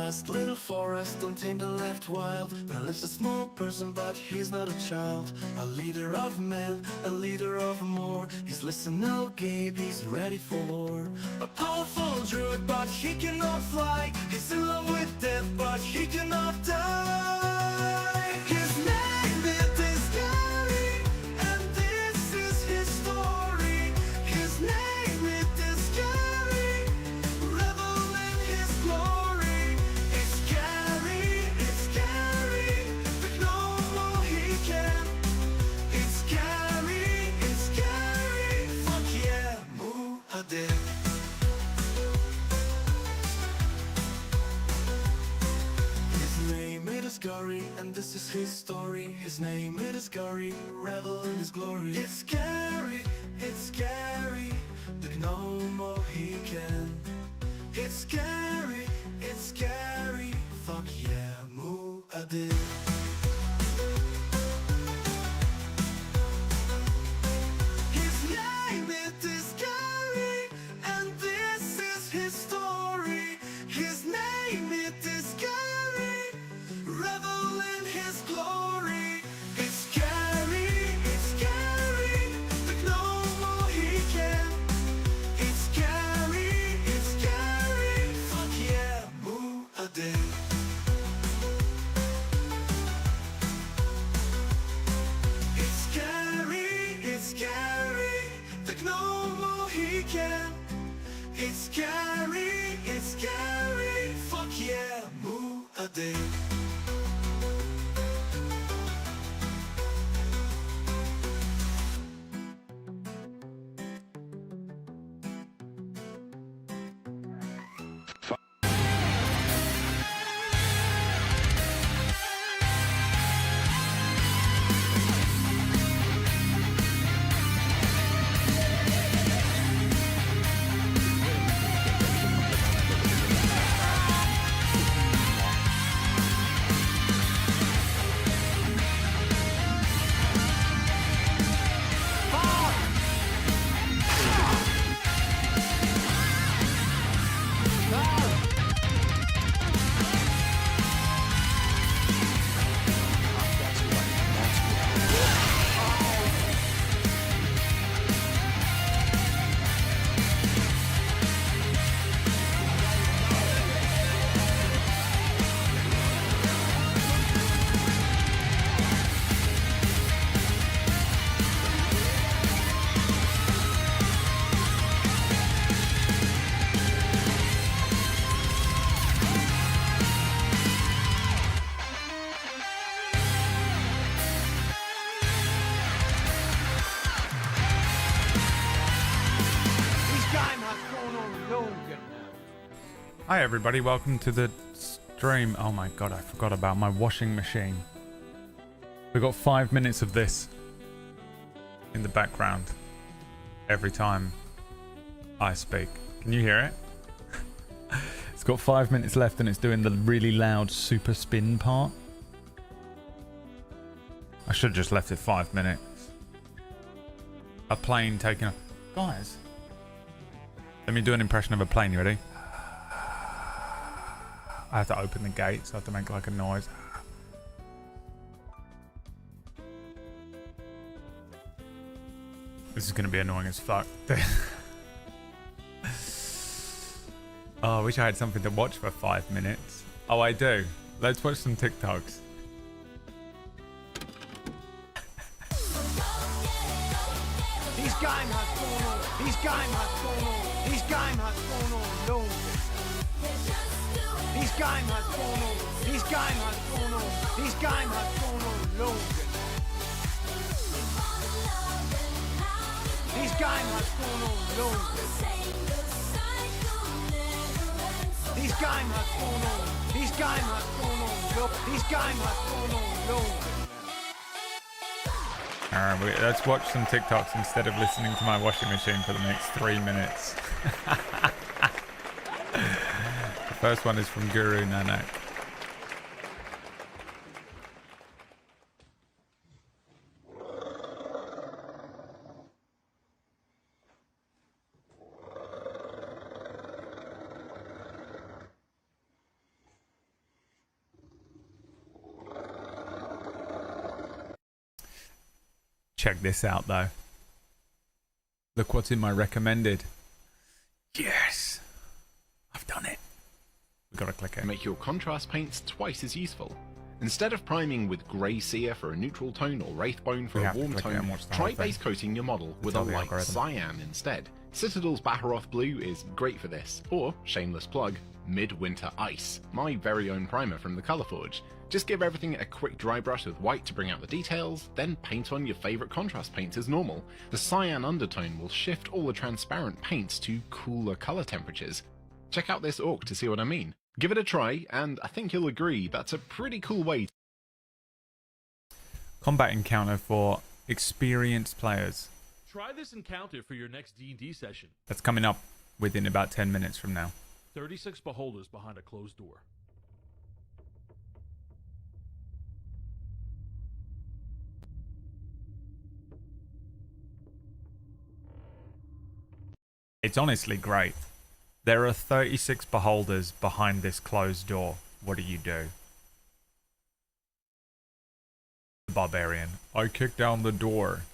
vast little forest, untamed and left wild. Where lives a small person, but he's not a child. A leader of men, a leader of more. He's listening now, Gabe, he's ready for war. A powerful druid, but he cannot fly. He's in love with death, but he cannot die. His name it is Gary, and this is his story. His name it is Gary, revel in his glory. It's scary, but no more he can. It's scary, fuck yeah, Muad'Dib. Gary, and this is his story. His name it is Gary, revel in his glory. It's scary, but no more he can. It's scary, fuck yeah, Muad'Dib. His name it is Gary, and this is his story. His name it is Gary, revel in his glory. It's scary, but no more he can. It's scary, fuck yeah, Muad'Dib. It's scary, but no more he can. It's scary, fuck yeah, Muad'Dib. Hi everybody, welcome to the stream. Oh my god, I forgot about my washing machine. We've got 5 minutes of this in the background every time I speak. Can you hear it? It's got 5 minutes left and it's doing the really loud super spin part. I should have just left it 5 minutes. A plane taking off. Guys, let me do an impression of a plane. You ready? I have to open the gates. I have to make like a noise. This is going to be annoying as fuck. Oh, I wish I had something to watch for 5 minutes. Oh, I do. Let's watch some TikToks. This game has gone on. This game has gone on. This game has gone on long. This game has gone on. This game has gone on. This game has gone on long. This game has gone on long. This game has gone on. This game has gone on long. This game has gone on long. Alright, let's watch some TikToks instead of listening to my washing machine for the next 3 minutes. The first one is from Guru Nanak. check this out though. Look what's in my recommended. Yes, I've done it. We gotta click it. Make your contrast paints twice as useful. Instead of priming with grey sear for a neutral tone or wraithbone for We a have to warm click it tone, and watch the try whole thing. base coating your model with a tell the light algorithm. cyan instead. Citadel's Baharoth Blue is great for this, or, shameless plug, Midwinter Ice, my very own primer from the Colourforge. Just give everything a quick dry brush with white to bring out the details, then paint on your favourite contrast paints as normal. The cyan undertone will shift all the transparent paints to cooler colour temperatures. Check out this orc to see what I mean. Give it a try, and I think you'll agree that's a pretty cool way. Combat encounter for experienced players. Try this encounter for your next D&D session. That's coming up within about 10 minutes from now. 36 beholders behind a closed door. It's honestly great. There are 36 beholders behind this closed door. What do you do? The barbarian. I kicked down the door.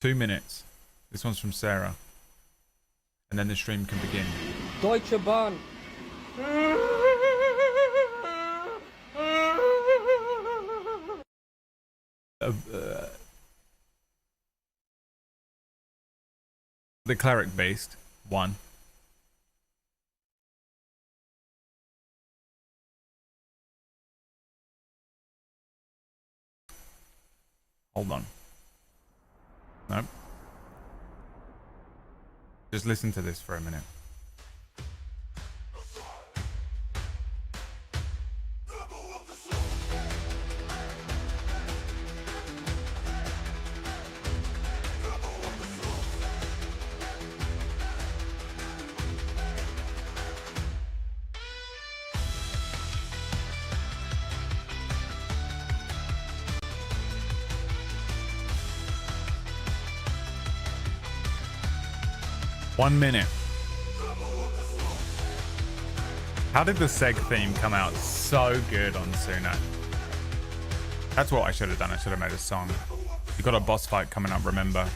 2 minutes. This one's from Sarah. And then the stream can begin. Deutsche Bahn. The cleric beast. 1. Hold on. Nope. Just listen to this for a minute. One minute. How did the Seg theme come out so good on Suno? That's what I should have done. I should have made a song. You got a boss fight coming up, remember?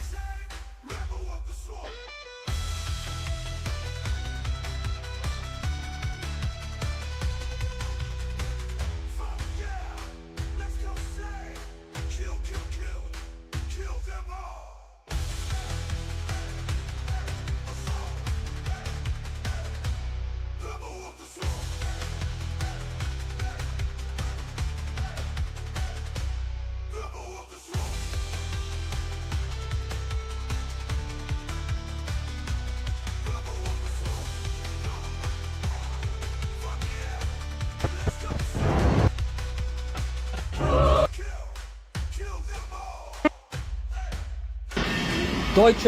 Deutsche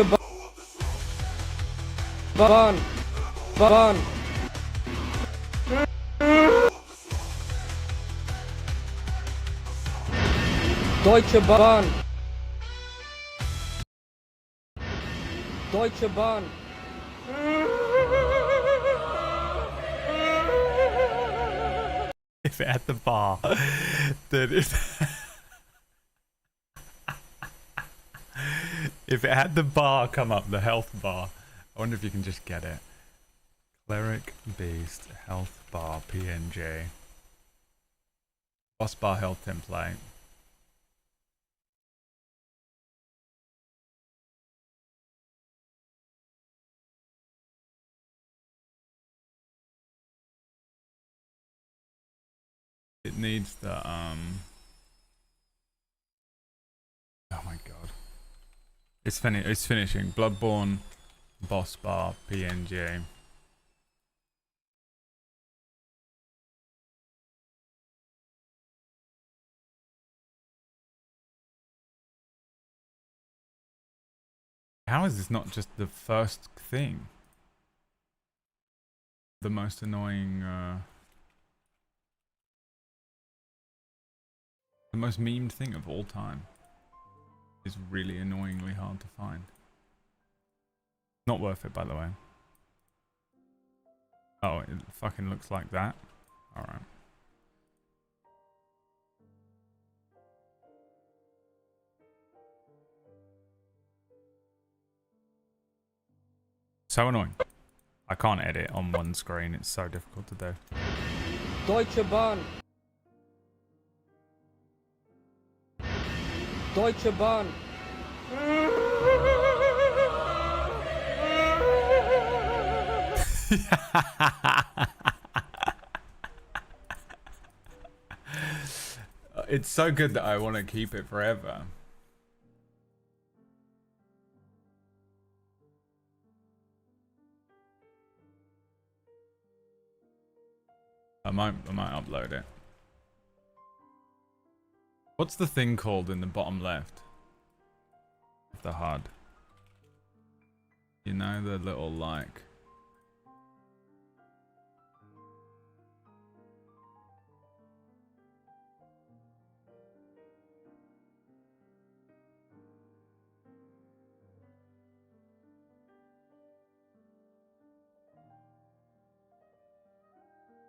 Bahn. Bahn. Deutsche Bahn. Deutsche Bahn. If it had the bar, then it... If it had the bar come up, the health bar, I wonder if you can just get it. Cleric Beast Health Bar PNG. Boss bar health template. It needs the oh my god. It's finishing. Bloodborne boss bar PNG. How is this not just the first thing? The most annoying the most memed thing of all time. Is really annoyingly hard to find. Not worth it, by the way. Oh, it fucking looks like that. Alright. So annoying. I can't edit on one screen. It's so difficult to do. Deutsche Bahn. Deutsche Bahn. It's so good that I want to keep it forever. I might upload it. What's the thing called in the bottom left of the HUD? You know, the little like...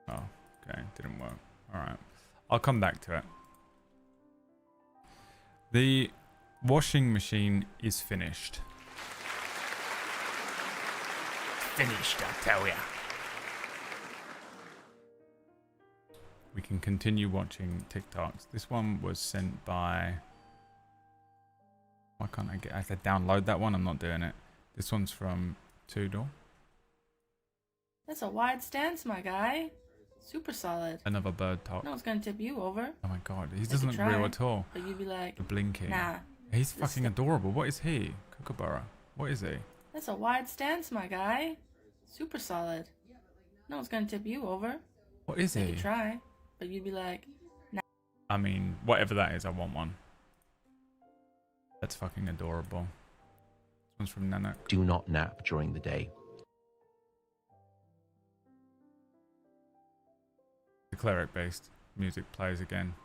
Oh, okay, didn't work. Alright, I'll come back to it. The washing machine is finished. Finished, I tell ya. We can continue watching TikToks. This one was sent by... Why can't I have to download that one? I'm not doing it. This one's from Toodle. That's a wide stance, my guy. Super solid. Another bird talk. No one's gonna tip you over. Oh my god, he They doesn't could look real try, at all. but you'd be like, The blinking. nah. He's This fucking is- adorable. What is he? Kookaburra. What is he? That's a wide stance, my guy. Super solid. No one's gonna tip you over. What is They he? could try, but you'd be like, I mean, whatever that is, I want one. That's fucking adorable. This one's from Nanak. Do not nap during the day. The cleric-based music plays again.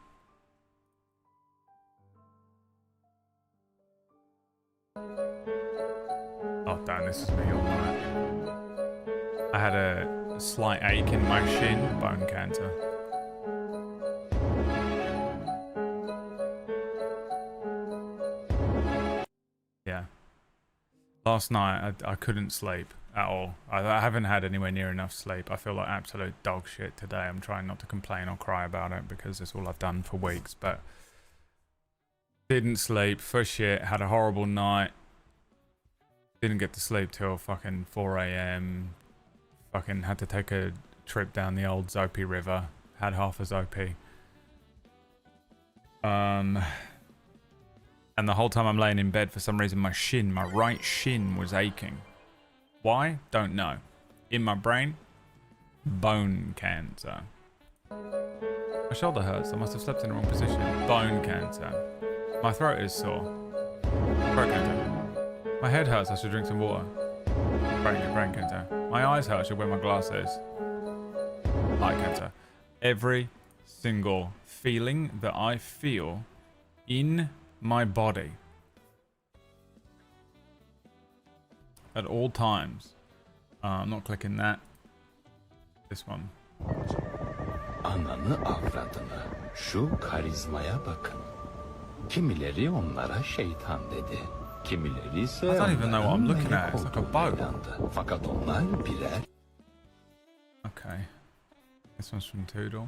Oh damn, this is me all night. I had a slight ache in my shin, bone cancer. Yeah. Last night I couldn't sleep at all. I haven't had anywhere near enough sleep. I feel like absolute dog shit today. I'm trying not to complain or cry about it because it's all I've done for weeks, but didn't sleep for shit. Had a horrible night. Didn't get to sleep till fucking 4 a.m. Fucking had to take a trip down the old Zopi River. Had half a Zopi. And the whole time I'm laying in bed, for some reason my right shin was aching. Why? Don't know. In my brain, bone cancer. My shoulder hurts. I must have slept in the wrong position. Bone cancer. My throat is sore. Throat cancer. My head hurts. I should drink some water. Brain cancer. My eyes hurt. I should wear my glasses. Eye cancer. Every single feeling that I feel in my body at all times. I'm not clicking that. This one. Ananı avradını, şu karizmaya bakın. Kimileri onlara şeytan dedi. Kimileri ise I don't even know what I'm looking melek at. It's like a olduğuna boat. inandı. Fakat onlar birer Okay. This one's from Toodle.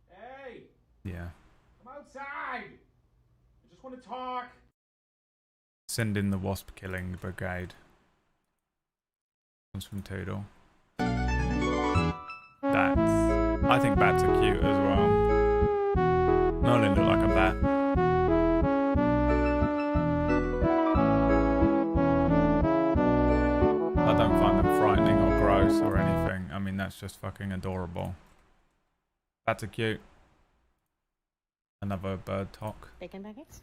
Hey, Yeah. come outside. I just want to talk. Send in the wasp killing brigade. One's from Toodle. Bats. I think bats are cute as well. They only look like a bat. I don't find them frightening or gross or anything. I mean, that's just fucking adorable. Bats are cute. Another bird talk. Bacon buckets?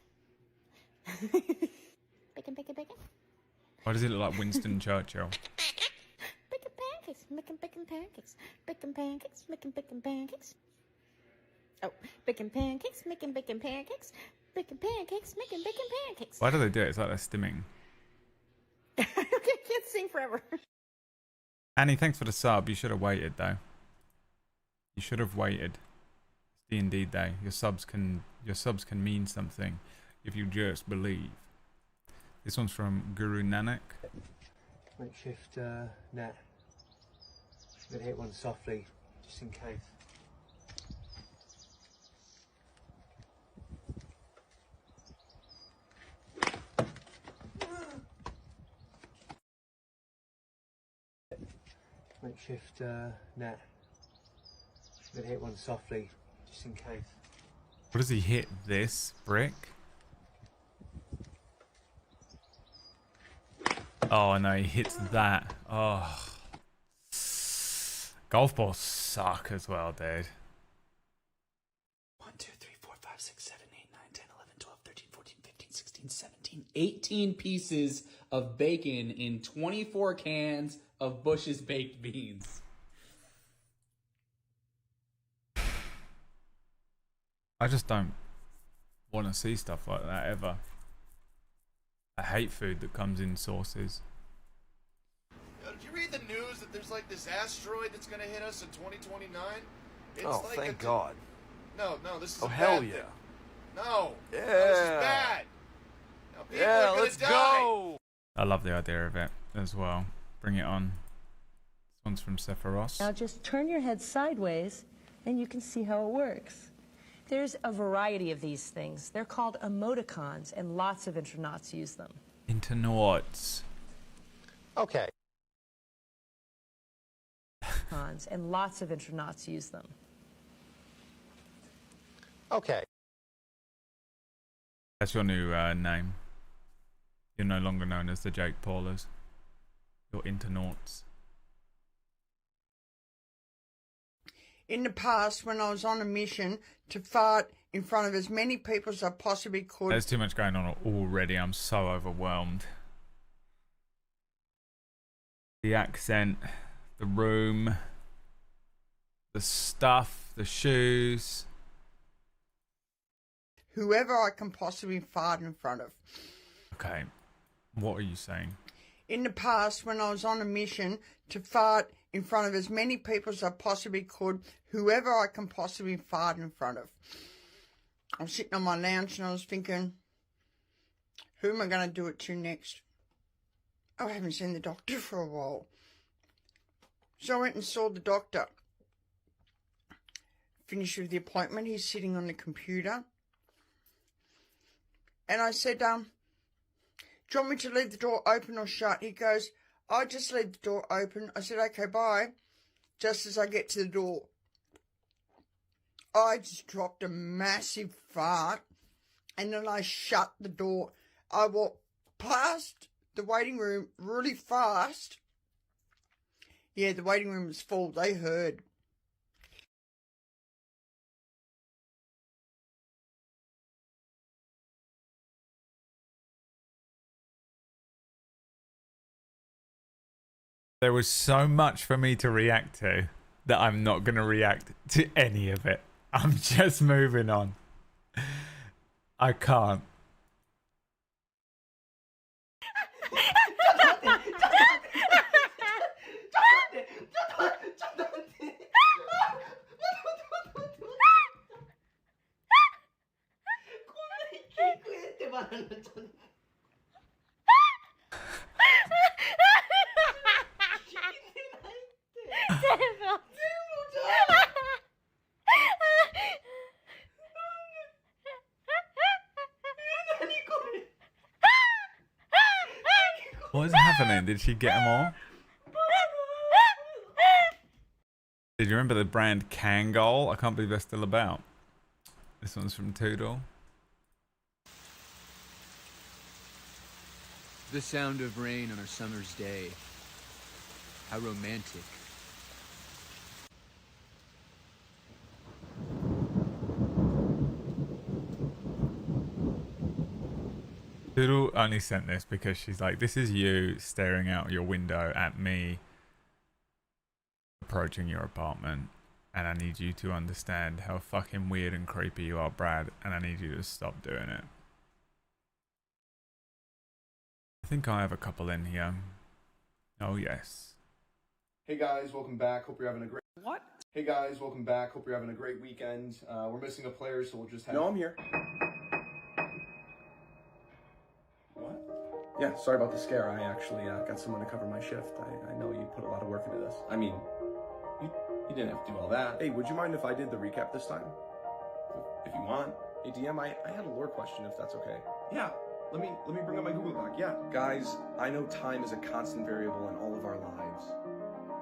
Bacon. Why does it look like Winston Churchill? Bacon pancakes. Making bacon pancakes. Bacon pancakes. Making bacon pancakes. Oh, bacon pancakes. Making bacon pancakes. Bacon pancakes. Making bacon pancakes. Why do they do it? It's like they're stimming. I can't sing forever. Annie, thanks for the sub. You should have waited though. You should have waited. It's D&D day. Your subs can mean something. if you just believe. This one's from Guru Nanak. Makeshift net. I'm gonna hit one softly, just in case. Makeshift net. I'm gonna hit one softly, just in case. What does he hit? This brick? Oh no, he hits that. Oh. Golf balls suck as well, dude. 1, 2, 3, 4, 5, 6, 7, 8, 9, 10, 11, 12, 13, 14, 15, 16, 17, 18 pieces of bacon in 24 cans of Bush's baked beans. I just don't want to see stuff like that ever. I hate food that comes in sauces. Yo, did you read the news that there's like this asteroid that's gonna hit us in 2029? It's Oh, like thank God. No, this is Oh, a hell bad yeah. thing. No. Yeah. No, this is bad. Now, people are Yeah, gonna let's die. go. I love the idea of it as well. Bring it on. This one's from Sephiroth. Now just turn your head sideways and you can see how it works. There's a variety of these things. They're called emoticons, and lots of internauts use them. Internauts. Okay. And lots of internauts use them. Okay. That's your new name. You're no longer known as the Jake Paulers. You're internauts. In the past, when I was on a mission to fart in front of as many people as I possibly could. There's too much going on already. I'm so overwhelmed. The accent, the room, the stuff, the shoes. Whoever I can possibly fart in front of. Okay, what are you saying? In the past, when I was on a mission to fart in front of as many people as I possibly could, whoever I can possibly fart in front of. I was sitting on my lounge and I was thinking, who am I going to do it to next? I haven't seen the doctor for a while. So I went and saw the doctor. Finished with the appointment. He's sitting on the computer. And I said, do you want me to leave the door open or shut? He goes, I just leave the door open. I said, okay, bye. Just as I get to the door, I just dropped a massive fart and then I shut the door. I walked past the waiting room really fast. Yeah, the waiting room was full. They heard. There was so much for me to react to that I'm not going to react to any of it. I'm just moving on. I can't. What is happening? Did she get them all? Did you remember the brand Kangol? I can't believe they're still about. This one's from Toodle. The sound of rain on a summer's day. How romantic. Doodle only sent this because she's like, this is you staring out your window at me approaching your apartment, and I need you to understand how fucking weird and creepy you are, Brad, and I need you to stop doing it. I think I have a couple in here. Oh yes. Hey guys, welcome back. Hope you're having a great... What? Hey guys, welcome back. Hope you're having a great weekend. We're missing a player, so we'll just have... No, I'm here. Yeah, sorry about the scare. I actually got someone to cover my shift. I know you put a lot of work into this. I mean, you didn't have to do all that. Hey, would you mind if I did the recap this time? If you want. Hey, DM, I had a lore question, if that's okay. Yeah, let me bring up my Google Doc. Yeah. Guys, I know time is a constant variable in all of our lives,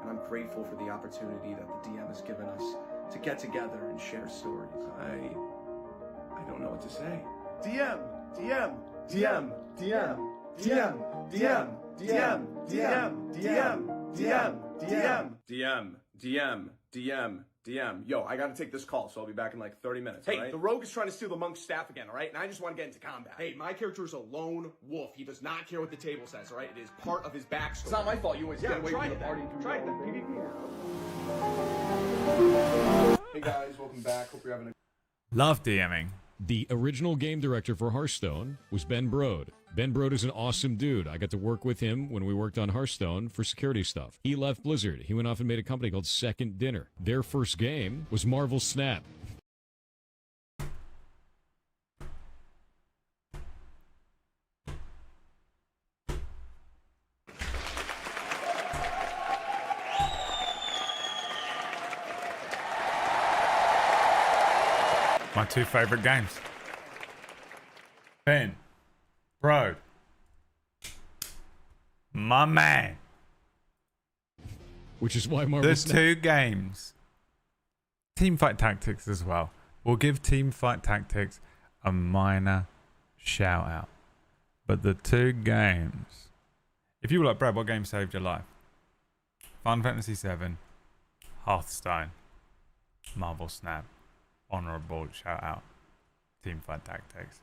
and I'm grateful for the opportunity that the DM has given us to get together and share stories. I don't know what to say. DM, DM, DM, DM, DM, DM, DM, DM, DM, DM, DM, DM, DM, DM, DM. Yo, I gotta take this call, so I'll be back in like 30 minutes. Hey, the rogue is trying to steal the monk's staff again, all right? And I just want to get into combat. Hey, my character is a lone wolf. He does not care what the table says, all right? It is part of his backstory. It's not my fault. You always get away from the party. Try it then. Hey guys, welcome back. Hope you're having a Love DMing. The original game director for Hearthstone was Ben Brode. Ben Brode is an awesome dude. I got to work with him when we worked on Hearthstone for security stuff. He left Blizzard. He went off and made a company called Second Dinner. Their first game was Marvel Snap. My two favorite games. Ben Brode. My man. Which is why Marvel There's Snap... two games. Teamfight Tactics as well. We'll give Teamfight Tactics a minor shout out. But the two games. If you were like, Brad, what game saved your life? Final Fantasy VII, Hearthstone, Marvel Snap. Honorable shout out. Teamfight Tactics.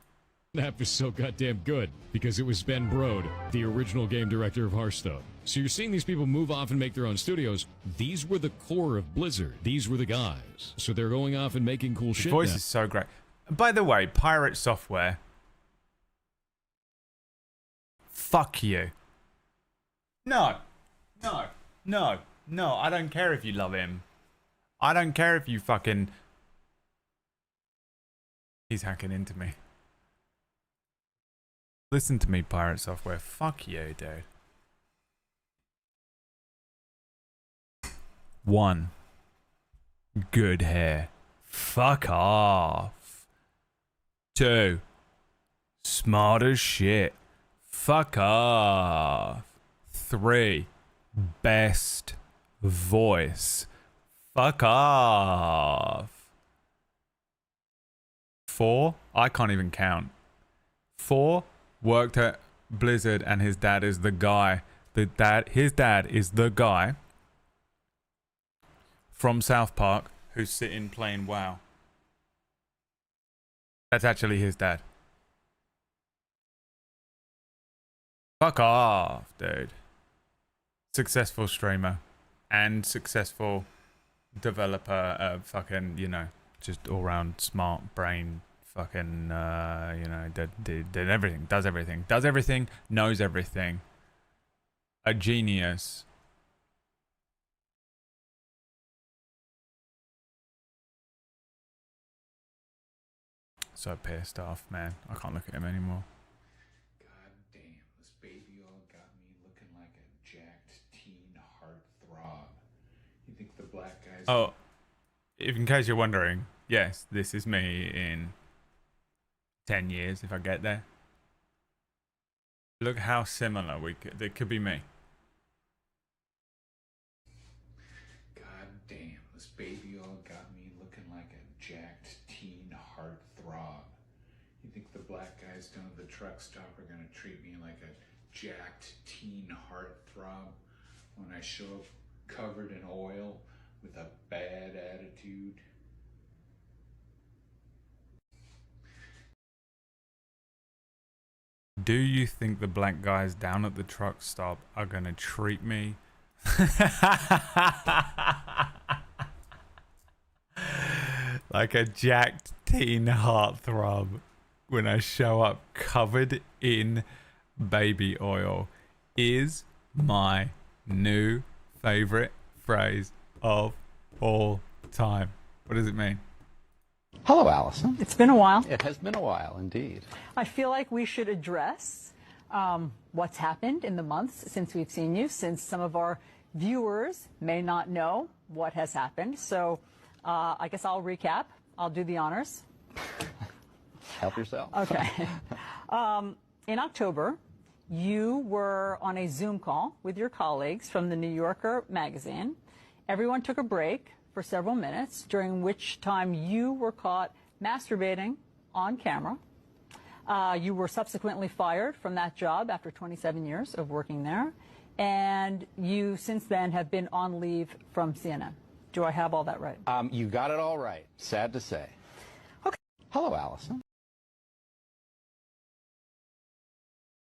Snap is so goddamn good because it was Ben Brode, the original game director of Hearthstone. So you're seeing these people move off and make their own studios. These were the core of Blizzard. These were the guys. So they're going off and making cool shit. The voice now. is so great. By the way, Pirate Software. Fuck you. No. No. No. No. I don't care if you love him. I don't care if you fucking... He's hacking into me. Listen to me, Pirate Software. Fuck you, dude. 1. Good hair. Fuck off. 2. Smart as shit. Fuck off. 3. Best voice. Fuck off. 4. I can't even count. 4. Worked at Blizzard and his dad is the guy. His dad is the guy from South Park who's sitting playing WoW. That's actually his dad. Fuck off, dude. Successful streamer and successful developer, fucking, you know, just all round smart brain, fucking, you know, did everything, does everything, knows everything. A genius. So pissed off, man. I can't look at him anymore. God damn, this baby all got me looking like a jacked teen heartthrob. You think the black guys... Oh, if in case you're wondering, yes, this is me in 10 years if I get there. Look how similar it could be me. God damn, this baby all got me looking like a jacked teen heartthrob. You think the black guys down at the truck stop are gonna treat me like a jacked teen heartthrob when I show up covered in oil with a bad attitude? Do you think the black guys down at the truck stop are gonna treat me like a jacked teen heartthrob when I show up covered in baby oil? Is my new favorite phrase of all time. What does it mean? Hello, Allison. It's been a while. It has been a while, indeed. I feel like we should address what's happened in the months since we've seen you, since some of our viewers may not know what has happened. So I guess I'll recap. I'll do the honors. Help yourself. Okay. In October, you were on a Zoom call with your colleagues from the New Yorker magazine. Everyone took a break for several minutes, during which time you were caught masturbating on camera. You were subsequently fired from that job after 27 years of working there. And you, since then, have been on leave from CNN. Do I have all that right? You got it all right. Sad to say. Okay. Hello, Allison.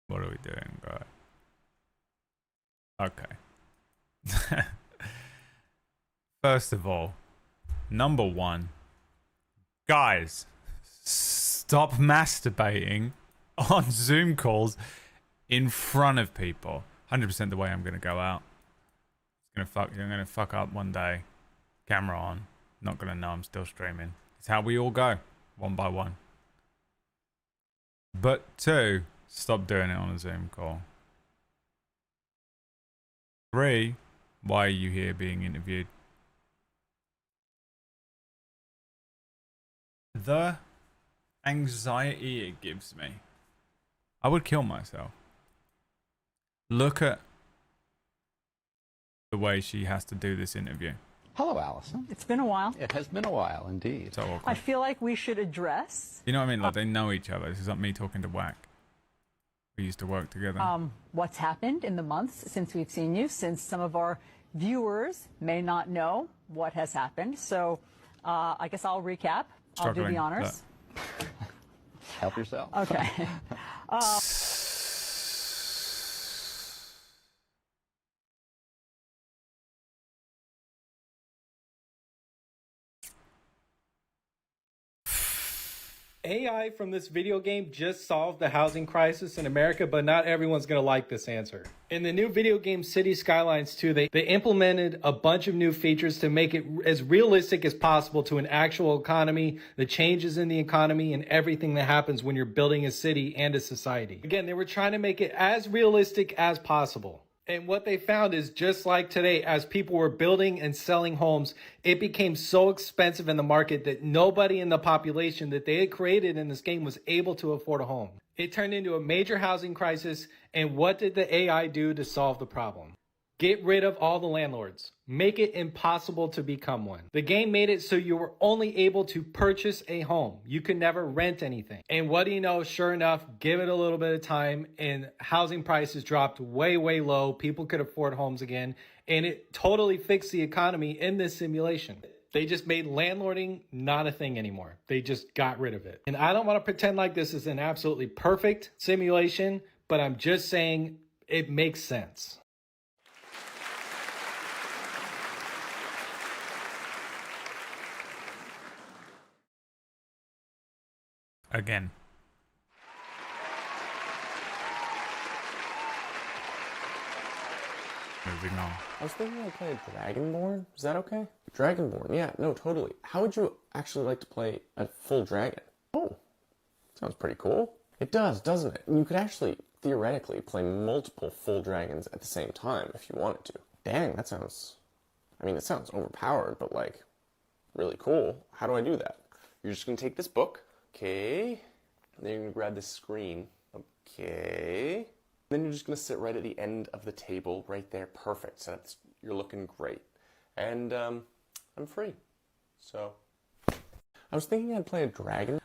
What are we doing, bro? Okay. First of all, number one, guys, stop masturbating on Zoom calls in front of people. 100% the way I'm gonna go out. I'm gonna fuck up one day. Camera on. Not gonna know I'm still streaming. It's how we all go, one by one. But two, stop doing it on a Zoom call. 3, why are you here being interviewed? The anxiety it gives me. I would kill myself. Look at the way she has to do this interview. Hello, Allison. It's been a while. It has been a while, indeed. So awkward. I feel like we should address. You know what I mean? Like, they know each other. This is like me talking to Whack. We used to work together. What's happened in the months since we've seen you, since some of our viewers may not know what has happened. So I guess I'll recap. I'll do the honors. Help yourself. Okay. AI from this video game just solved the housing crisis in America, but not everyone's going to like this answer. In the new video game City Skylines 2, they implemented a bunch of new features to make it as realistic as possible to an actual economy, the changes in the economy, and everything that happens when you're building a city and a society. Again, they were trying to make it as realistic as possible. And what they found is, just like today, as people were building and selling homes, it became so expensive in the market that nobody in the population that they had created in this game was able to afford a home. It turned into a major housing crisis. And what did the AI do to solve the problem? Get rid of all the landlords. Make it impossible to become one. The game made it so you were only able to purchase a home. You could never rent anything. And what do you know? Sure enough, give it a little bit of time and housing prices dropped way, way low. People could afford homes again. And it totally fixed the economy in this simulation. They just made landlording not a thing anymore. They just got rid of it. And I don't want to pretend like this is an absolutely perfect simulation, but I'm just saying it makes sense. Again. Moving on. I was thinking I'd play Dragonborn. Is that okay? Dragonborn, yeah, no, totally. How would you actually like to play a full dragon? Oh, sounds pretty cool. It does, doesn't it? You could actually, theoretically, play multiple full dragons at the same time if you wanted to. Dang, that sounds... I mean, it sounds overpowered, but, like, really cool. How do I do that? You're just gonna take this book. Okay, and then you're going to grab this screen. Okay, then you're just going to sit right at the end of the table, right there. Perfect, so you're looking great. And I'm free. So, I was thinking I'd play a dragon.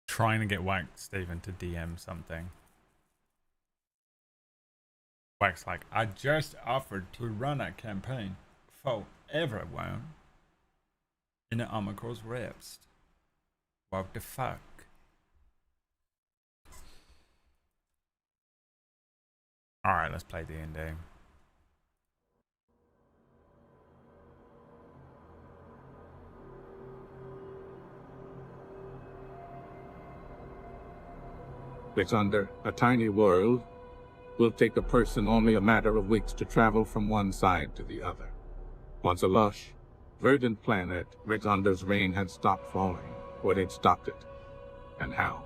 Trying to get Whack Steven to DM something. Whack's like, I just offered to run a campaign for everyone in the Omicron's Rest. What the fuck? Alright, let's play D&D. Which under a tiny world will take a person only a matter of weeks to travel from one side to the other. Once a lush, verdant planet, Rixonder's rain had stopped falling, or they'd stopped it. And how?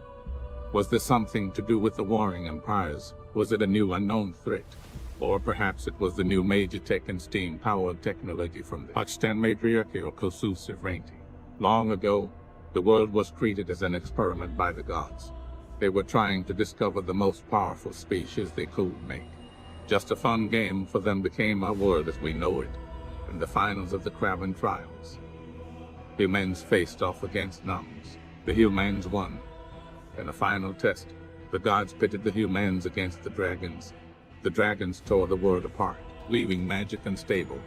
Was there something to do with the warring empires? Was it a new unknown threat? Or perhaps it was the new major tech and steam-powered technology from the Pakistan matriarchy or Kosus Renti. Long ago, the world was treated as an experiment by the gods. They were trying to discover the most powerful species they could make. Just a fun game for them became our world as we know it, in the finals of the Kraven trials. Humans faced off against Noms. The humans won. In a final test, the gods pitted the humans against the dragons. The dragons tore the world apart, leaving magic unstable,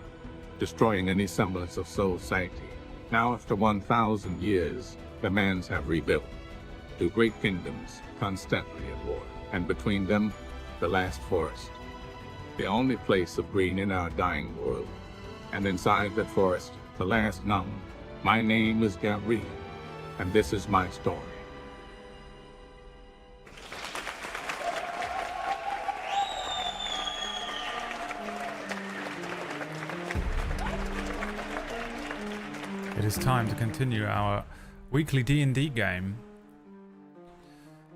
destroying any semblance of society. Now, after 1,000 years, the mans have rebuilt. Two great kingdoms, constantly at war, and between them, the last forest. The only place of green in our dying world. And inside that forest, the last Nom. My name is Gary, and this is my story. It is time to continue our weekly D&D game.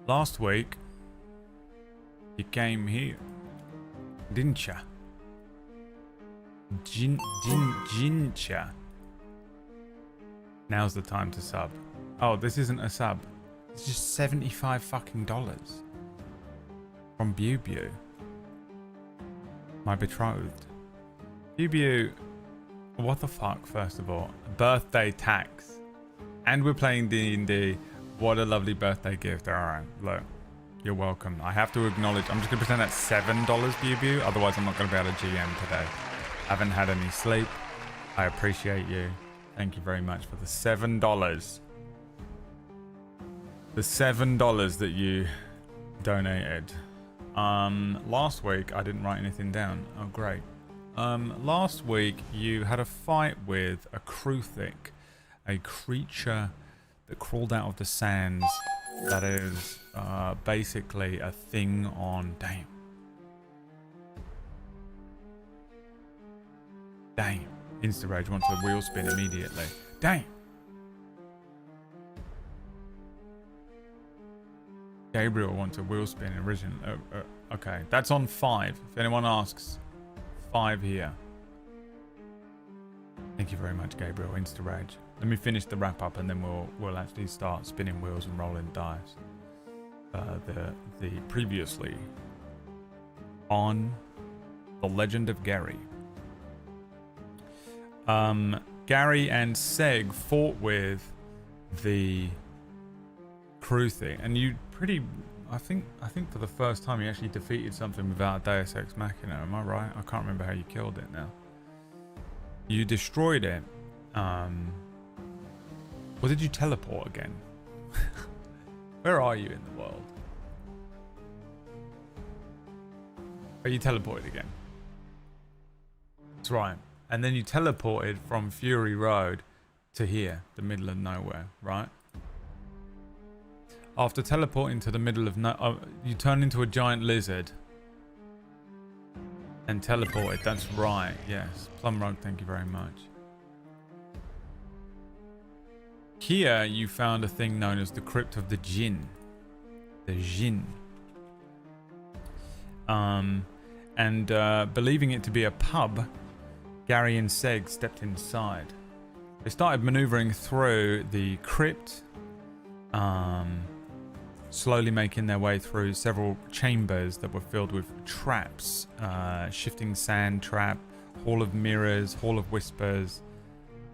Last week, you came here, didn't ya? Jincha. Now's the time to sub. Oh, this isn't a sub. It's just $75 fucking dollars from BradWOTO, my betrothed. BradWOTO, what the fuck? First of all, birthday tax, and we're playing D&D. What a lovely birthday gift. All right, look, you're welcome. I have to acknowledge. I'm just gonna pretend that's $7, BradWOTO. Otherwise, I'm not gonna be able to GM today. I haven't had any sleep. I appreciate you. Thank you very much for the $7. The $7 that you donated. Last week I didn't write anything down. Oh great. Last week you had a fight with a Kruthic, a creature that crawled out of the sands. That is basically a thing on. Damn. Insta Rage wants a wheel spin immediately. Damn. Gabriel wants a wheel spin originally. Okay, that's on 5. If anyone asks, 5 here. Thank you very much, Gabriel. Insta Rage. Let me finish the wrap up and then we'll actually start spinning wheels and rolling dice. The previously on The Legend of Gary. Gary and Seg fought with the Kruthic, and you I think for the first time you actually defeated something without a Deus Ex Machina. Am I right? I can't remember how you killed it now. You destroyed it. Or did you teleport again? Where are you in the world? Are you teleported again? That's right. And then you teleported from Fury Road to here, the middle of nowhere, right? After teleporting to the middle of you turned into a giant lizard and teleported. That's right. Yes. Plumrug, thank you very much. Here you found a thing known as the Crypt of the Jinn. The Jinn. Believing it to be a pub, Gary and Seg stepped inside. They started maneuvering through the crypt, slowly making their way through several chambers that were filled with traps, shifting sand trap, hall of mirrors, hall of whispers,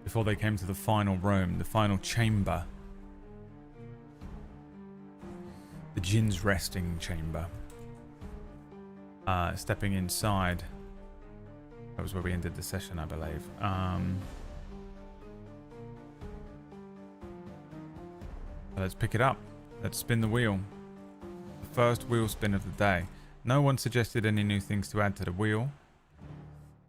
before they came to the final room, the final chamber. The Jinn's resting chamber. Stepping inside. That was where we ended the session, I believe. Let's pick it up. Let's spin the wheel. The first wheel spin of the day. No one suggested any new things to add to the wheel.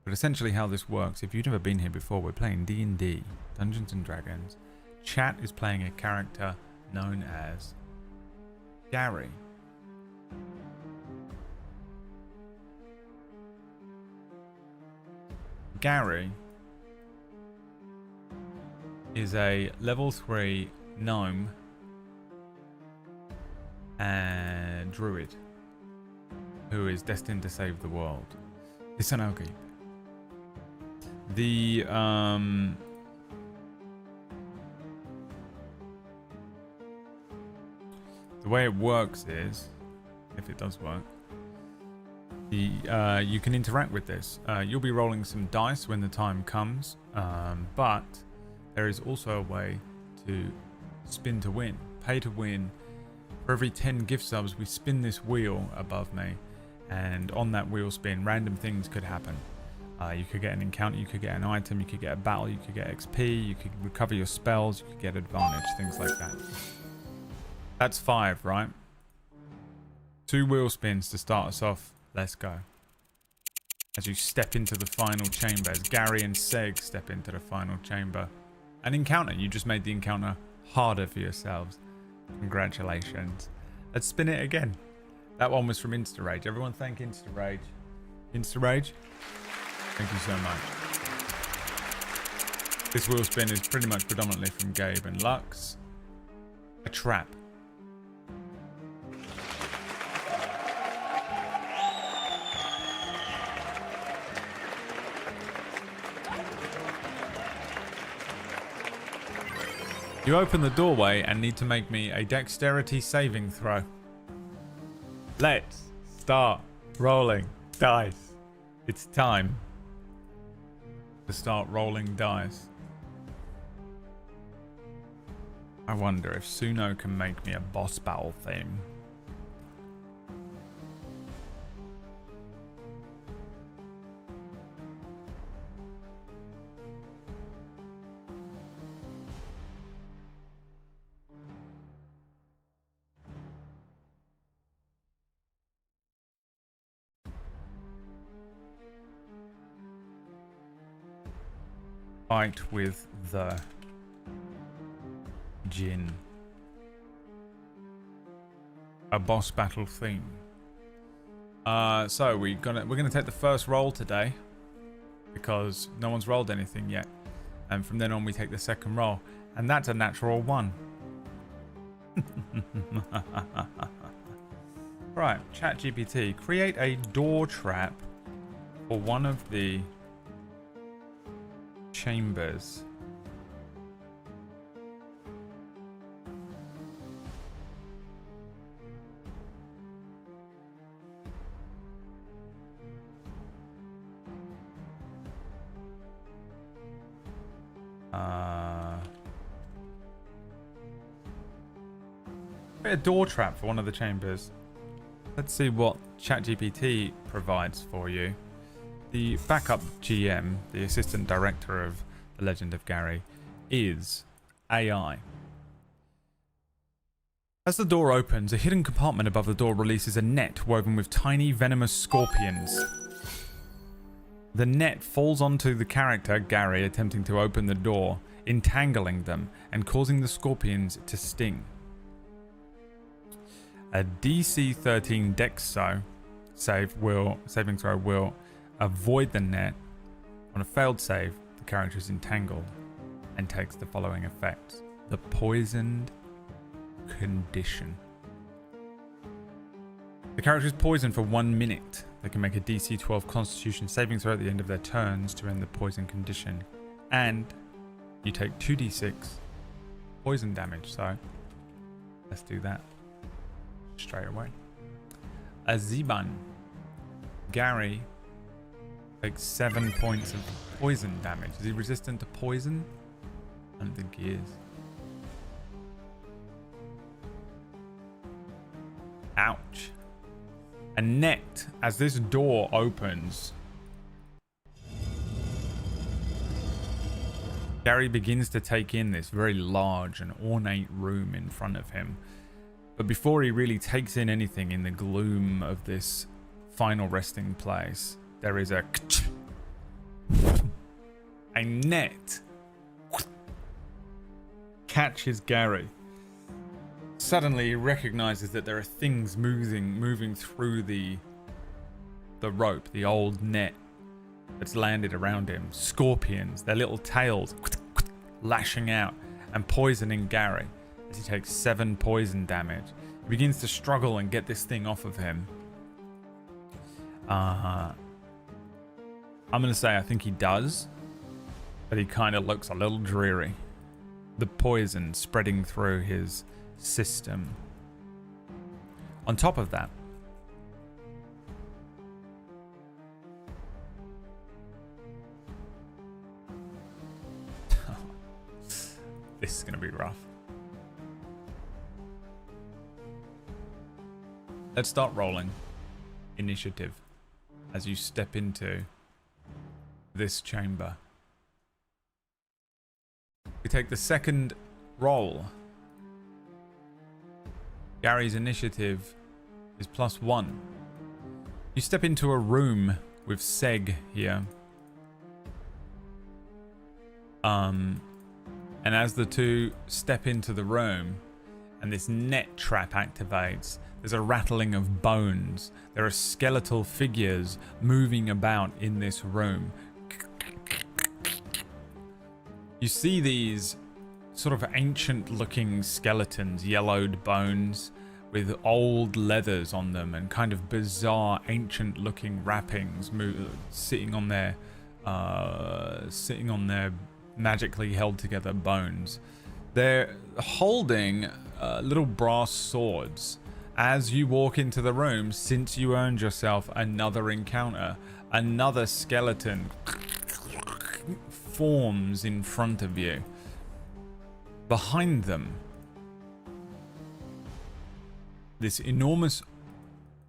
But essentially how this works, if you've never been here before, we're playing D&D, Dungeons and Dragons. Chat is playing a character known as Gary. Gary is a level 3 gnome and druid who is destined to save the world. It's an Algabe. The way it works is, if it does work, you can interact with this. You'll be rolling some dice when the time comes, but there is also a way to spin to win, pay to win. For every 10 gift subs, we spin this wheel above me, and on that wheel spin, random things could happen. You could get an encounter, you could get an item, you could get a battle, you could get XP, you could recover your spells, you could get advantage, things like that. That's 5, right? 2 wheel spins to start us off. Let's go. As you step into the final chamber, as Gary and Seg step into the final chamber. An encounter. You just made the encounter harder for yourselves. Congratulations. Let's spin it again. That one was from InstaRage. Everyone thank InstaRage. InstaRage, thank you so much. This wheel spin is pretty much predominantly from Gabe and Lux. A trap. You open the doorway and need to make me a dexterity saving throw. Let's start rolling dice. It's time to start rolling dice. I wonder if Suno can make me a boss battle theme. Fight with the Jinn. A boss battle theme. So we're gonna take the first roll today because no one's rolled anything yet, and from then on we take the second roll, and that's a natural 1. Right, ChatGPT, create a door trap for one of the chambers. A door trap for one of the chambers. Let's see what ChatGPT provides for you. The backup GM, the assistant director of The Legend of Gary, is AI. As the door opens, a hidden compartment above the door releases a net woven with tiny venomous scorpions. The net falls onto the character, Gary, attempting to open the door, entangling them and causing the scorpions to sting. A DC 13 Dex saving throw will avoid the net. On a failed save, the character is entangled and takes the following effects. The poisoned condition. The character is poisoned for 1 minute. They can make a DC 12 Constitution saving throw at the end of their turns to end the poison condition. And you take 2d6 poison damage. So let's do that straight away. Aziban. Gary takes 7 points of poison damage. Is he resistant to poison? I don't think he is. Ouch. A net, as this door opens, Gary begins to take in this very large and ornate room in front of him. But before he really takes in anything in the gloom of this final resting place, there is a net catches Gary. Suddenly he recognizes that there are things moving through the rope, the old net that's landed around him. Scorpions, their little tails lashing out and poisoning Gary as he takes 7 poison damage. He begins to struggle and get this thing off of him. I'm going to say I think he does, but he kind of looks a little dreary. The poison spreading through his system. On top of that, this is going to be rough. Let's start rolling initiative as you step into this chamber. We take the second roll. Gary's initiative is +1. You step into a room with Seg here. And as the two step into the room and this net trap activates, there's a rattling of bones. There are skeletal figures moving about in this room. You see these sort of ancient looking skeletons, yellowed bones with old leathers on them and kind of bizarre ancient looking wrappings sitting on their magically held together bones. They're holding little brass swords. As you walk into the room, since you earned yourself another encounter, another skeleton forms in front of you. Behind them, this enormous,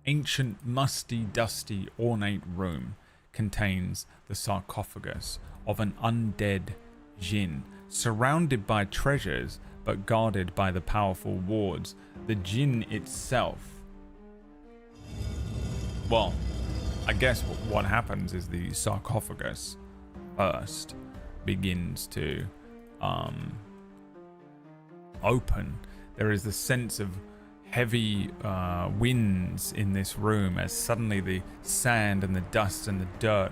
ancient, musty, dusty, ornate room contains the sarcophagus of an undead Jinn, surrounded by treasures but guarded by the powerful wards. The Jinn itself, well, I guess what happens is the sarcophagus first begins to open. There is the sense of heavy winds in this room as suddenly the sand and the dust and the dirt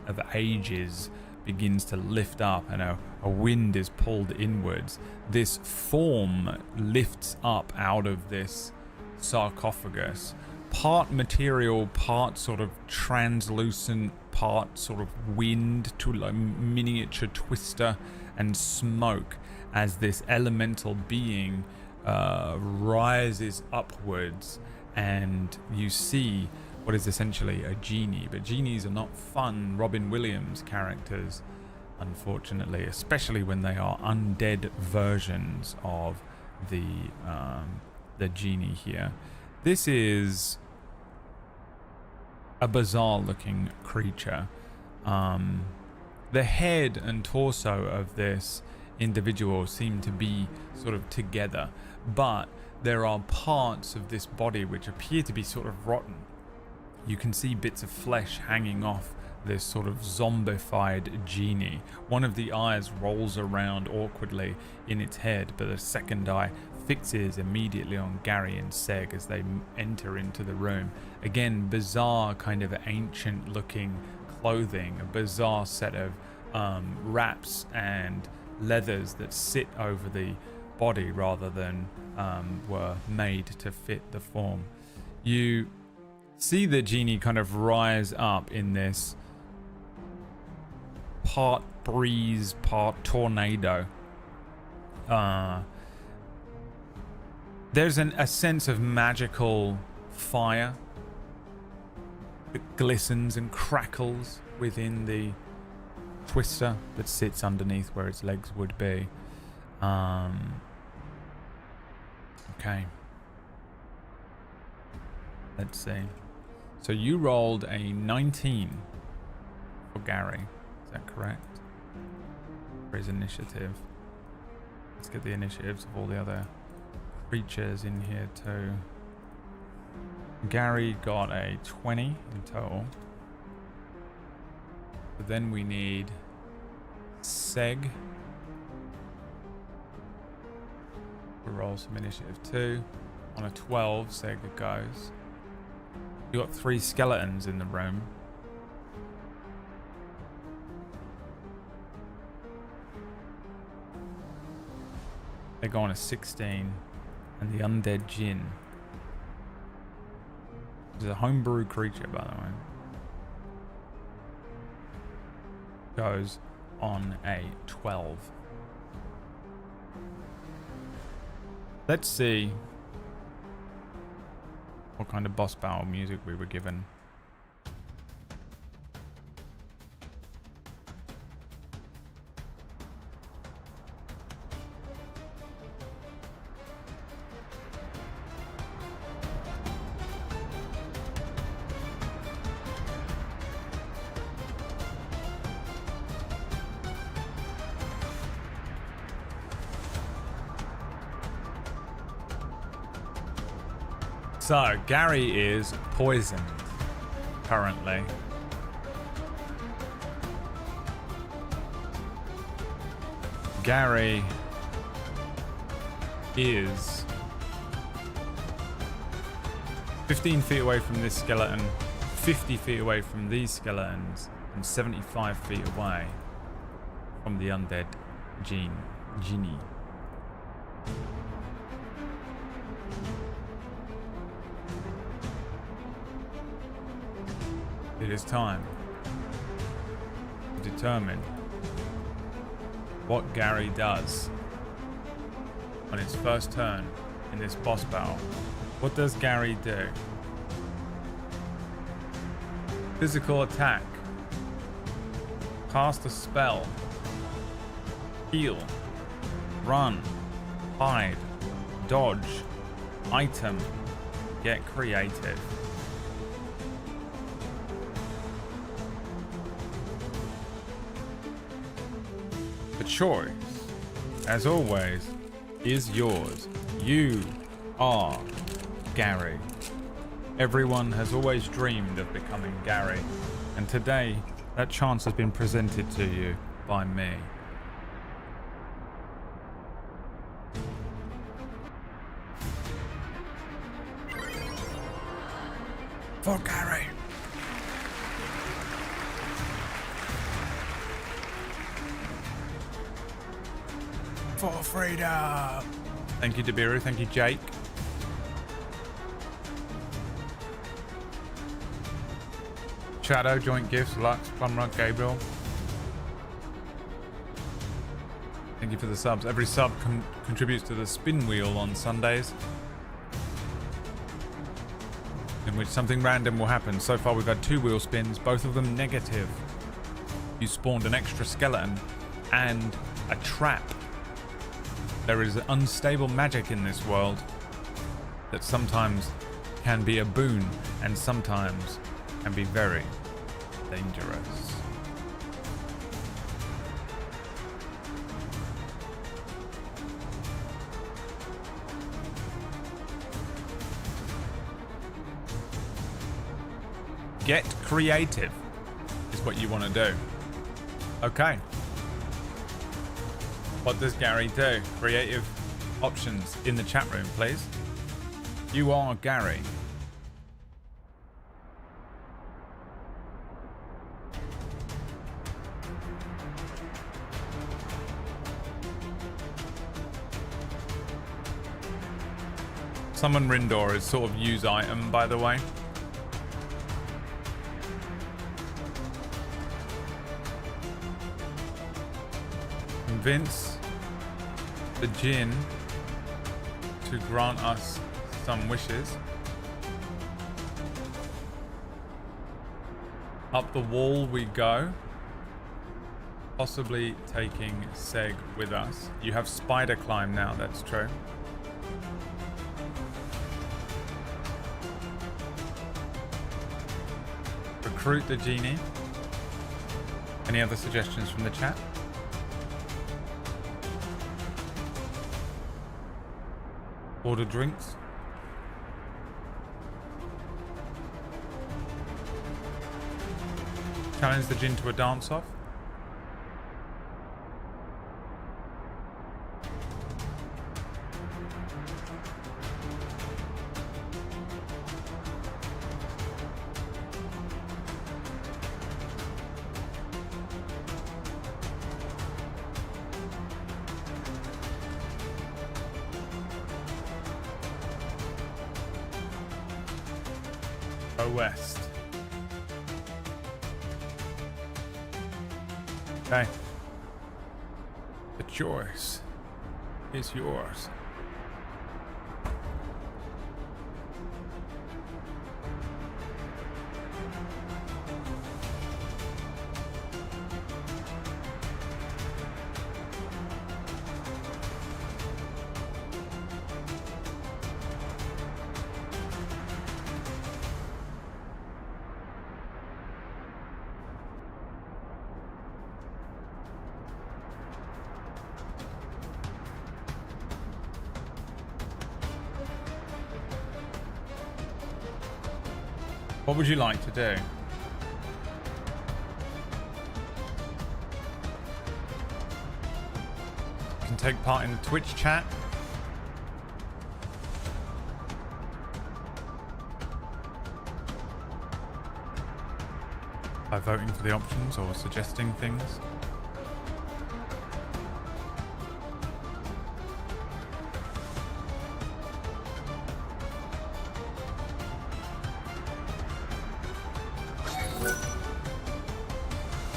of ages begins to lift up and a wind is pulled inwards. This form lifts up out of this sarcophagus, part material, part sort of translucent, part sort of wind to like miniature twister and smoke as this elemental being rises upwards, and you see what is essentially a genie. But genies are not fun Robin Williams characters, unfortunately, especially when they are undead versions of the genie here. This is a bizarre looking creature. The head and torso of this individual seem to be sort of together, but there are parts of this body which appear to be sort of rotten. You can see bits of flesh hanging off this sort of zombified genie. One of the eyes rolls around awkwardly in its head, but the second eye fixes immediately on Gary and Seg as they enter into the room. Again, bizarre kind of ancient looking clothing, a bizarre set of wraps and leathers that sit over the body rather than were made to fit the form. You see the genie kind of rise up in this part breeze, part tornado. There's a sense of magical fire that glistens and crackles within the twister that sits underneath where its legs would be. Okay. Let's see. So you rolled a 19 for Gary. Is that correct? For his initiative. Let's get the initiatives of all the other creatures in here too. Gary got a 20 in total. But then we need Seg. We'll roll some initiative too. On a 12, Seg goes. You got 3 skeletons in the room. They go on a 16, and the undead Jinn It's a homebrew creature, by the way. Goes on a 12. Let's see what kind of boss battle music we were given. So, Gary is poisoned currently. Gary is 15 feet away from this skeleton, 50 feet away from these skeletons, and 75 feet away from the undead genie. It is time to determine what Gary does on his first turn in this boss battle. What does Gary do? Physical attack. Cast a spell. Heal. Run. Hide. Dodge. Item. Get creative. The choice, as always, is yours. You are Gary. Everyone has always dreamed of becoming Gary, and today that chance has been presented to you by me. For Gary. For freedom. Thank you, Dabiru. Thank you, Jake. Shadow, Joint Gifts, Lux, Plumrock, Gabriel. Thank you for the subs. Every sub contributes to the spin wheel on Sundays, in which something random will happen. So far we've had 2 wheel spins, both of them negative. You spawned an extra skeleton and a trap. There is unstable magic in this world that sometimes can be a boon and sometimes can be very dangerous. Get creative is what you want to do. Okay. What does Gary do? Creative options in the chat room, please. You are Gary. Summon Rendor is sort of use item, by the way. Convince the Jinn to grant us some wishes. Up the wall we go, possibly taking Seg with us. You have spider climb now, that's true. Recruit the genie. Any other suggestions from the chat? Order drinks. Challenge the Jinn to a dance-off. Go west. Okay. The choice is yours. What would you like to do? You can take part in the Twitch chat. By voting for the options or suggesting things.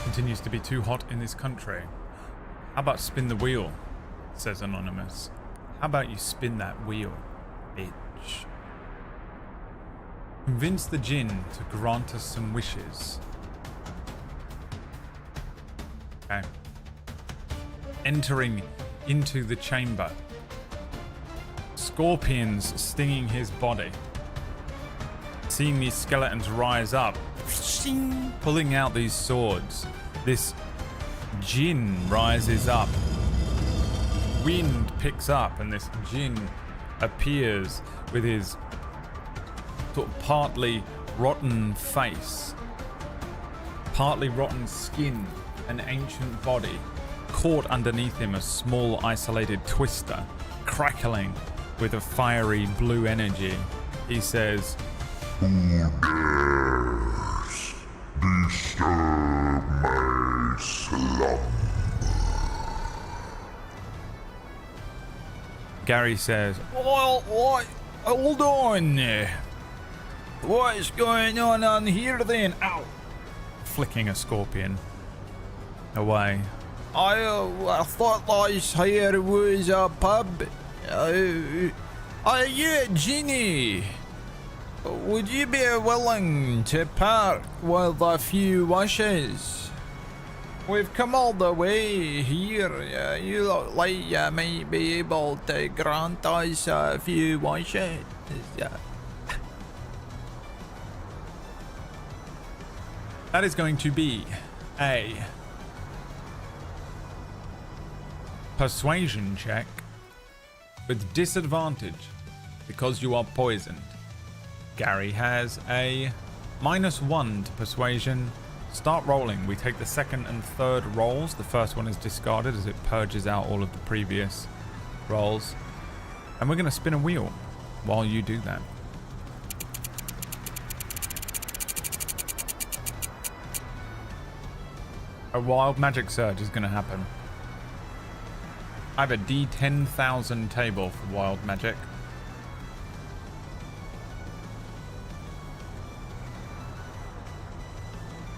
Continues to be too hot in this country. How about spin the wheel? Says Anonymous. How about you spin that wheel, bitch? Convince the djinn to grant us some wishes. Okay. Entering into the chamber. Scorpions stinging his body. Seeing these skeletons rise up. Pulling out these swords. This djinn rises up. Wind picks up and this djinn appears with his sort of partly rotten face, partly rotten skin, an ancient body, caught underneath him a small isolated twister, crackling with a fiery blue energy. He says, "Who dares disturb my slumber?" Gary says, "Well, what? Hold on. What's going on here then?" Ow! Flicking a scorpion away. I thought this here was a pub. Are you a genie? Would you be willing to part with a few wishes? We've come all the way here. You look like you might be able to grant us a few wishes. That is going to be a persuasion check with disadvantage because you are poisoned. Gary has a -1 to persuasion. Start rolling. We take the second and third rolls. The first one is discarded as it purges out all of the previous rolls. And we're going to spin a wheel while you do that. A wild magic surge is going to happen. I have a D10,000 table for wild magic.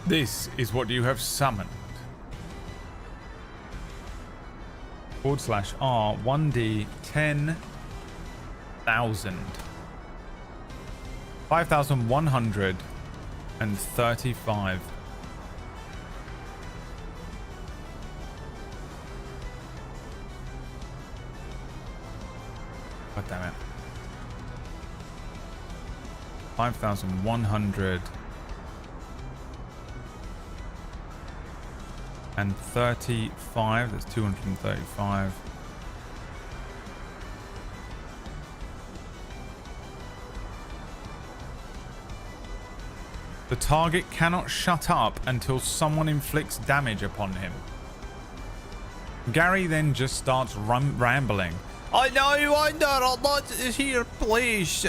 This is what you have summoned. /R 1D10,000. 5,135. God damn it. 5,135. That's 235. The target cannot shut up until someone inflicts damage upon him. Gary then just starts rambling. I wonder a lot is here, please.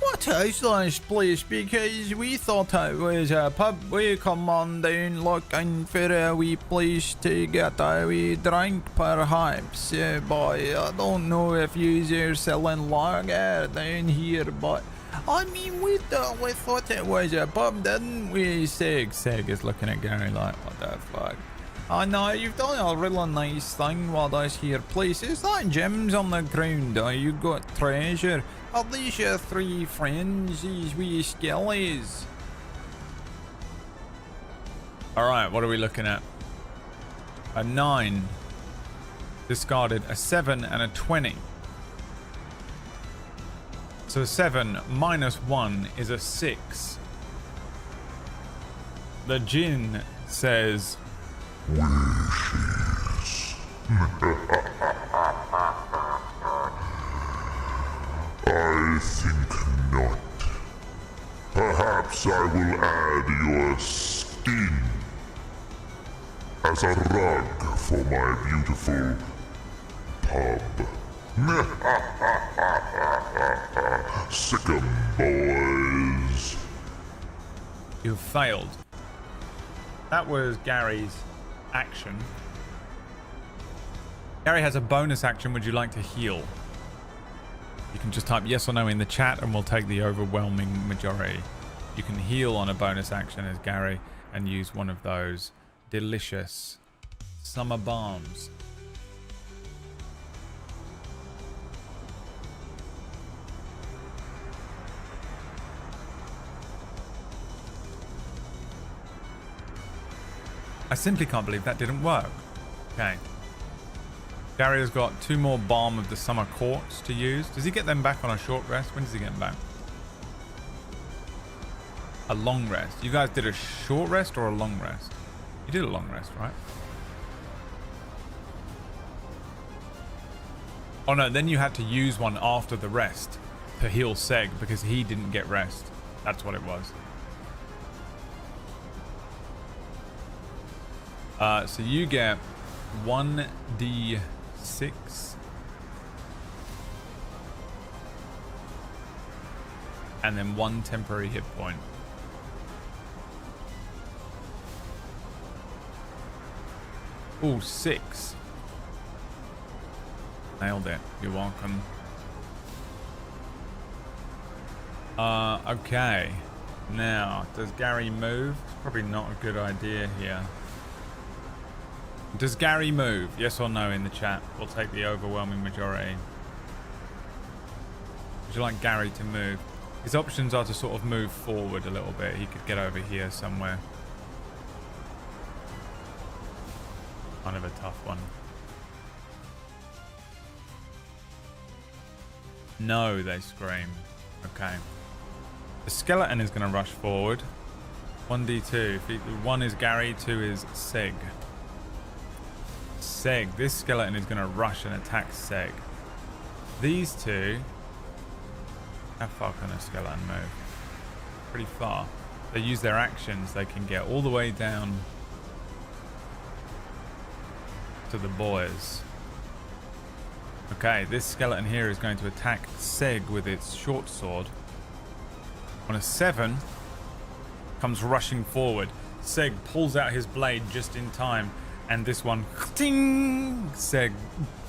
What is this place? Because we thought it was a pub. We come on down looking for a wee place to get a wee drink, perhaps. But I don't know if you're selling lager down here, but I mean, we thought it was a bum, didn't we? Seg is looking at Gary like, what the fuck? Oh no, you've done a really nice thing while this here place. Is that gems on the ground? Oh, you got treasure. Are these your 3 friends, these wee skellies? Alright, what are we looking at? A 9. Discarded a 7 and a 20. So 7 minus 1 is a 6. The Jinn says, wishes. I think not. Perhaps I will add your skin as a rug for my beautiful pub. Sick 'em, boys. You failed. That was Gary's action. Gary has a bonus action. Would you like to heal? You can just type yes or no in the chat and we'll take the overwhelming majority. You can heal on a bonus action as Gary and use one of those delicious summer bombs. I simply can't believe that didn't work. Okay. Gary has got 2 more Balm of the Summer Quartz to use. Does he get them back on a short rest? When does he get them back? A long rest. You guys did a short rest or a long rest? You did a long rest, right? Oh no, then you had to use one after the rest to heal Seg because he didn't get rest. That's what it was. So you get 1d6 and then 1 temporary hit point. Ooh, 6. Nailed it. You're welcome. Okay. Now, does Gary move? It's probably not a good idea here. Does Gary move? Yes or no in the chat. We'll take the overwhelming majority. Would you like Gary to move? His options are to sort of move forward a little bit. He could get over here somewhere. Kind of a tough one. No, they scream. Okay. The skeleton is going to rush forward. 1d2. 1 is Gary, 2 is Seg. Seg. This skeleton is going to rush and attack Seg. These two... How far can a skeleton move? Pretty far. They use their actions. They can get all the way down to the boys. Okay, this skeleton here is going to attack Seg with its short sword. On a 7, comes rushing forward. Seg pulls out his blade just in time, and this one, ting! Seg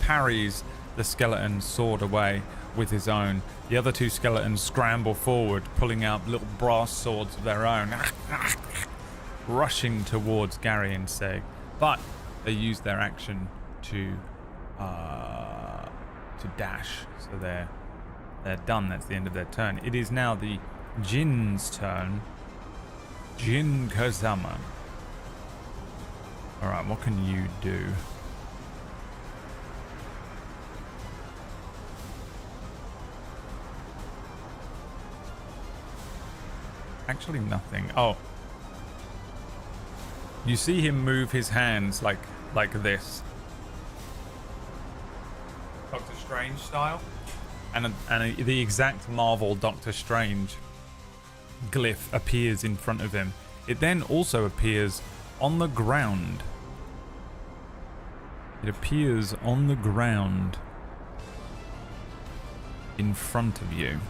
parries the skeleton's sword away with his own. The other 2 skeletons scramble forward, pulling out little brass swords of their own, rushing towards Gary and Seg. But they use their action to dash, so they're done. That's the end of their turn. It is now the Jinn's turn. Jinn Kazama. Alright, what can you do? Actually nothing. Oh. You see him move his hands like this. Doctor Strange style. And the exact Marvel Doctor Strange glyph appears in front of him. It then also appears on the ground. It appears on the ground in front of you.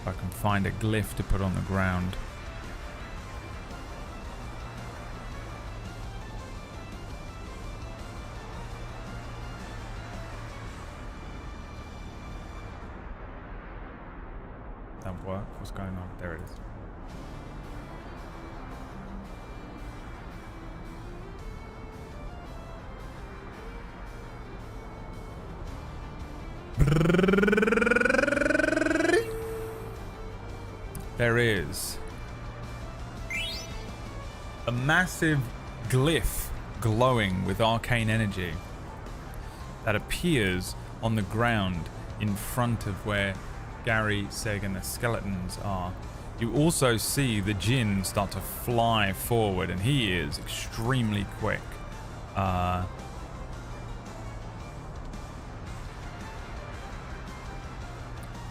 If I can find a glyph to put on the ground. that work? What's going on? There it is. There is a massive glyph glowing with arcane energy that appears on the ground in front of where Gary, Seg, and the skeletons are. You also see the Jinn start to fly forward, and he is extremely quick. I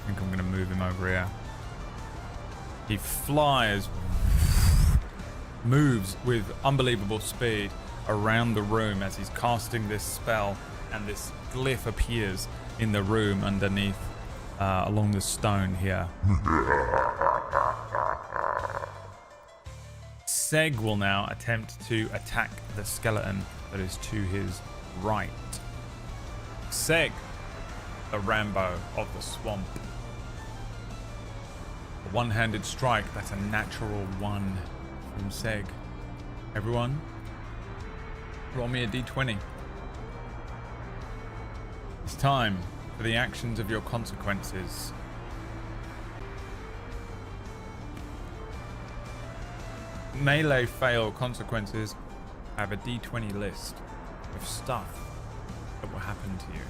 think I'm going to move him over here. He flies, moves with unbelievable speed around the room as he's casting this spell, and this glyph appears in the room underneath, along the stone here. Seg will now attempt to attack the skeleton that is to his right. Seg, the Rambo of the swamp. A one-handed strike, that's a natural 1 from Seg. Everyone, roll me a d20. It's time for the actions of your consequences. Melee fail consequences have a d20 list of stuff that will happen to you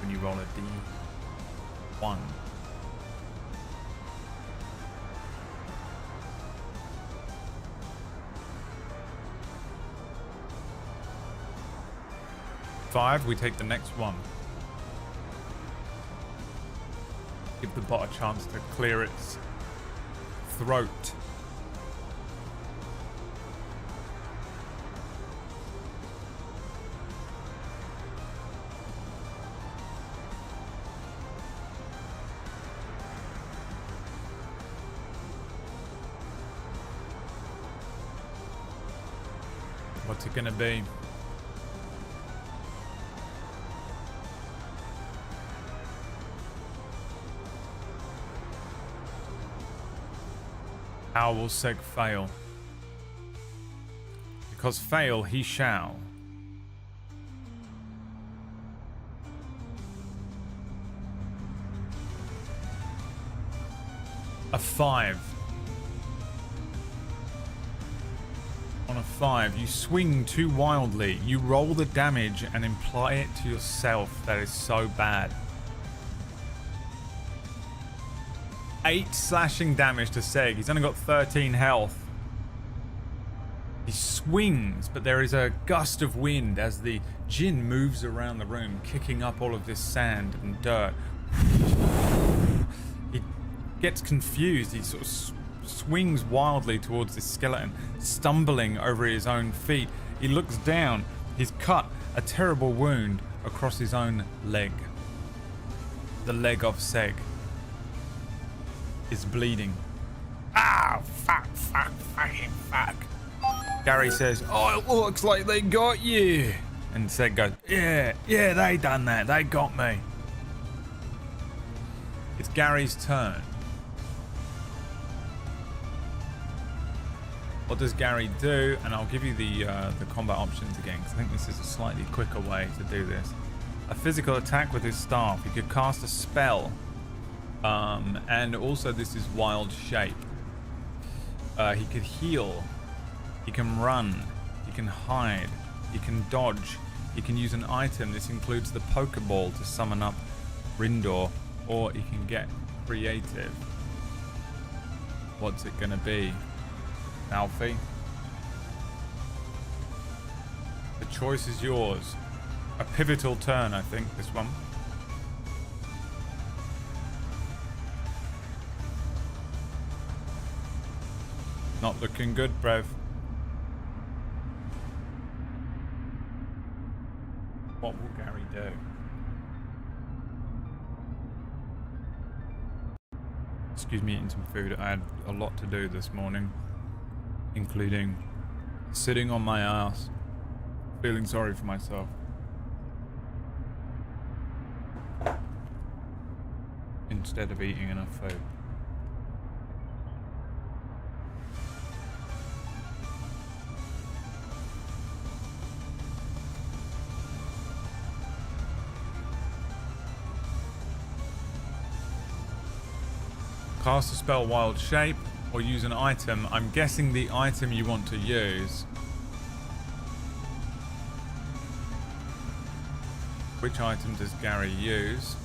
when you roll a d1. Five, we take the next one. Give the bot a chance to clear its throat. What's it gonna be? How will Seg fail? Because fail he shall. A 5. On a 5, you swing too wildly. You roll the damage and imply it to yourself. That is so bad. 8 slashing damage to Seg. He's only got 13 health. He swings, but there is a gust of wind as the Jinn moves around the room, kicking up all of this sand and dirt. He gets confused. He sort of swings wildly towards this skeleton, stumbling over his own feet. He looks down. He's cut a terrible wound across his own leg. The leg of Seg is bleeding. Ah, fuck. Gary says, "Oh, it looks like they got you." And Seg goes, yeah, they done that. They got me. It's Gary's turn. What does Gary do? And I'll give you the combat options again, because I think this is a slightly quicker way to do this. A physical attack with his staff. He could cast a spell. And also this is wild shape. He could heal. He can run. He can hide. He can dodge. He can use an item. This includes the Pokeball to summon up Rendor, or he can get creative. What's it gonna be, Alfie? The choice is yours. A pivotal turn, I think, this one. Not looking good, Brev. What will Gary do? Excuse me, eating some food. I had a lot to do this morning, including sitting on my ass, feeling sorry for myself. instead of eating enough food. Cast a spell Wild Shape or use an item. I'm guessing the item you want to use. Which item does Gary use?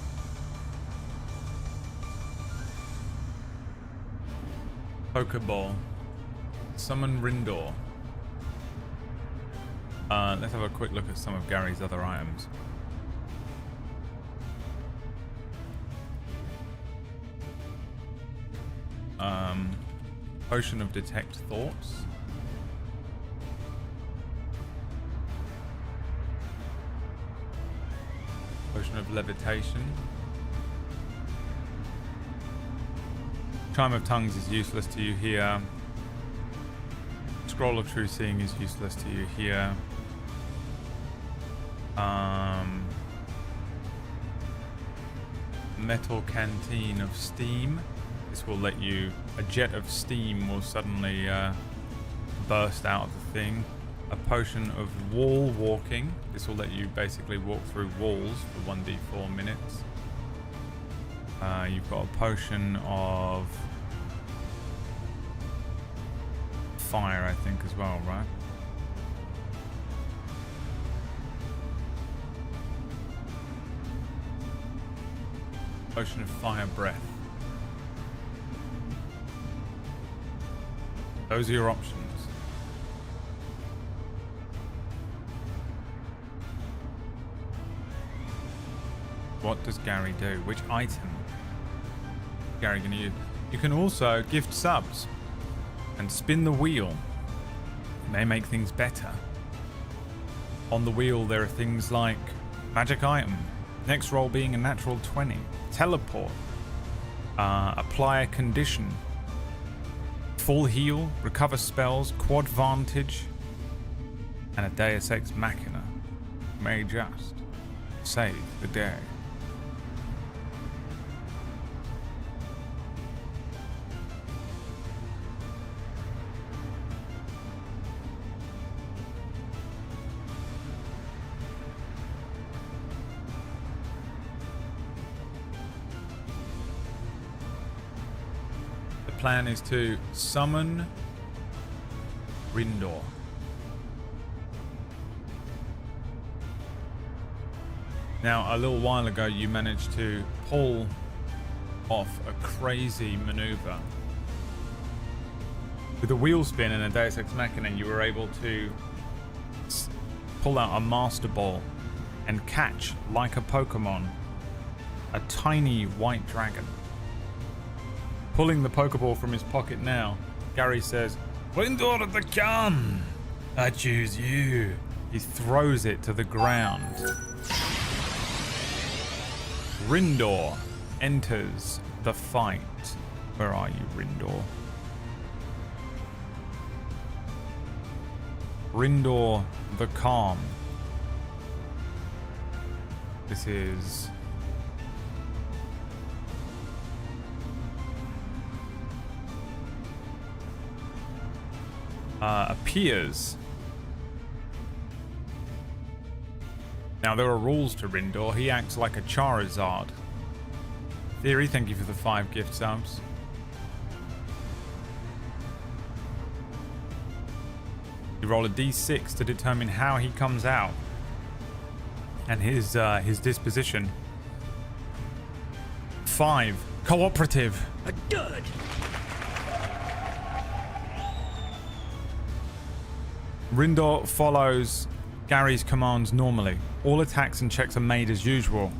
Pokeball. Summon Rendor. Let's have a quick look at some of Gary's other items. Potion of Detect Thoughts. Potion of Levitation. Chime of Tongues is useless to you here. Scroll of True Seeing is useless to you here. Metal Canteen of Steam. This will let you... A jet of steam will suddenly burst out of the thing. A potion of Wall Walking. This will let you basically walk through walls for 1d4 minutes. You've got a potion of fire, I think, as well, right? Potion of Fire Breath. Those are your options. What does Gary do? Which item is Gary going to use? You can also gift subs and spin the wheel. It may make things better. On the wheel there are things like magic item, next roll being a natural 20, teleport, apply a condition, full heal, recover spells, quad vantage, and a Deus Ex Machina. May just save the day. Plan is to summon Rendor. Now, a little while ago, you managed to pull off a crazy maneuver. With a wheel spin and a Deus Ex Machina, you were able to pull out a Master Ball and catch, like a Pokemon, a tiny white dragon. Pulling the Pokeball from his pocket now, Gary says, "Rendor the gun! I choose you." He throws it to the ground. Rendor enters the fight. Where are you, Rendor? Rendor the Calm. This is... appears. Now there are rules to Rendor. He acts like a Charizard. Theory, thank you for the 5 gift subs. You roll a d6 to determine how he comes out and his disposition. 5, cooperative. A dud. Rendor follows Gary's commands normally. All attacks and checks are made as usual.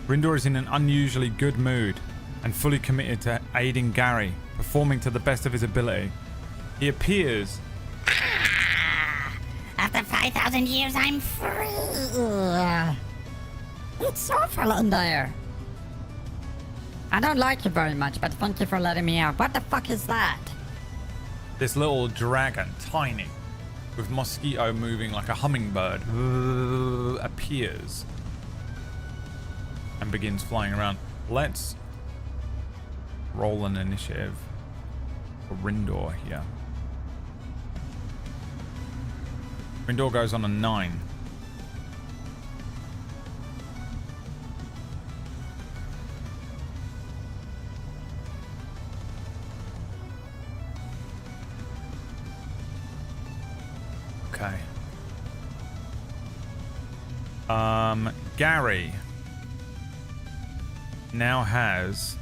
Rendor is in an unusually good mood and fully committed to aiding Gary, performing to the best of his ability. He appears... After 5,000 years, I'm free. It's awful in there. I don't like you very much, but thank you for letting me out. What the fuck is that? This little dragon, tiny, with mosquito moving like a hummingbird, appears and begins flying around. Let's roll an initiative for Rendor here. Rendor goes on a 9. Okay. Gary now has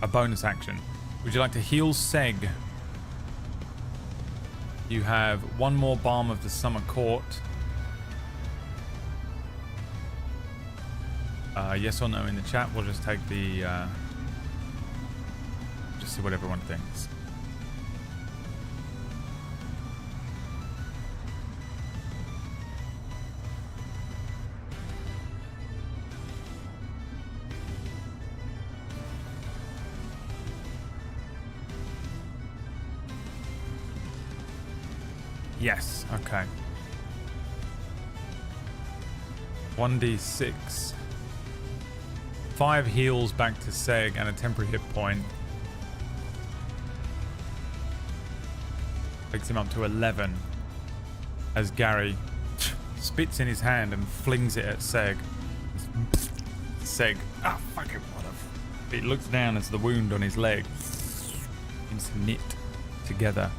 a bonus action. Would you like to heal Seg? You have one more Balm of the Summer Court. Yes or no in the chat. We'll just take the just see what everyone thinks. Yes, okay. 1d6. 5 heals back to Seg and a temporary hit point. Takes him up to 11 as Gary spits in his hand and flings it at Seg. Seg, fuck it, what a... It looks down as the wound on his leg is knit together.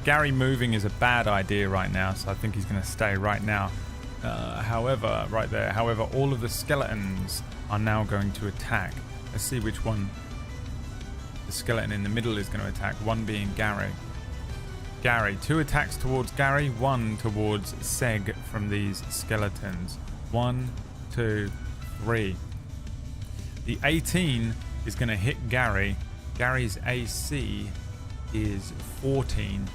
Gary moving is a bad idea right now, so I think he's going to stay right now. However, right there. However, all of the skeletons are now going to attack. Let's see which one the skeleton in the middle is going to attack. One being Gary. Gary, 2 attacks towards Gary, 1 towards Seg from these skeletons. 1, 2, 3. The 18 is going to hit Gary. Gary's AC is 14.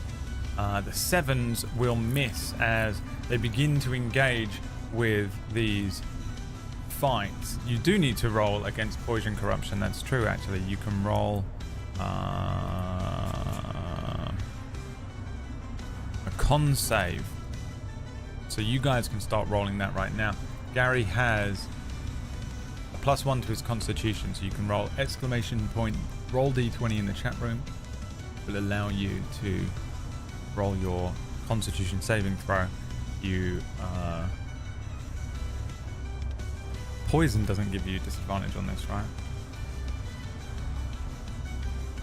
The 7s will miss as they begin to engage with these fights. You do need to roll against poison corruption. That's true, actually. You can roll a con save. So you guys can start rolling that right now. Gary has a +1 to his constitution, so you can roll exclamation point roll d20 in the chat room. Will allow you to roll your constitution saving throw. You poison doesn't give you disadvantage on this, right?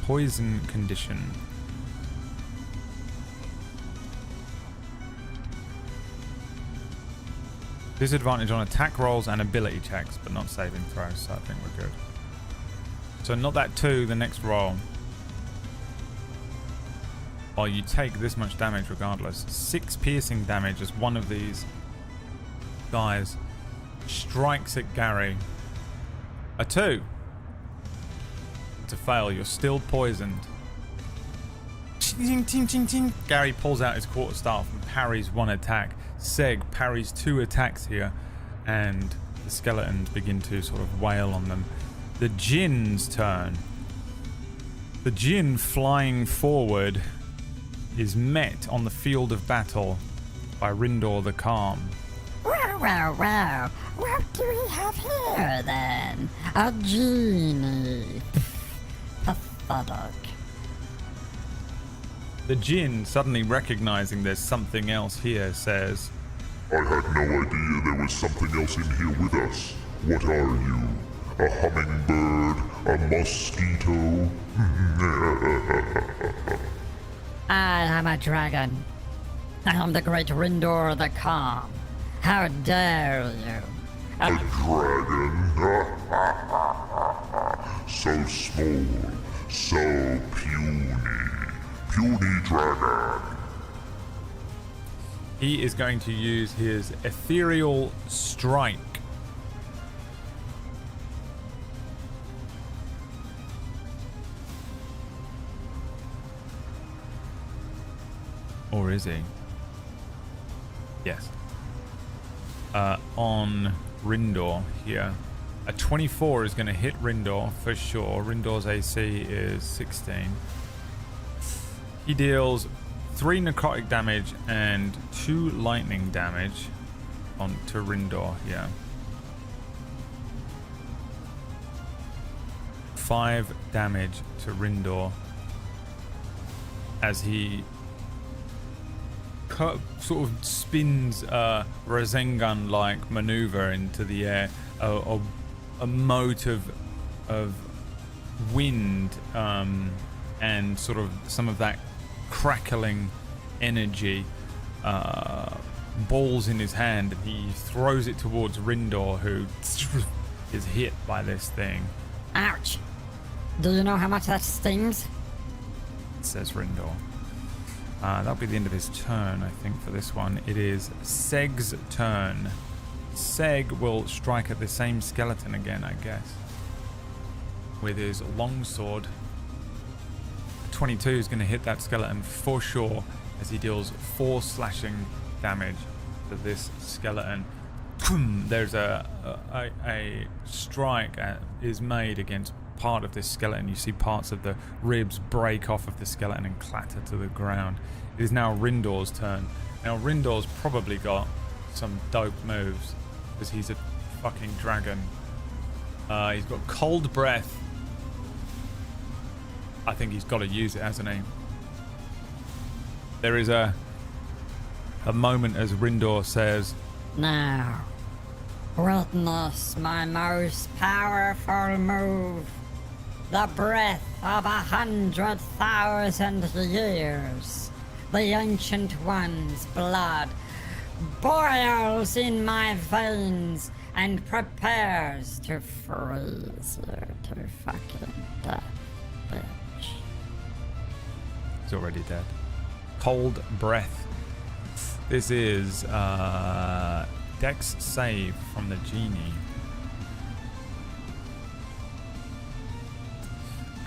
Poison condition. Disadvantage on attack rolls and ability checks, but not saving throws, so I think we're good. So not that 2, the next roll. While you take this much damage regardless. 6 piercing damage as one of these guys strikes at Gary. A 2. It's a fail. You're still poisoned. Gary pulls out his quarterstaff and parries 1 attack. Seg parries 2 attacks here, and the skeletons begin to sort of wail on them. The Jinn's turn. The Jinn flying forward is met on the field of battle by Rendor the Calm. Wow. What do we have here then? A genie. Pathetic. The Jinn, suddenly recognizing there's something else here, says, I had no idea there was something else in here with us. What are you? A hummingbird? A mosquito? I am a dragon. I am the great Rendor the Calm. How dare you? A dragon? So small, so puny. Puny dragon. He is going to use his ethereal strike. Or is he? Yes. On Rendor here. A 24 is going to hit Rendor for sure. Rendor's AC is 16. He deals 3 necrotic damage and 2 lightning damage. On to Rendor, yeah. 5 damage to Rendor as he sort of spins a Rasengan-like maneuver into the air, a mote of wind and sort of some of that crackling energy balls in his hand, and he throws it towards Rendor, who is hit by this thing. Ouch! Do you know how much that stings? Says Rendor. That'll be the end of his turn, I think, for this one. It is Seg's turn. Seg will strike at the same skeleton again, I guess, with his longsword. 22 is going to hit that skeleton for sure, as he deals 4 slashing damage to this skeleton. There's a strike is made against part of this skeleton. You see parts of the ribs break off of the skeleton and clatter to the ground. It is now Rendor's turn. Now Rendor's probably got some dope moves because he's a fucking dragon. He's got cold breath. I think he's got to use it, hasn't he? There is a moment as Rendor says, "Now, witness my most powerful move. The breath of 100,000 years. The Ancient One's blood boils in my veins and prepares to freeze you to fucking death, bitch." He's already dead. Cold breath. This is Dex save from the genie.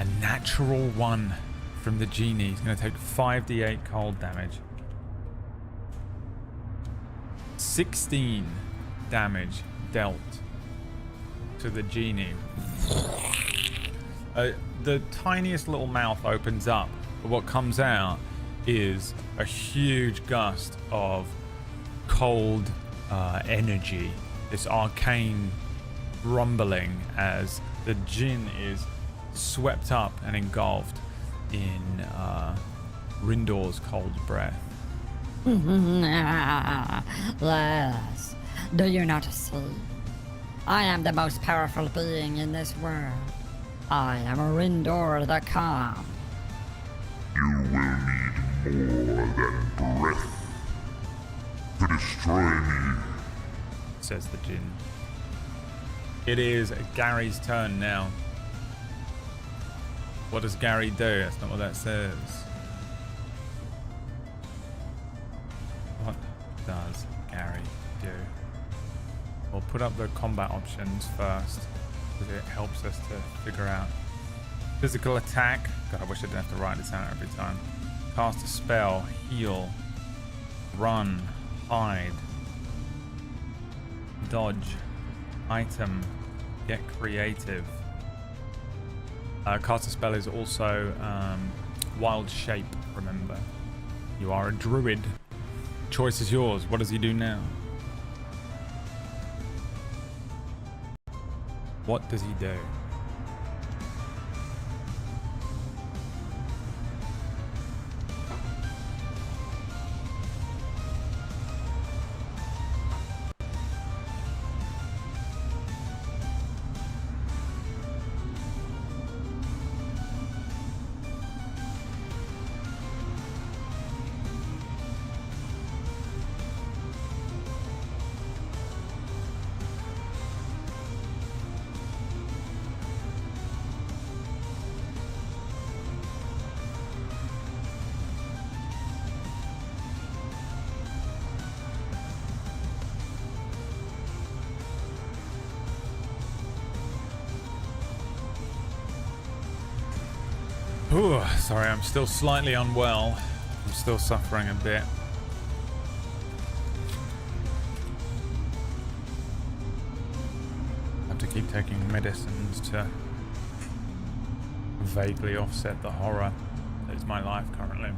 A natural 1 from the genie. He's going to take 5d8 cold damage. 16 damage dealt to the genie. The tiniest little mouth opens up, but what comes out is a huge gust of cold energy. This arcane rumbling as the djinn is swept up and engulfed in Rendor's cold breath. Yes. Do you not see? I am the most powerful being in this world. I am Rendor the Calm. You will need more than breath to destroy me, says the djinn. It is Gary's turn now. What does Gary do? That's not what that says. What does Gary do? We'll put up the combat options first, because it helps us to figure out. Physical attack. God, I wish I didn't have to write this out every time. Cast a spell. Heal. Run. Hide. Dodge. Item. Get creative. Cast a spell is also wild shape, remember. You are a druid. Choice is yours. What does he do now? What does he do? Ooh, sorry, I'm still slightly unwell. I'm still suffering a bit. I have to keep taking medicines to vaguely offset the horror that is my life currently.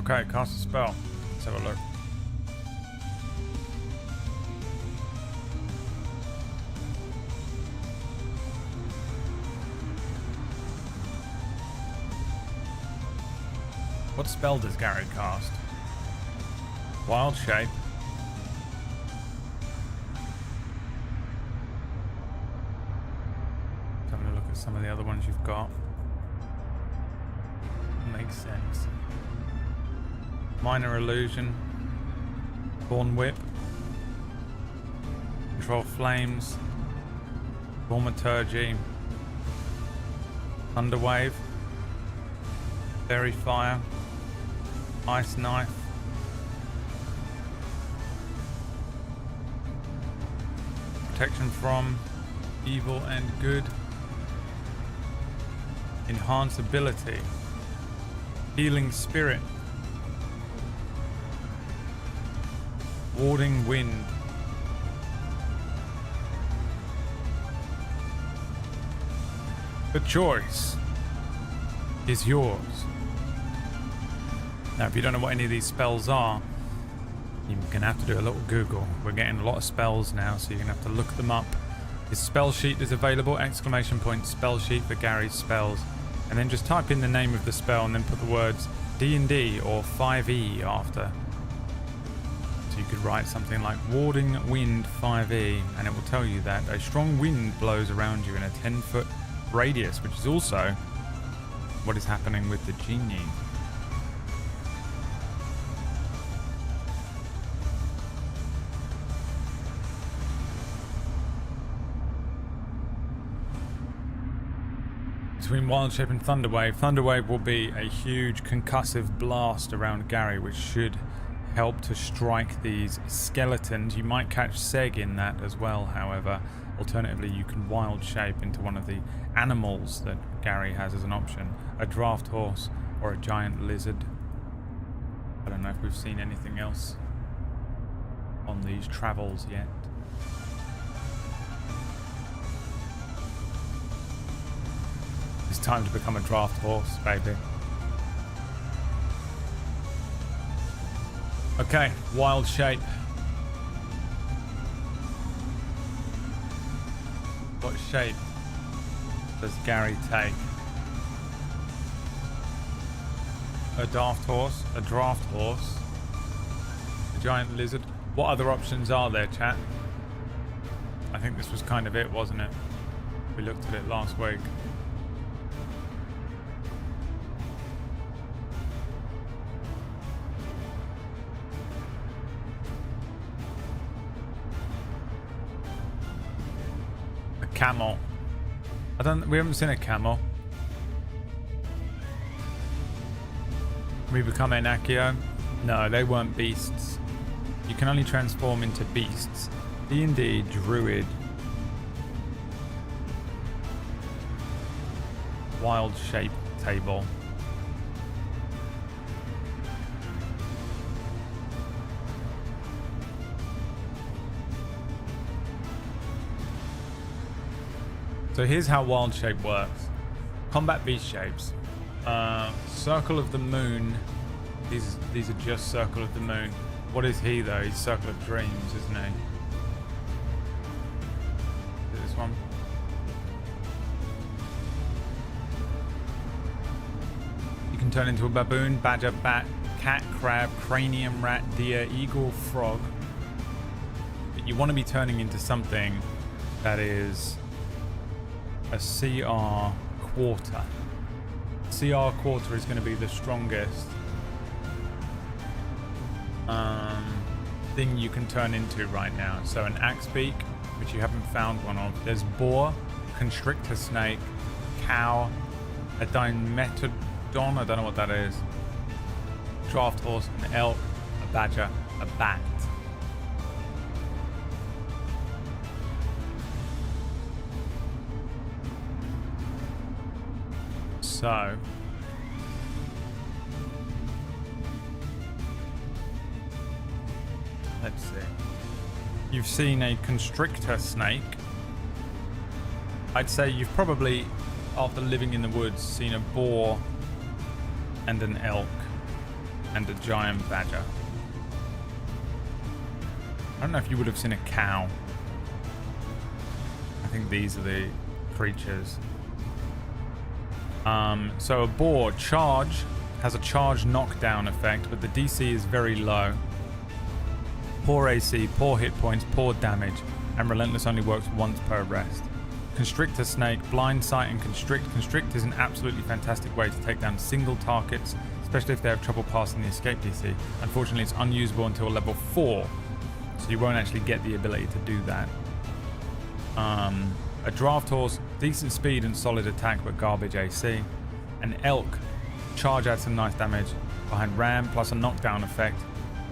Okay, cast a spell. Let's have a look. What spell does Gary cast? Wild Shape. Having a look at some of the other ones you've got. Makes sense. Minor Illusion. Thorn Whip. Control Flames. Thaumaturgy. Thunderwave. Fairy Fire. Ice Knife. Protection from evil and good. Enhance ability. Healing Spirit. Warding Wind. The choice is yours. Now, if you don't know what any of these spells are, you're going to have to do a little Google. We're getting a lot of spells now, so you're going to have to look them up. His spell sheet is available, ! Spell sheet for Gary's spells. And then just type in the name of the spell and then put the words D&D or 5e after. So you could write something like Warding Wind 5e, and it will tell you that a strong wind blows around you in a 10-foot radius, which is also what is happening with the genie. Between Wild Shape and Thunderwave. Thunderwave will be a huge concussive blast around Gary, which should help to strike these skeletons. You might catch Seg in that as well, however. Alternatively, you can Wild Shape into one of the animals that Gary has as an option. A draft horse or a giant lizard. I don't know if we've seen anything else on these travels yet. It's time to become a draft horse, baby. Okay, Wild Shape. What shape does Gary take? A draft horse, a giant lizard. What other options are there, chat? I think this was kind of it, wasn't it? We looked at it last week. Camel. We haven't seen a camel. We become Enakio? No, they weren't beasts. You can only transform into beasts. D&D Druid. Wild Shape table. So here's how Wild Shape works. Combat beast shapes. Circle of the Moon. These are just Circle of the Moon. What is he though? He's Circle of Dreams, isn't he? Is it this one? You can turn into a baboon, badger, bat, cat, crab, cranium, rat, deer, eagle, frog. But you want to be turning into something that is a CR quarter. CR quarter is going to be the strongest thing you can turn into right now. So an axe beak, which you haven't found one of. There's boar, constrictor snake, cow, a dimetrodon, I don't know what that is. Draft horse, an elk, a badger, a bat. So let's see. You've seen a constrictor snake. I'd say you've probably, after living in the woods, seen a boar and an elk and a giant badger. I don't know if you would have seen a cow. I think these are the creatures. So a boar, charge, has a charge knockdown effect, but the DC is very low. Poor AC, poor hit points, poor damage, and Relentless only works once per rest. Constrictor Snake, Blind Sight, and Constrict. Constrict is an absolutely fantastic way to take down single targets, especially if they have trouble passing the escape DC. Unfortunately, it's unusable until level 4, so you won't actually get the ability to do that. A Draft Horse, decent speed and solid attack, but garbage AC. An Elk, charge adds some nice damage behind Ram, plus a knockdown effect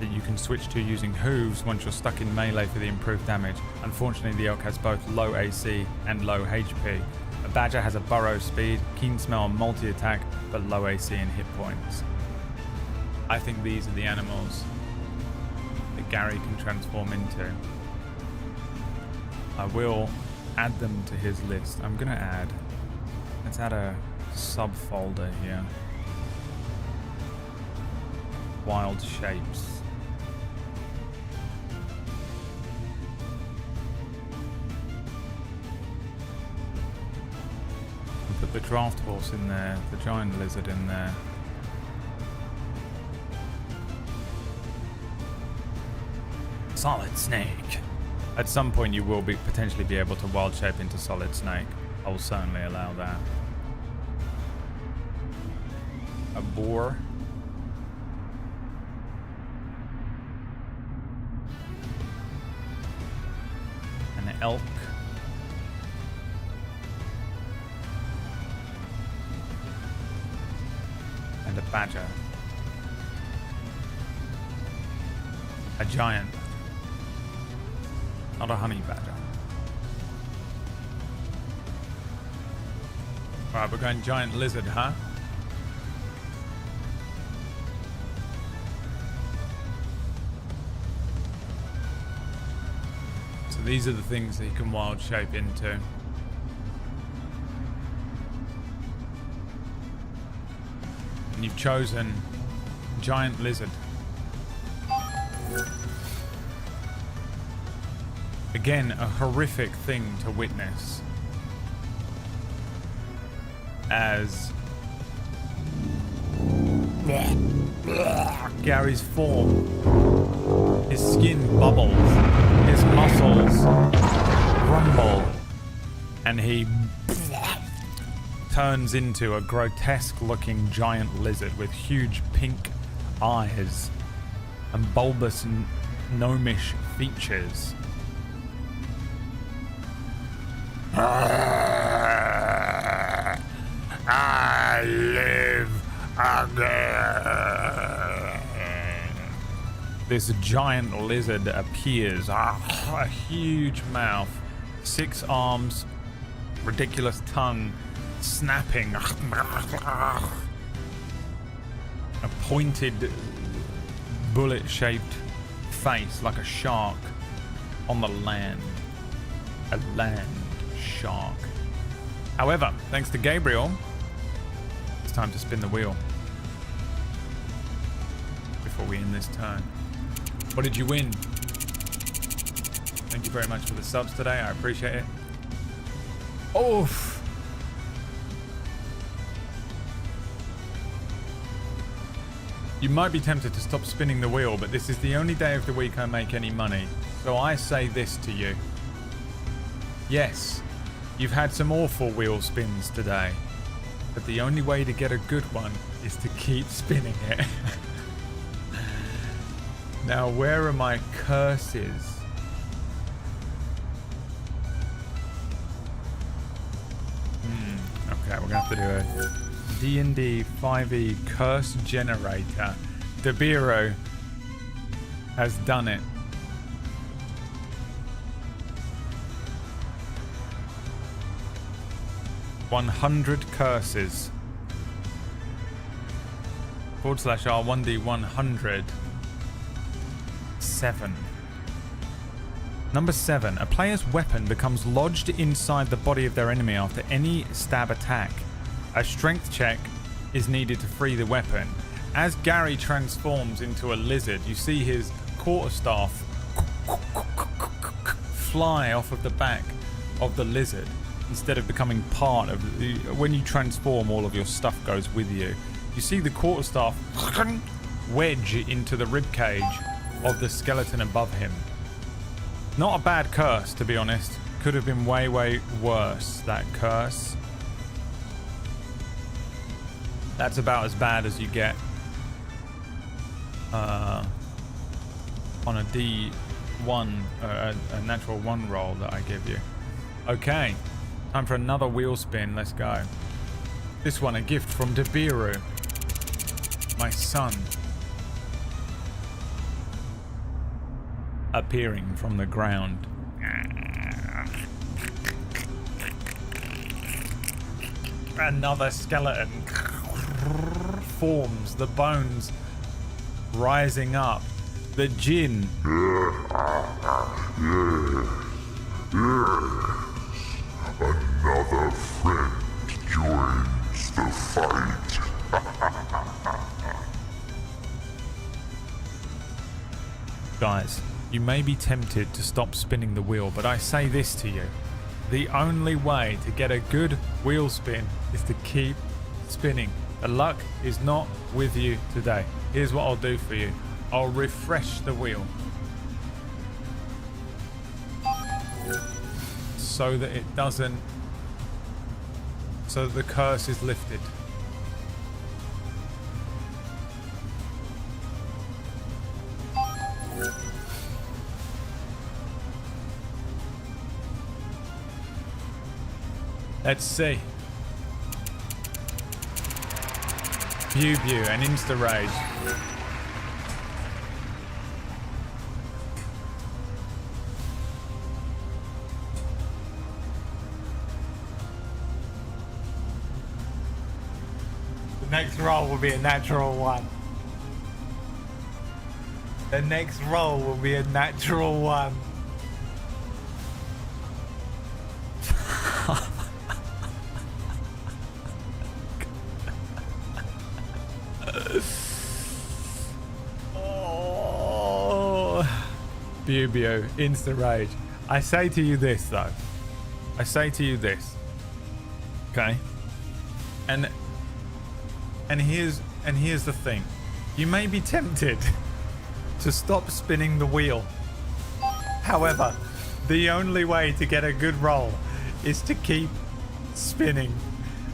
that you can switch to using Hooves once you're stuck in melee for the improved damage. Unfortunately, the Elk has both low AC and low HP. A Badger has a burrow speed, keen smell, and multi-attack, but low AC and hit points. I think these are the animals that Gary can transform into. I will add them to his list. I'm gonna let's add a subfolder here. Wild shapes. Put the Draft Horse in there, the Giant Lizard in there. Solid Snake. At some point you will potentially be able to wild shape into Solid Snake. I will certainly allow that. A Boar. An Elk. And a Badger. A Giant. Not a Honey Badger. Alright, we're going Giant Lizard, huh? So these are the things that you can wild shape into. And you've chosen Giant Lizard. Again, a horrific thing to witness. As Gary's form, his skin bubbles, his muscles rumble, and he turns into a grotesque-looking giant lizard with huge pink eyes and bulbous gnomish features. I live again. This giant lizard appears, a huge mouth, 6 arms, ridiculous tongue, snapping, a pointed, bullet-shaped face like a shark on the land. A land shark. However, thanks to Gabriel, it's time to spin the wheel before we end this turn. What did you win? Thank you very much for the subs today. I appreciate it. Oof. You might be tempted to stop spinning the wheel, but this is the only day of the week I make any money. So I say this to you. Yes, you've had some awful wheel spins today, but the only way to get a good one is to keep spinning it. Now, where are my curses? Okay, we're gonna have to do a D&D 5e curse generator. Debiro has done it. $100 curses. /R1D100. 7. Number 7. A player's weapon becomes lodged inside the body of their enemy after any stab attack. A strength check is needed to free the weapon. As Gary transforms into a lizard, you see his quarterstaff fly off of the back of the lizard instead of becoming part of the... When you transform, all of your stuff goes with you. you see the quarterstaff wedge into the ribcage of the skeleton above him. Not a bad curse, to be honest. Could have been way, way worse, that curse. That's about as bad as you get on a D1, a natural 1 roll that I give you. Okay, time for another wheel spin. Let's go. This one, a gift from Debiru, my son, appearing from the ground. Another skeleton forms, the bones rising up. The djinn. Another friend joins the fight. Guys, you may be tempted to stop spinning the wheel, but I say this to you. The only way to get a good wheel spin is to keep spinning. The luck is not with you today. Here's what I'll do for you. I'll refresh the wheel so that it doesn't, so that the curse is lifted. Let's see. Pew and insta rage. The next roll will be a natural 1. The next roll will be a natural 1. Bubio, insta rage. I say to you this though. I say to you this. Okay? And here's the thing. You may be tempted to stop spinning the wheel. However, the only way to get a good roll is to keep spinning.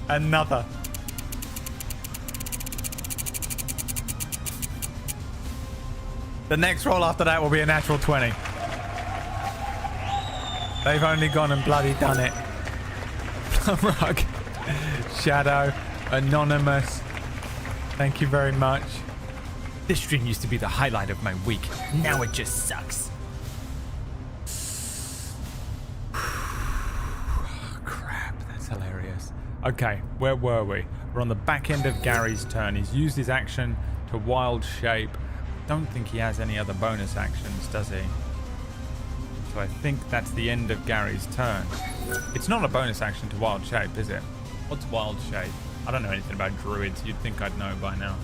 Another. The next roll after that will be a natural 20. They've only gone and bloody done it. Plumrug, Shadow, Anonymous. Thank you very much. This stream used to be the highlight of my week. Now it just sucks. Crap, that's hilarious. Okay, where were we? We're on the back end of Gary's turn. He's used his action to wild shape. Don't think he has any other bonus actions, does he? So I think that's the end of Gary's turn. It's not a bonus action to wild shape, is it? What's wild shape? I don't know anything about druids. You'd think I'd know by now.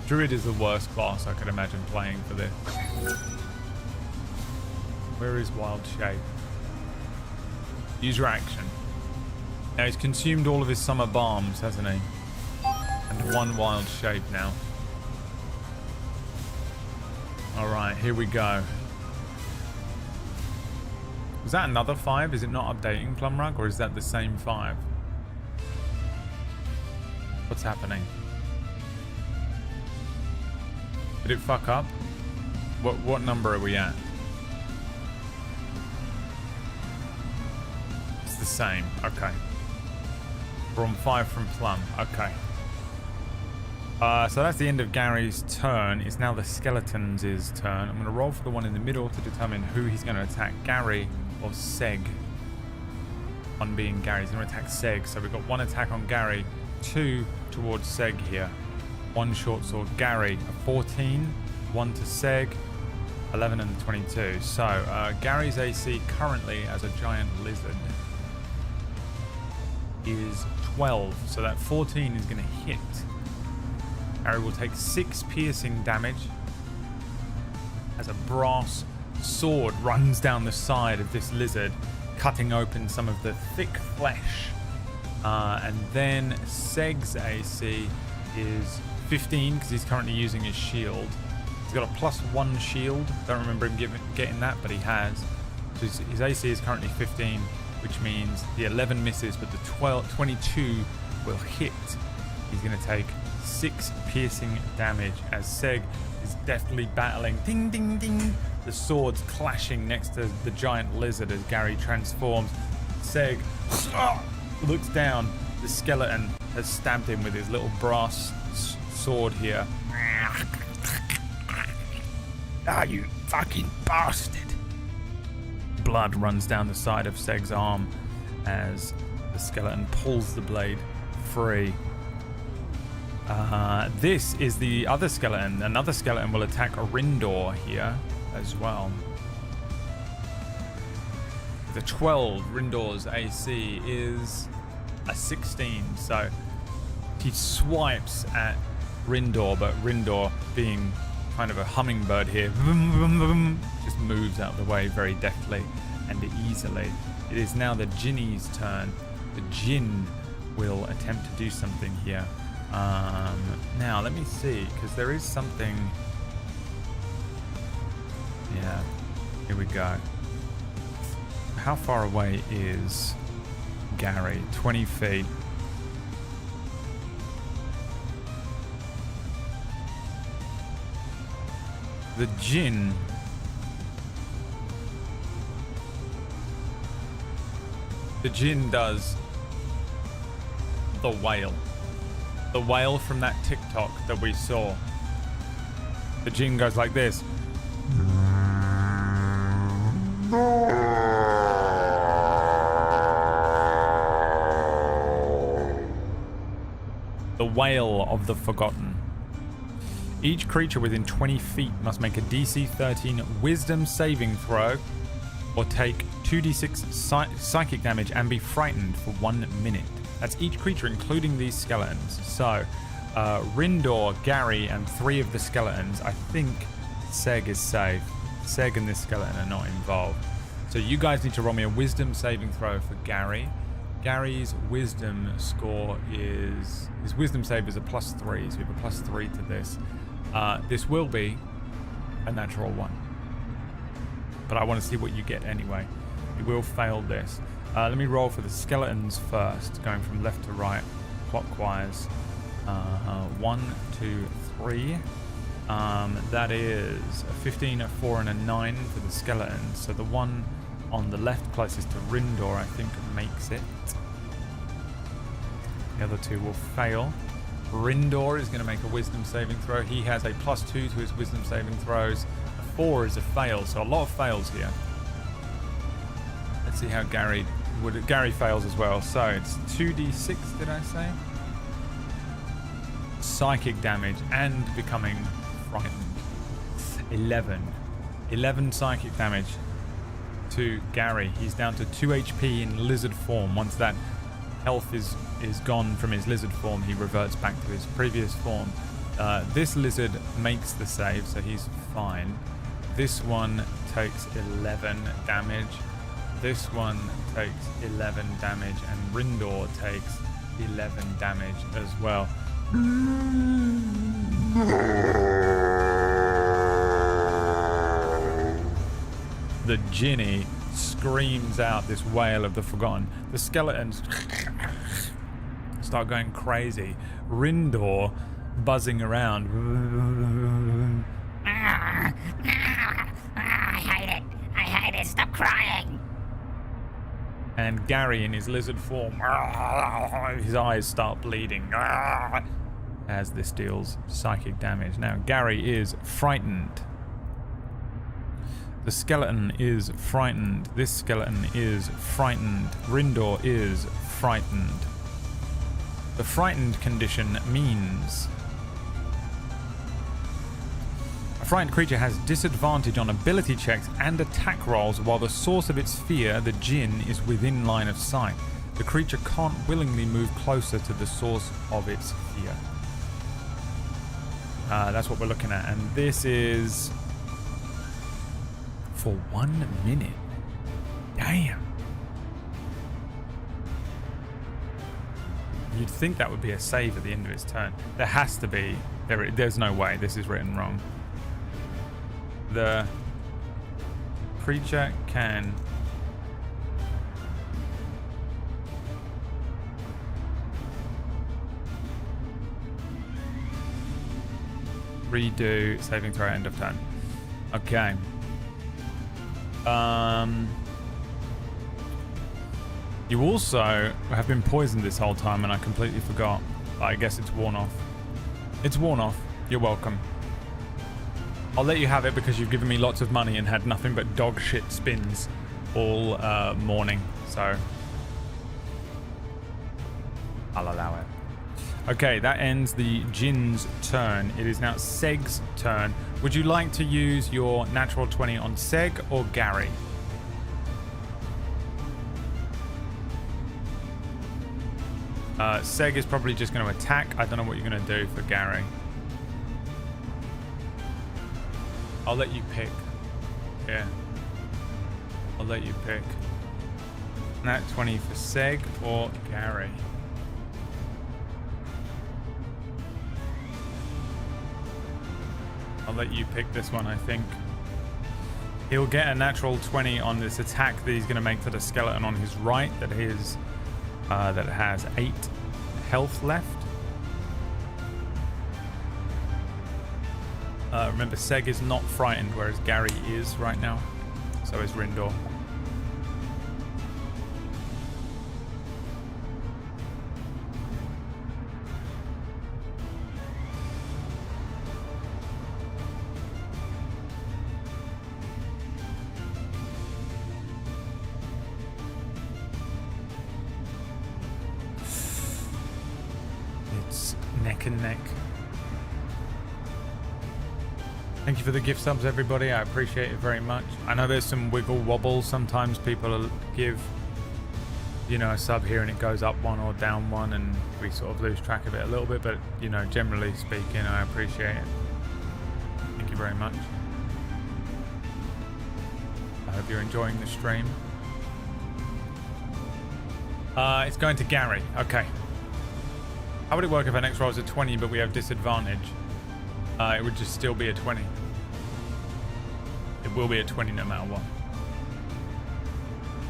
Druid is the worst class I could imagine playing for this. Where is wild shape? Use your action. Now he's consumed all of his summer bombs, hasn't he? And 1 wild shape now. Alright, here we go. Was that another 5? Is it not updating, Plumrug, or is that the same 5? What's happening? Did it fuck up? What number are we at? It's the same. Okay. We're on 5 from Plum. Okay. So that's the end of Gary's turn. It's now the skeleton's turn. I'm going to roll for the one in the middle to determine who he's going to attack, Gary or Seg. One being Gary. He's going to attack Seg. So we've got 1 attack on Gary, 2 towards Seg here. 1 short sword, Gary, a 14, 1 to Seg, 11 and 22. So Gary's AC currently as a giant lizard is 12. So that 14 is going to hit. Gary will take 6 piercing damage as a brass sword runs down the side of this lizard, cutting open some of the thick flesh. And then Seg's AC is 15 because he's currently using his shield. He's got a +1 shield. Don't remember him getting that, but he has. So his AC is currently 15, which means the 11 misses, but the 22 will hit. He's going to take 6 piercing damage as Seg is deftly battling. Ding, ding, ding. The swords clashing next to the giant lizard as Gary transforms. Seg looks down. The skeleton has stabbed him with his little brass sword here. Ah, you fucking bastard. Blood runs down the side of Seg's arm as the skeleton pulls the blade free. This is the other skeleton. Another skeleton will attack a Rendor here as well. The 12, Rendor's AC is a 16, so he swipes at Rendor, but Rendor, being kind of a hummingbird here, just moves out of the way very deftly and easily. It is now the Jinni's turn. The Jinn will attempt to do something here. Now let me see, because there is something. Yeah, here we go. How far away is Gary? 20 feet. The Jinn does the whale. The whale from that TikTok that we saw. The Jinn goes like this. The wail of the forgotten. Each creature within 20 feet must make a DC 13 wisdom saving throw or take 2d6 psychic damage and be frightened for 1 minute. That's each creature, including these skeletons. So, Rendor, Gary, and 3 of the skeletons. I think Seg is safe. Seg and this skeleton are not involved. So you guys need to roll me a wisdom saving throw for Gary. Gary's wisdom score is... his wisdom save is a +3, so we have a +3 to this. This will be a natural 1. But I want to see what you get anyway. You will fail this. Let me roll for the skeletons first, going from left to right, clockwise. 1, 2, 3. That is a 15, a 4, and a 9 for the skeletons. So the one on the left closest to Rendor, I think, makes it. The other 2 will fail. Rendor is going to make a wisdom saving throw. He has a +2 to his wisdom saving throws. A 4 is a fail, so a lot of fails here. Let's see how Gary fails as well. So it's 2d6, did I say? Psychic damage and becoming frightened. 11 psychic damage to Gary. He's down to 2 HP in lizard form. Once that health is gone from his lizard form, he reverts back to his previous form. This lizard makes the save, so he's fine. This one takes 11 damage. This one takes 11 damage, and Rendor takes 11 damage as well. The Jinni screams out this wail of the forgotten. The skeletons start going crazy. Rendor buzzing around. I hate it, stop crying. And Gary in his lizard form, his eyes start bleeding as this deals psychic damage. Now Gary is frightened. The skeleton is frightened. This skeleton is frightened. Rendor is frightened. The frightened condition means a frightened creature has disadvantage on ability checks and attack rolls while the source of its fear, the Jinn, is within line of sight. The creature can't willingly move closer to the source of its fear. That's what we're looking at. And this is for 1 minute. Damn. You'd think that would be a save at the end of its turn. There has to be. There's no way. This is written wrong. The creature can redo saving throw at end of turn. Okay. You also have been poisoned this whole time, and I completely forgot. I guess it's worn off. It's worn off. You're welcome. I'll let you have it because you've given me lots of money and had nothing but dog shit spins all morning. So I'll allow it. Okay, that ends the Jin's turn. It is now Seg's turn. Would you like to use your natural 20 on Seg or Gary? Seg is probably just going to attack. I don't know what you're going to do for Gary. I'll let you pick. Yeah. I'll let you pick. Nat 20 for Seg or Gary. I'll let you pick this one, I think. He'll get a natural 20 on this attack that he's going to make to the skeleton on his right that has 8 health left. Remember, Seg is not frightened, whereas Gary is right now. So is Rendor. It's neck and neck. Thank you for the gift subs, everybody. I appreciate it very much. I know there's some wiggle wobble. Sometimes people give, you know, a sub here and it goes up one or down one, and we sort of lose track of it a little bit. But, you know, generally speaking, I appreciate it. Thank you very much. I hope you're enjoying the stream. It's going to Gary. Okay. How would it work if our next roll is a 20, but we have disadvantage? It would just still be a 20. It will be a 20 no matter what.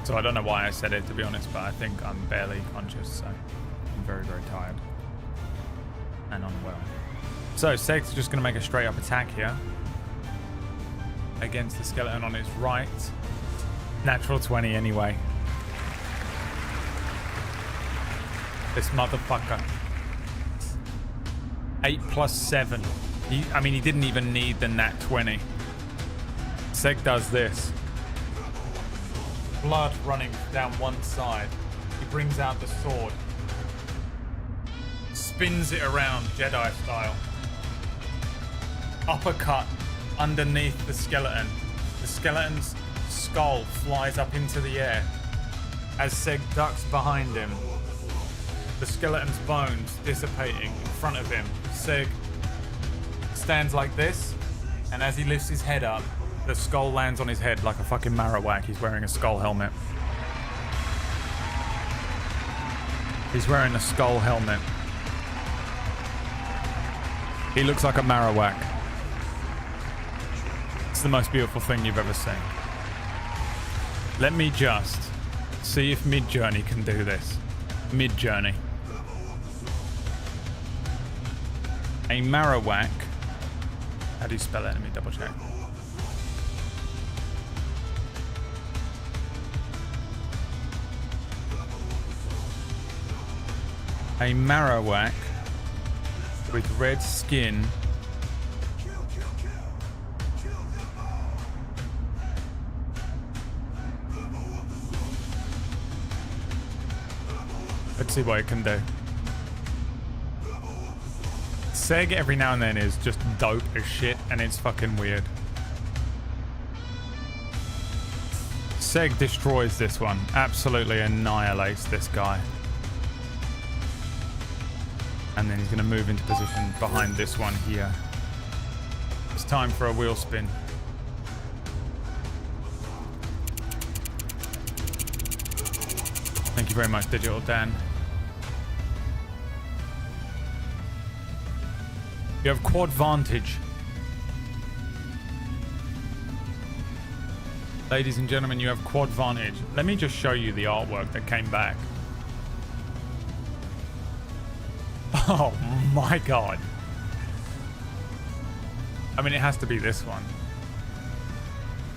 So I don't know why I said it, to be honest, but I think I'm barely conscious, so I'm very, very tired. And unwell. So Seg's just going to make a straight up attack here. Against the skeleton on his right. Natural 20 anyway. This motherfucker. 8 plus 7. He didn't even need the nat 20. Seg does this. Blood running down one side. He brings out the sword. Spins it around, Jedi style. Uppercut underneath the skeleton. The skeleton's skull flies up into the air. As Seg ducks behind him, the skeleton's bones dissipating in front of him. Seg stands like this, and as he lifts his head up, the skull lands on his head like a fucking Marowak. He's wearing a skull helmet. He's wearing a skull helmet. He looks like a Marowak. It's the most beautiful thing you've ever seen. Let me just see if Midjourney can do this. Midjourney. A Marowak. How do you spell it? Let me double check. A Marowak with red skin. Let's see what it can do. Seg every now and then is just dope as shit, and it's fucking weird. Seg destroys this one. Absolutely annihilates this guy. And then he's going to move into position behind this one here. It's time for a wheel spin. Thank you very much, Digital Dan. You have quad vantage. Ladies and gentlemen, you have quad vantage. Let me just show you the artwork that came back. Oh my god. I mean, it has to be this one.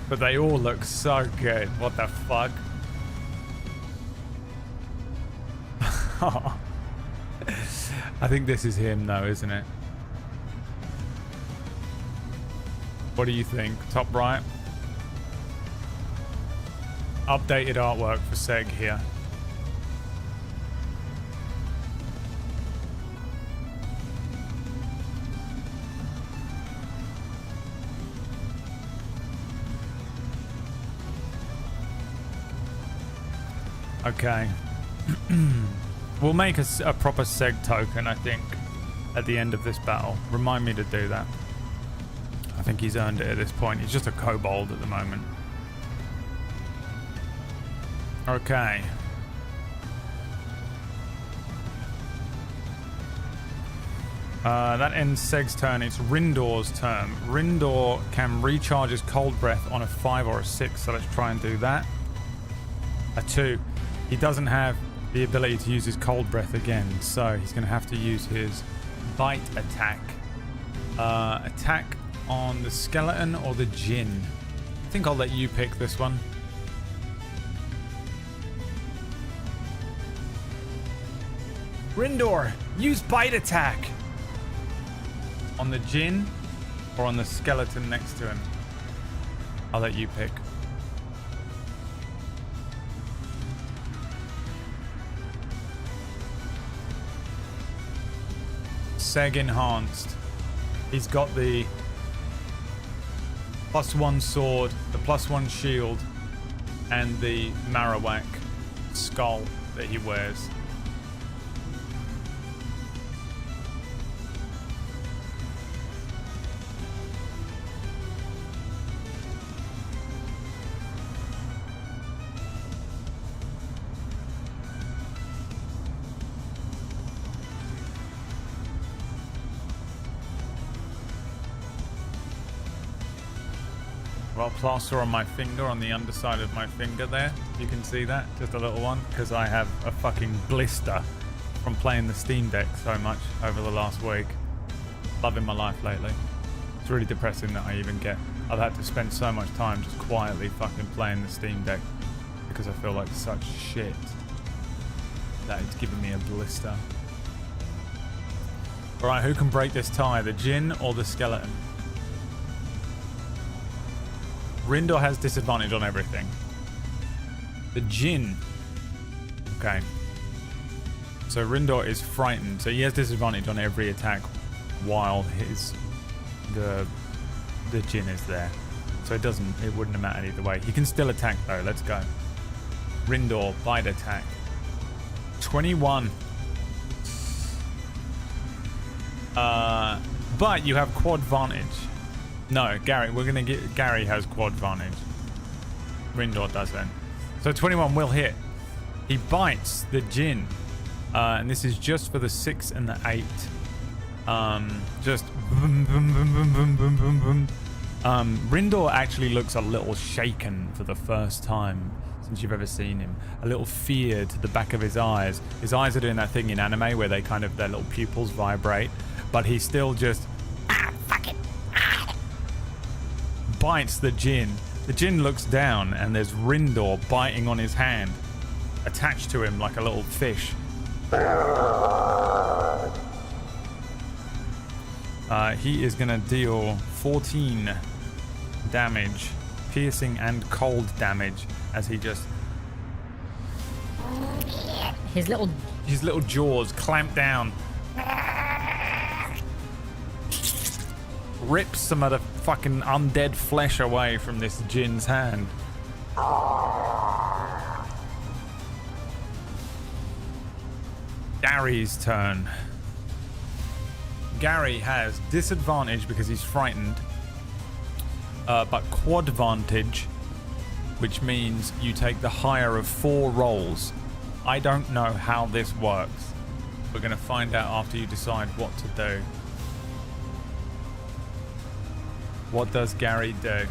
But they all look so good. What the fuck? I think this is him though, isn't it? What do you think? Top right? Updated artwork for Seg here. Okay. We'll make a proper Seg token, I think, at the end of this battle. Remind me to do that. I think he's earned it at this point. He's just a kobold at the moment. Okay. That ends Seg's turn. It's Rendor's turn. Rendor can recharge his cold breath on a 5 or a 6, so let's try and do that. A 2. He doesn't have the ability to use his cold breath again, so he's going to have to use his bite attack. Attack on the skeleton or the djinn. I think I'll let you pick this one. Rendor, use bite attack! On the djinn or on the skeleton next to him? I'll let you pick. Seg enhanced. He's got the +1 sword, the +1 shield, and the Marowak skull that he wears. Well, plaster on my finger, on the underside of my finger there. You can see that, just a little one, because I have a fucking blister from playing the Steam Deck so much over the last week. Loving my life lately. It's really depressing that I even I've had to spend so much time just quietly fucking playing the Steam Deck because I feel like such shit that it's giving me a blister. Alright, who can break this tie? The djinn or the skeleton? Rendor has disadvantage on everything. The djinn. Okay. So Rendor is frightened, so he has disadvantage on every attack while the djinn is there. So it wouldn't have mattered either way. He can still attack though. Let's go. Rendor, bite attack. 21. But you have quad vantage. No, Gary, Gary has quad vantage. Rendor does then. So 21 will hit. He bites the djinn. And this is just for the 6 and the 8. Just boom, boom, boom, boom, boom, boom, boom, boom. Rendor actually looks a little shaken for the first time since you've ever seen him. A little fear to the back of his eyes. His eyes are doing that thing in anime where they their little pupils vibrate. But he's still just bites the djinn. The djinn looks down and there's Rendor biting on his hand, attached to him like a little fish. He is going to deal 14 damage, piercing and cold damage, as he just... His little jaws clamp down. Rips some of the fucking undead flesh away from this djinn's hand. Gary's turn. Gary has disadvantage because he's frightened, but quad vantage, which means you take the higher of 4 rolls. I don't know how this works. We're going to find out after you decide what to do. What does Gary do?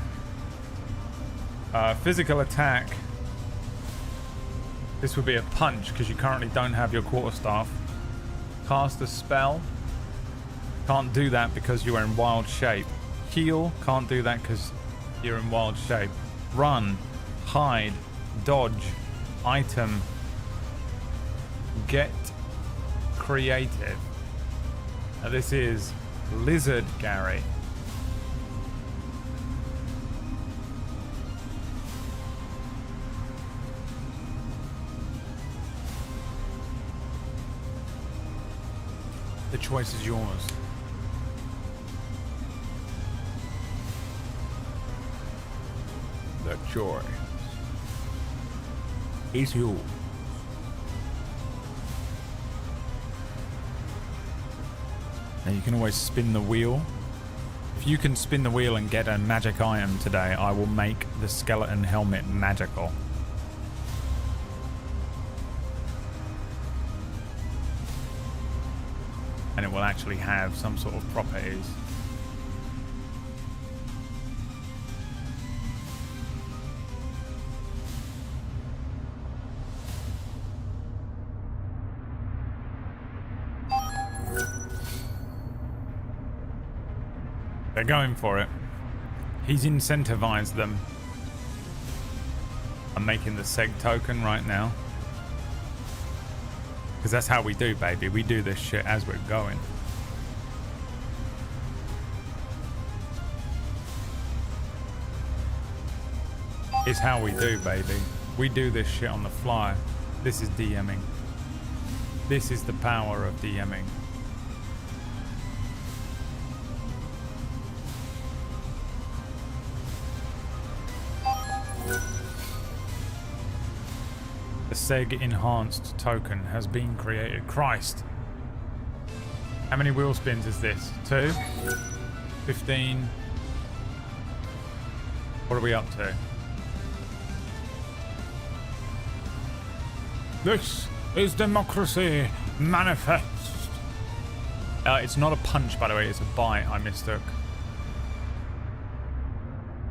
Physical attack. This would be a punch because you currently don't have your quarterstaff. Cast a spell. Can't do that because you are in wild shape. Heal. Can't do that because you're in wild shape. Run. Hide. Dodge. Item. Get creative. Now this is Lizard Gary. The choice is yours. The choice is yours. Now you can always spin the wheel. If you can spin the wheel and get a magic item today, I will make the skeleton helmet magical. And it will actually have some sort of properties. They're going for it. He's incentivized them. I'm making the seg token right now. Because that's how we do, baby. We do this shit as we're going. It's how we do, baby. We do this shit on the fly. This is DMing. This is the power of DMing. The Seg enhanced token has been created. Christ. How many wheel spins is this? 2? 15. What are we up to? This is democracy manifest. It's not a punch, by the way. It's a bite. I mistook.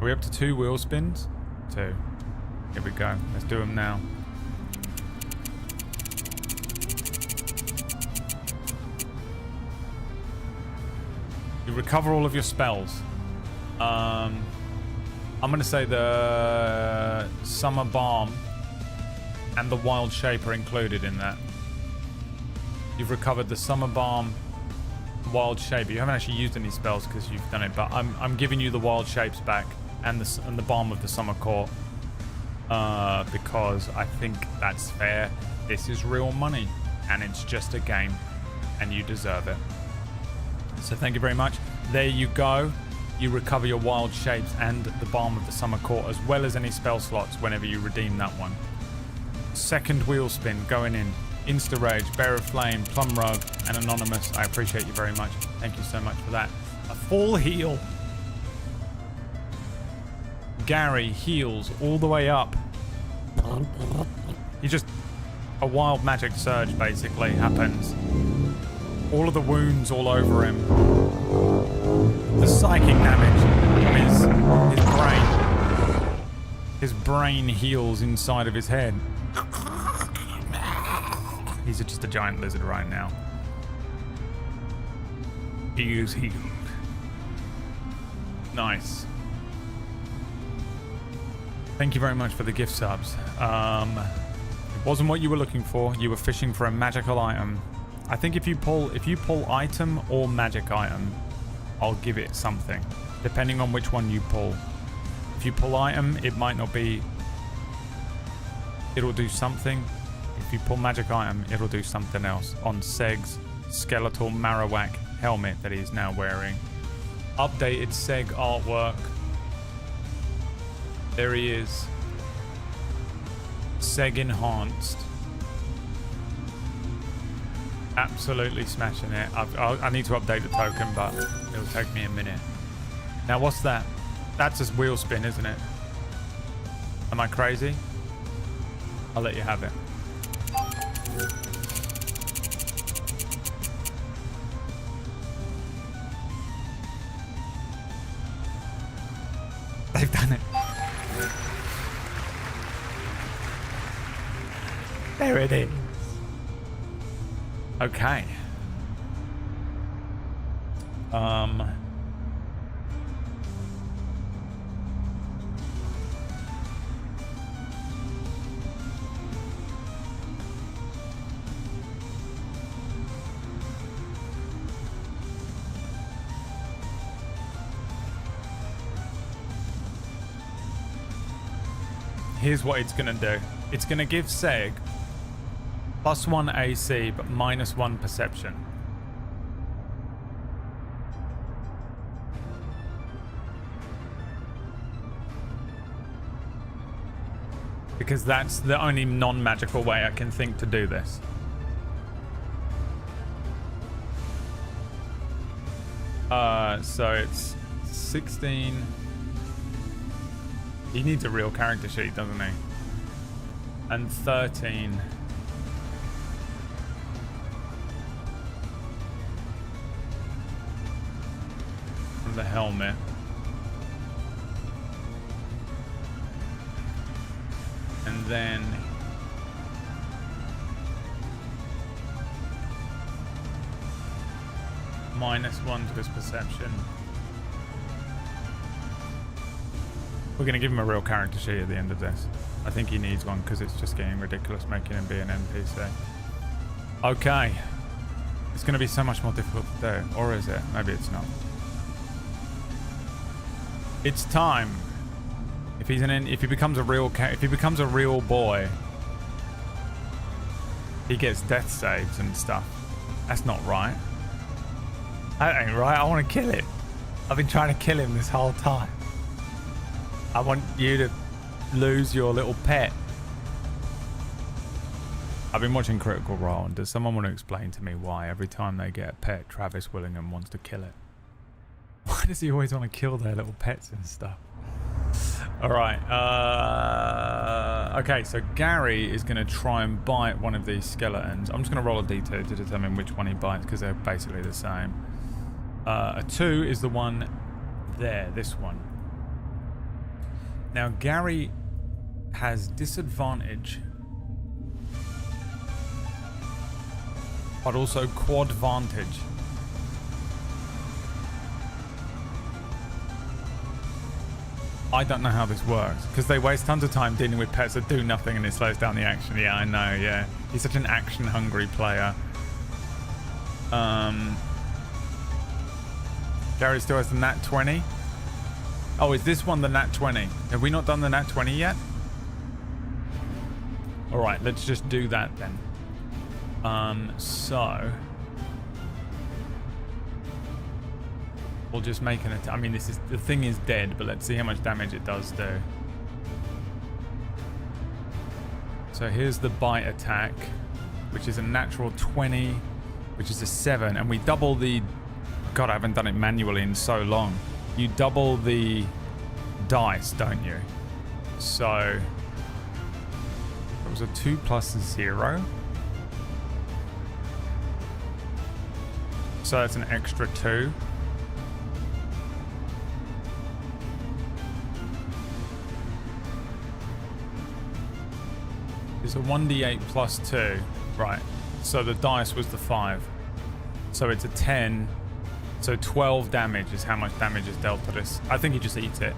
Are we up to 2 wheel spins? 2. Here we go. Let's do them now. You recover all of your spells. I'm going to say the Summer Balm and the Wild Shape are included in that. You've recovered the Summer Balm, Wild Shape. You haven't actually used any spells because you've done it, but I'm giving you the Wild Shapes back and the Balm of the Summer Court because I think that's fair. This is real money and it's just a game and you deserve it. So thank you very much. There you go. You recover your Wild Shapes and the Balm of the Summer Court, as well as any spell slots whenever you redeem that one. Second wheel spin going in. Insta Rage, Bear of Flame, Plum Rug, and Anonymous. I appreciate you very much. Thank you so much for that. A full heal. Gary heals all the way up. He just... A wild magic surge basically happens. All of the wounds all over him. The psychic damage from his brain heals inside of his head. He's just a giant lizard right now. He is healed. Nice. Thank you very much for the gift subs. It wasn't what you were looking for. You were fishing for a magical item. I think if you pull item or magic item, I'll give it something, depending on which one you pull. If you pull item, it might not be... It'll do something. If you pull magic item, it'll do something else. On Seg's skeletal Marowak helmet that he's now wearing. Updated Seg artwork. There he is. Seg enhanced. Absolutely smashing it. I need to update the token, but it'll take me a minute. Now, what's that? That's a wheel spin, isn't it? Am I crazy? I'll let you have it. They've done it. There it is. Okay. Here's what it's gonna do. It's gonna give Seg +1 AC but -1 perception. Because that's the only non-magical way I can think to do this. So it's 16. He needs a real character sheet, doesn't he? And 13. From the helmet. And then -1 to his perception. We're going to give him a real character sheet at the end of this. I think he needs one because it's just getting ridiculous making him be an NPC. Okay. It's going to be so much more difficult to do. Or is it? Maybe it's not. It's time. If he becomes a real boy, he gets death saves and stuff. That's not right. That ain't right. I want to kill it. I've been trying to kill him this whole time. I want you to lose your little pet. I've been watching Critical Role, and does someone want to explain to me why every time they get a pet, Travis Willingham wants to kill it? Why does he always want to kill their little pets and stuff? Alright, okay, so Gary is going to try and bite one of these skeletons. I'm just going to roll a d2 to determine which one he bites, because they're basically the same. A 2 is the one there, this one. Now, Gary has disadvantage, but also quadvantage. I don't know how this works, because they waste tons of time dealing with pets that do nothing and it slows down the action. Yeah, I know, yeah. He's such an action-hungry player. Gary still has the nat 20. Oh, is this one the nat 20? Have we not done the nat 20 yet? Alright, let's just do that then. So... we'll just make an attack. I mean, the thing is dead, but let's see how much damage it does do. So here's the bite attack, which is a natural 20, which is a 7, and we double the... God, I haven't done it manually in so long. You double the dice, don't you? So it was a 2 plus 0. So that's an extra 2. It's a 1d8 plus 2. Right. So the dice was the 5. So it's a 10. So 12 damage is how much damage is dealt to this. I think he just eats it.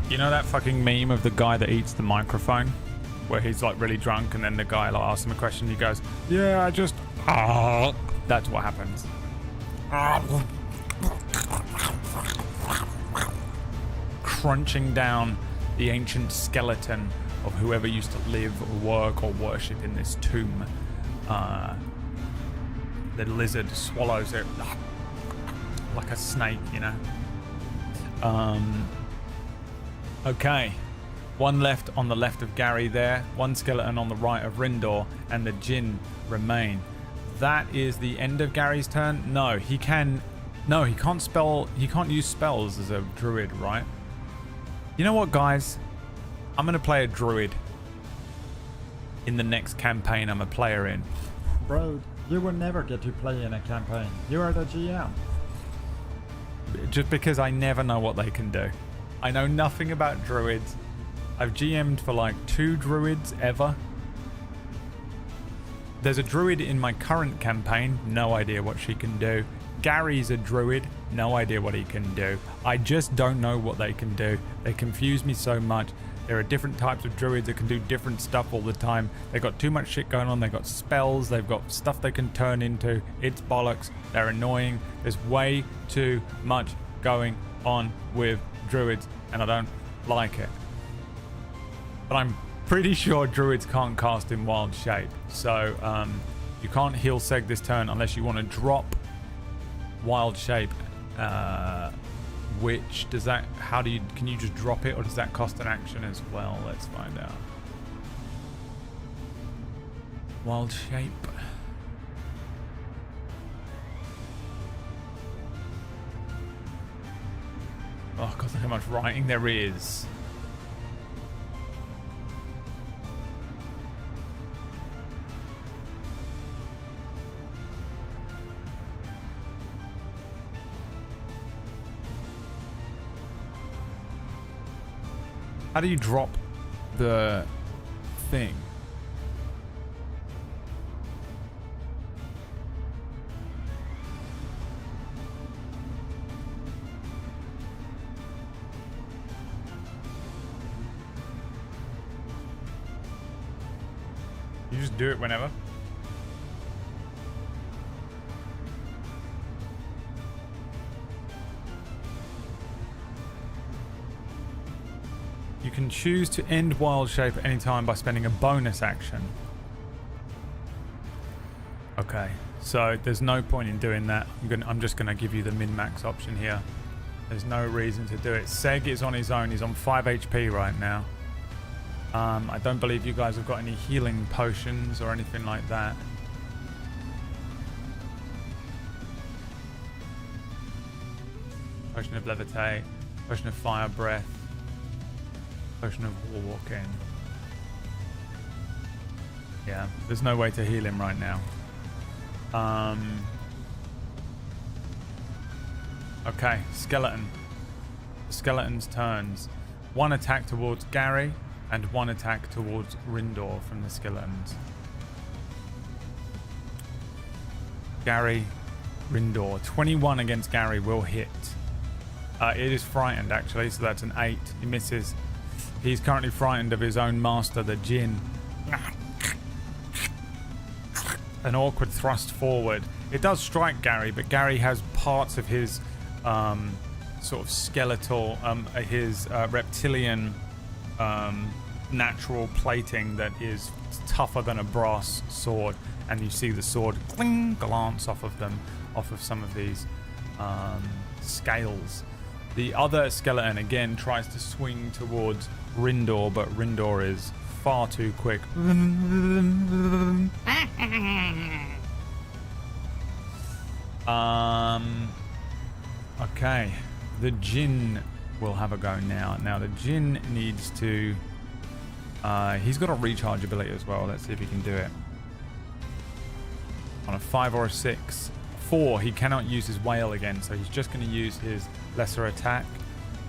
You know that fucking meme of the guy that eats the microphone? Where he's like really drunk and then the guy like asks him a question, he goes, yeah, I just... That's what happens. Crunching down the ancient skeleton of whoever used to live or work or worship in this tomb. The lizard swallows it like a snake, you know. Okay, one left on the left of Gary there, one skeleton on the right of Rendor, and the Jinn remain. That is the end of Gary's turn. No, he can't use spells as a druid, right? You know what, guys? I'm gonna play a druid in the next campaign I'm a player in. Bro, you will never get to play in a campaign. You are the GM. just because I never know what they can do. I know nothing about druids. I've GM'd for like 2 druids ever. There's a druid in my current campaign, no idea what she can do. Gary's a druid, no idea what he can do. I just don't know what they can do. They confuse me so much. There are different types of druids that can do different stuff all the time. They've got too much shit going on. They've got spells. They've got stuff they can turn into. It's bollocks. They're annoying. There's way too much going on with druids, and I don't like it. But I'm pretty sure druids can't cast in wild shape. So you can't heal Seg this turn unless you want to drop wild shape. Which does that, how do you, can you just drop it, or does that cost an action as well? Let's find out. Wild shape. Oh god, look how much writing there is. How do you drop the thing? You just do it whenever. You can choose to end wild shape at any time by spending a bonus action. Okay, so there's no point in doing that. I'm just gonna give you the min-max option here. There's no reason to do it. Seg is on his own. He's on 5 HP right now. I don't believe you guys have got any healing potions or anything like that. Potion of levitate, potion of fire breath, potion of war walking. Yeah, there's no way to heal him right now. Okay, skeleton. Skeleton's turns. 1 attack towards Gary and 1 attack towards Rendor from the skeletons. Gary, Rendor. 21 against Gary will hit. It is frightened actually, so that's an 8. He misses. He's currently frightened of his own master, the Djinn. An awkward thrust forward. It does strike Gary, but Gary has parts of his sort of skeletal, his reptilian natural plating that is tougher than a brass sword, and you see the sword cling, glance off of them, off of some of these scales. The other skeleton again tries to swing towards Rendor, but Rendor is far too quick. Okay, the Djinn will have a go now. Now the Djinn needs to. He's got a recharge ability as well. Let's see if he can do it. On a 5 or a 6. 4, he cannot use his whale again, so he's just going to use his lesser attack,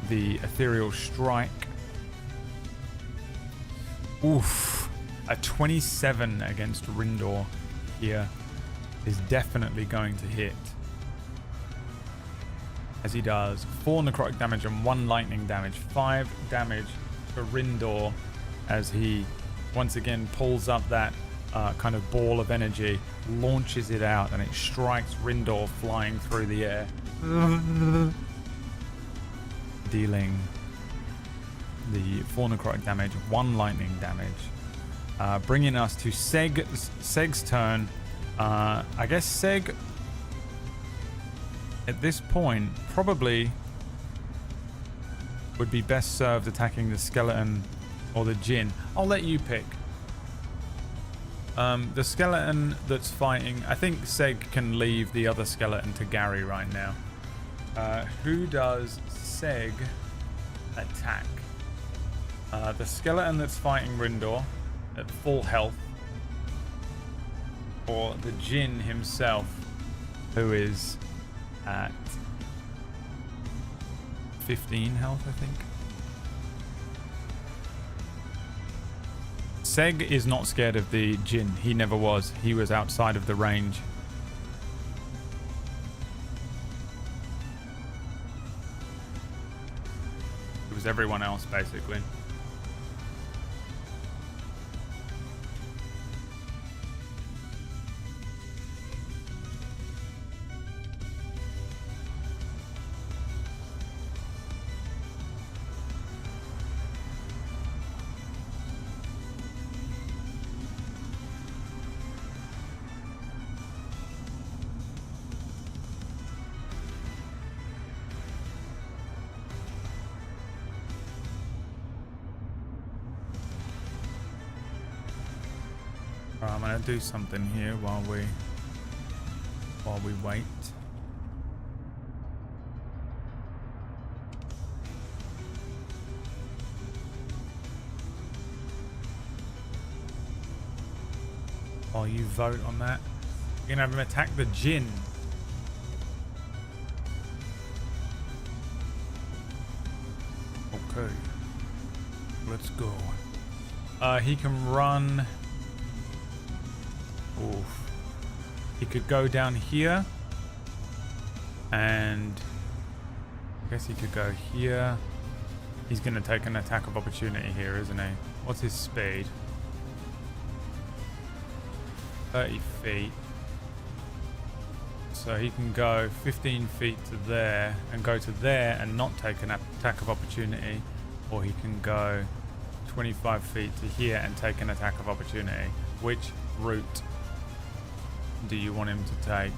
the ethereal strike. Oof, a 27 against Rendor here is definitely going to hit, as he does 4 necrotic damage and 1 lightning damage. 5 damage to Rendor as he once again pulls up that kind of ball of energy, launches it out, and it strikes Rendor flying through the air, dealing the 4 necrotic damage, 1 lightning damage, bringing us to Seg's turn. I guess Seg at this point probably would be best served attacking the skeleton or the Djinn. I'll let you pick. The skeleton that's fighting, I think Seg can leave the other skeleton to Gary right now. Who does Seg attack? The skeleton that's fighting Rendor at full health, or the Djinn himself, who is at 15 health, I think. Seg is not scared of the Jinn. He never was. He was outside of the range. It was everyone else, basically. I'm gonna do something here while we wait. While you vote on that, you're gonna have him attack the Jinn. Okay, let's go. He can run. Oof. He could go down here, and I guess he could go here. He's going to take an attack of opportunity here, isn't he? What's his speed? 30 feet. So he can go 15 feet to there and go to there and not take an attack of opportunity, or he can go 25 feet to here and take an attack of opportunity. Which route do you want him to take?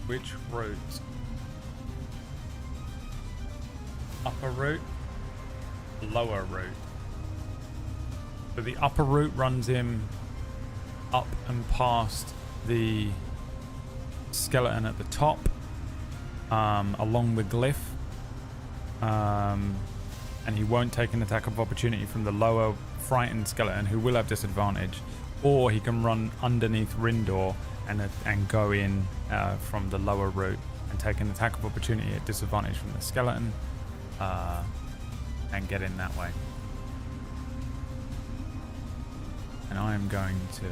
Which route? Upper route? Lower route? So the upper route runs him up and past the skeleton at the top, along the glyph. And he won't take an attack of opportunity from the lower frightened skeleton, who will have disadvantage, or he can run underneath Rendor and go in from the lower route and take an attack of opportunity at disadvantage from the skeleton, and get in that way. And I am going to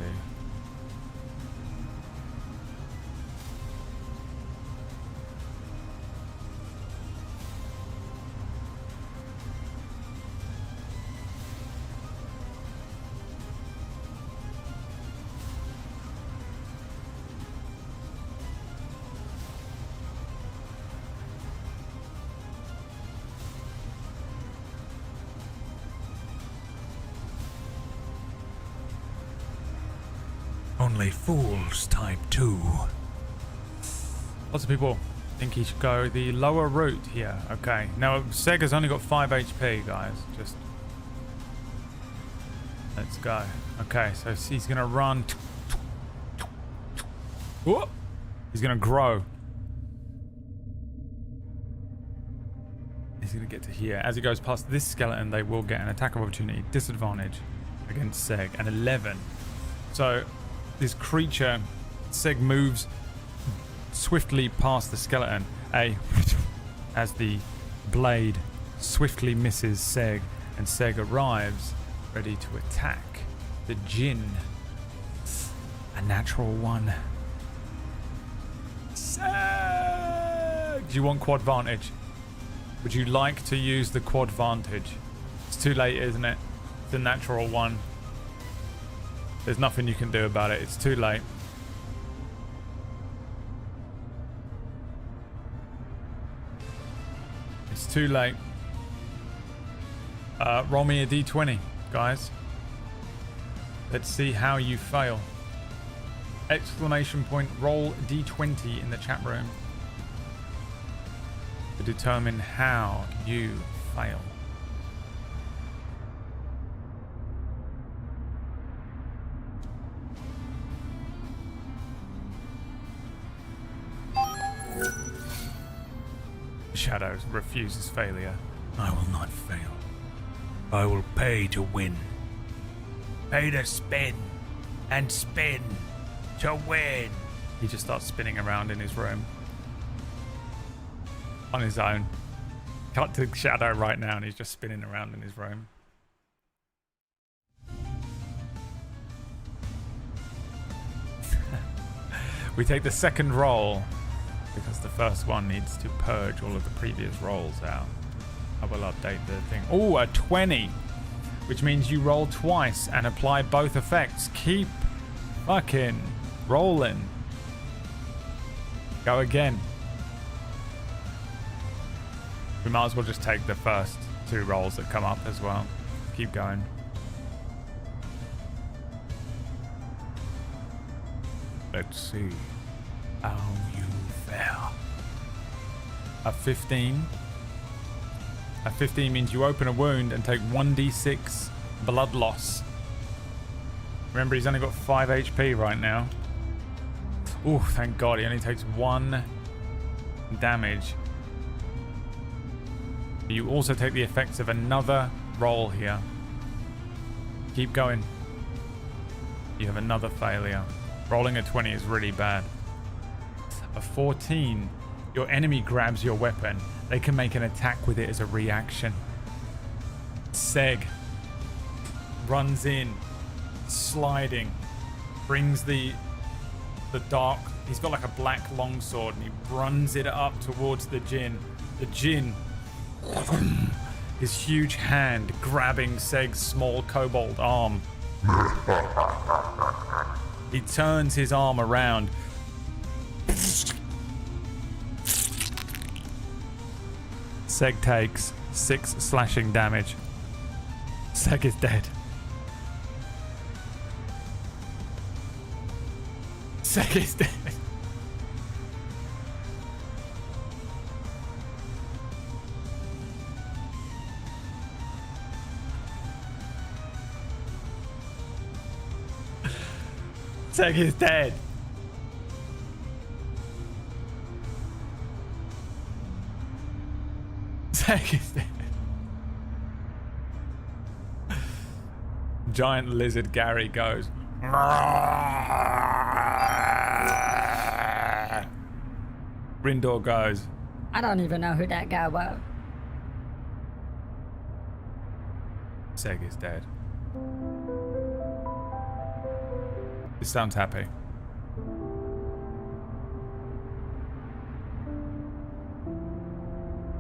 Only fools type 2. Lots of people think he should go the lower route here. Okay. Now, Sega's only got 5 HP, guys. Just... let's go. Okay, so he's going to run. Whoop! He's going to grow. He's going to get to here. As he goes past this skeleton, they will get an attack of opportunity disadvantage against Seg. And 11. So... this creature, Seg, moves swiftly past the skeleton as the blade swiftly misses Seg, and Seg arrives ready to attack the Jinn. A natural one. Seg! Do you want quad vantage? Would you like to use the quad vantage? It's too late, isn't it? It's a natural one. There's nothing you can do about it. It's too late. It's too late. Roll me a d20, guys. Let's see how you fail. Exclamation point, roll d20 in the chat room to determine how you fail. Shadows refuses failure. I will not fail. I will pay to win. Pay to spin and spin to win. He just starts spinning around in his room. On his own. Cut to Shadow right now and he's just spinning around in his room. We take the second roll because the first one needs to purge all of the previous rolls out. I will update the thing. Oh, a 20, which means you roll twice and apply both effects. Keep fucking rolling. Go again. We might as well just take the first 2 rolls that come up as well. Keep going. Let's see how you fare. A 15. A 15 means you open a wound and take 1d6 blood loss. Remember, he's only got 5 HP right now. Oh, thank God. He only takes 1 damage. You also take the effects of another roll here. Keep going. You have another failure. Rolling a 20 is really bad. A 14. Your enemy grabs your weapon. They can make an attack with it as a reaction. Seg runs in, sliding, brings the dark. He's got like a black longsword and he runs it up towards the Jinn. The Jinn, his huge hand grabbing Seg's small kobold arm. He turns his arm around. Seg takes 6 slashing damage. Seg is dead. Seg is dead. Seg is dead. Seg is dead. Giant lizard Gary goes. Rendor goes. I don't even know who that guy was. Seg is dead. This sounds happy.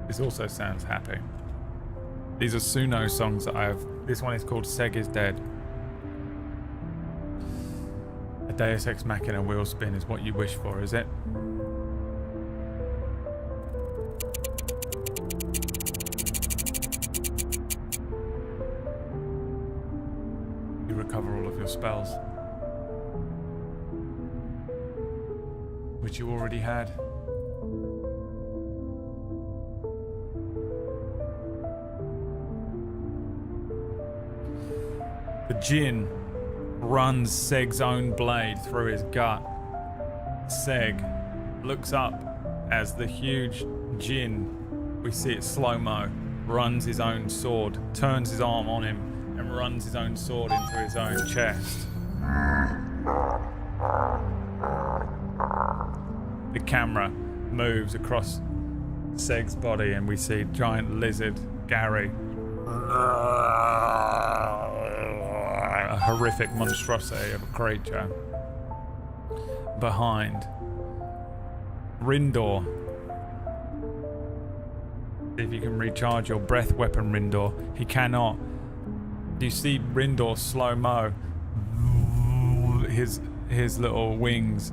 This also sounds happy. These are Suno songs that I have. This one is called Seg is Dead. A Deus Ex Machina wheel spin is what you wish for, is it? You recover all of your spells, which you already had. The Jinn runs Seg's own blade through his gut. Seg looks up as the huge Jinn, we see it slow-mo, runs his own sword, turns his arm on him, and runs his own sword into his own chest. The camera moves across Seg's body and we see giant lizard Gary. A horrific monstrosity of a creature. Behind. Rendor. See if you can recharge your breath weapon, Rendor. He cannot. You see Rendor slow-mo. His little wings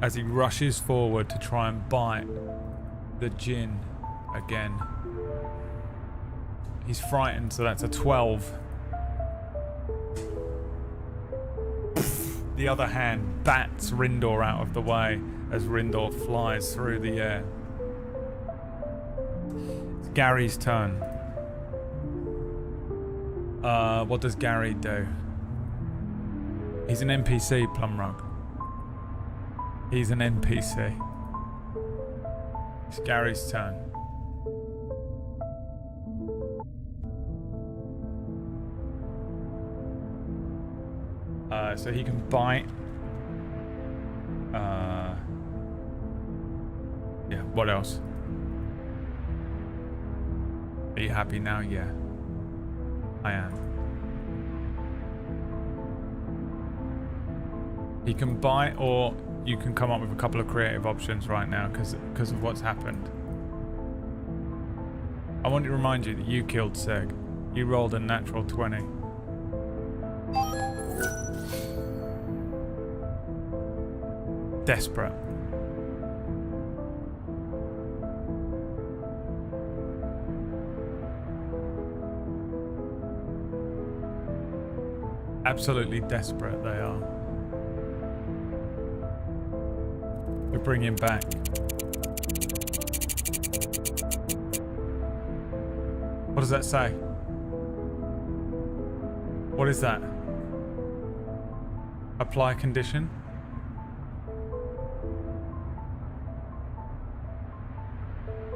as he rushes forward to try and bite the Jinn again. He's frightened, so that's a 12. The other hand bats Rendor out of the way as Rendor flies through the air. It's Gary's turn. What does Gary do? He's an NPC, Plumrug. He's an NPC. It's Gary's turn. So he can bite Yeah, what else? Are you happy now? Yeah, I am. He can buy, or you can come up with a couple of creative options right now because of what's happened. I want to remind you that you killed Seg. You rolled a natural 20. Desperate. Absolutely desperate they are. We bring him back. What does that say? What is that? Apply condition?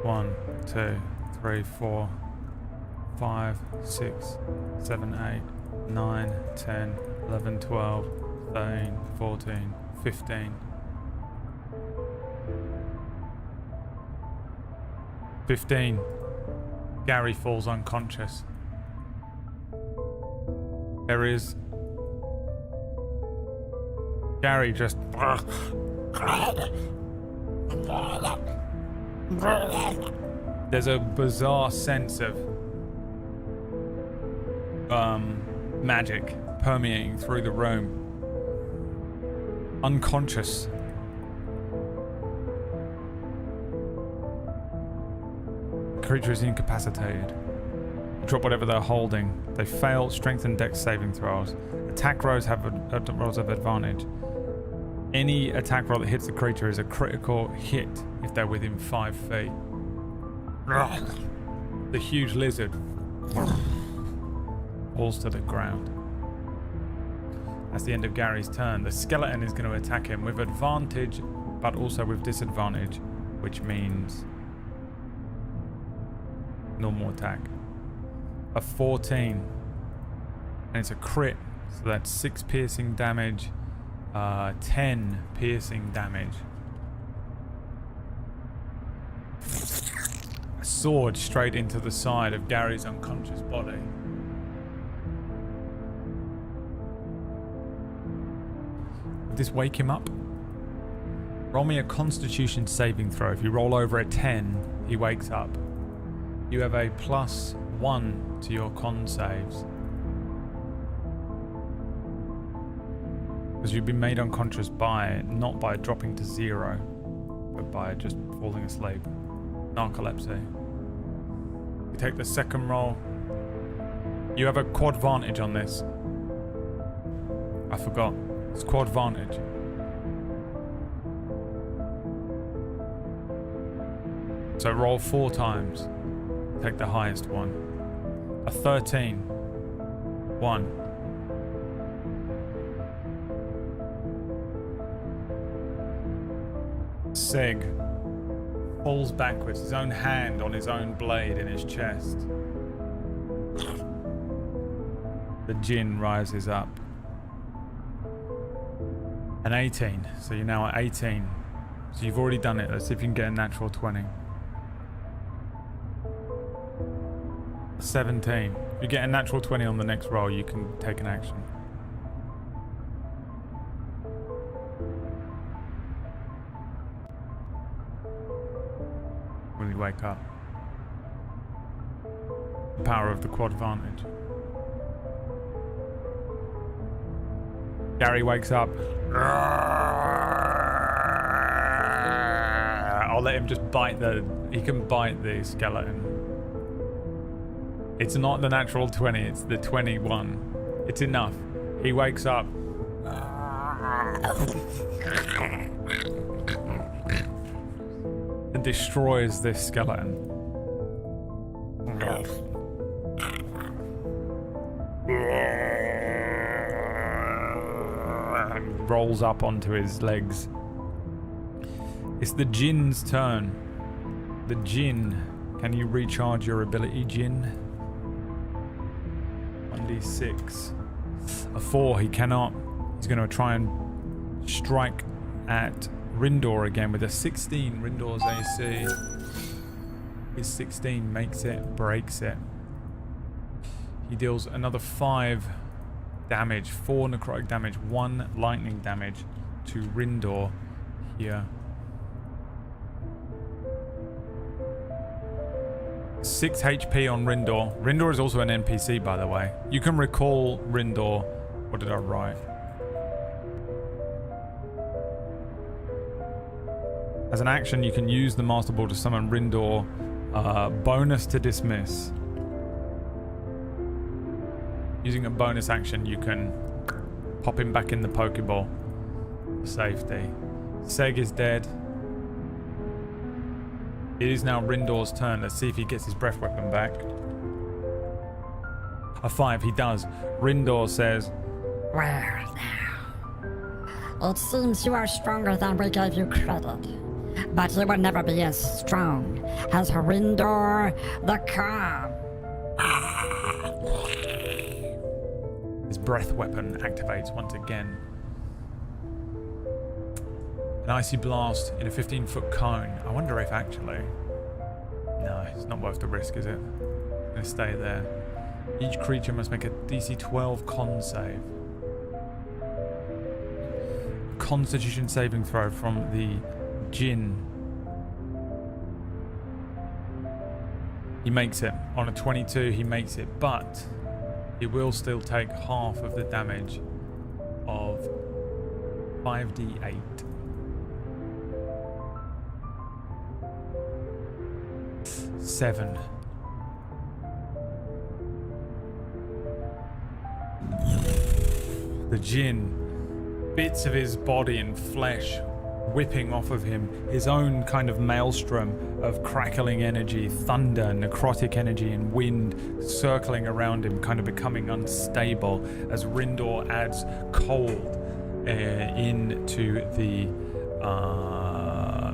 One, 2, 3, 4, 5, 6, 7, 8, 9, 10, 11, 12, 13, 14, 15. 15. Gary falls unconscious. There is... Gary just... There's a bizarre sense of magic permeating through the room. Unconscious. The creature is incapacitated. Drop whatever they're holding. They fail strength and dex saving throws. Attack rolls have rolls of advantage. Any attack roll that hits the creature is a critical hit if they're within 5 feet. The huge lizard falls to the ground. That's the end of Gary's turn. The skeleton is going to attack him with advantage, but also with disadvantage, which means normal attack. A 14. And it's a crit, so that's 6 piercing damage, 10 piercing damage. A sword straight into the side of Gary's unconscious body. Would this wake him up? Roll me a Constitution saving throw. If you roll over a 10, he wakes up. You have a +1 to your con saves. Because you've been made unconscious by, not by dropping to 0, but by just falling asleep. Narcolepsy. You take the second roll. You have a quad vantage on this. I forgot. It's quad vantage. So roll 4 times. Take the highest one. A 13. 1. Seg falls backwards, his own hand on his own blade in his chest. The djinn rises up. An 18, so you're now at 18. So you've already done it. Let's see if you can get a natural 20. 17. If you get a natural 20 on the next roll, you can take an action. When you wake up. The power of the quad vantage. Gary wakes up. I'll let him just bite he can bite the skeleton. It's not the natural 20, it's the 21. It's enough. He wakes up. And destroys this skeleton. Rolls up onto his legs. It's the djinn's turn. The djinn. Can you recharge your ability, djinn? 1d6. A 4, he cannot. He's going to try and strike at Rendor again with a 16. Rendor's AC is 16, makes it, breaks it. He deals another 5 damage, 4 necrotic damage, 1 lightning damage to Rendor here. 6 HP on Rendor. Rendor is also an NPC, by the way. You can recall Rendor. What did I write? As an action, you can use the Master Ball to summon Rendor. Bonus to dismiss. Using a bonus action, you can pop him back in the Pokeball for safety. Seg is dead. It is now Rendor's turn. Let's see if he gets his breath weapon back. A 5, he does. Rendor says, Well now, it seems you are stronger than we gave you credit. But you will never be as strong as Rendor the Calm. his breath weapon activates once again. An icy blast in a 15-foot cone. I wonder if actually... No, it's not worth the risk, is it? It's gonna stay there. Each creature must make a DC 12 con save. Constitution saving throw from the Djinn. He makes it. On a 22, he makes it, but he will still take half of the damage of 5d8. Seven. The Djinn, bits of his body and flesh whipping off of him, his own kind of maelstrom of crackling energy, thunder, necrotic energy, and wind circling around him, kind of becoming unstable as Rendor adds cold into the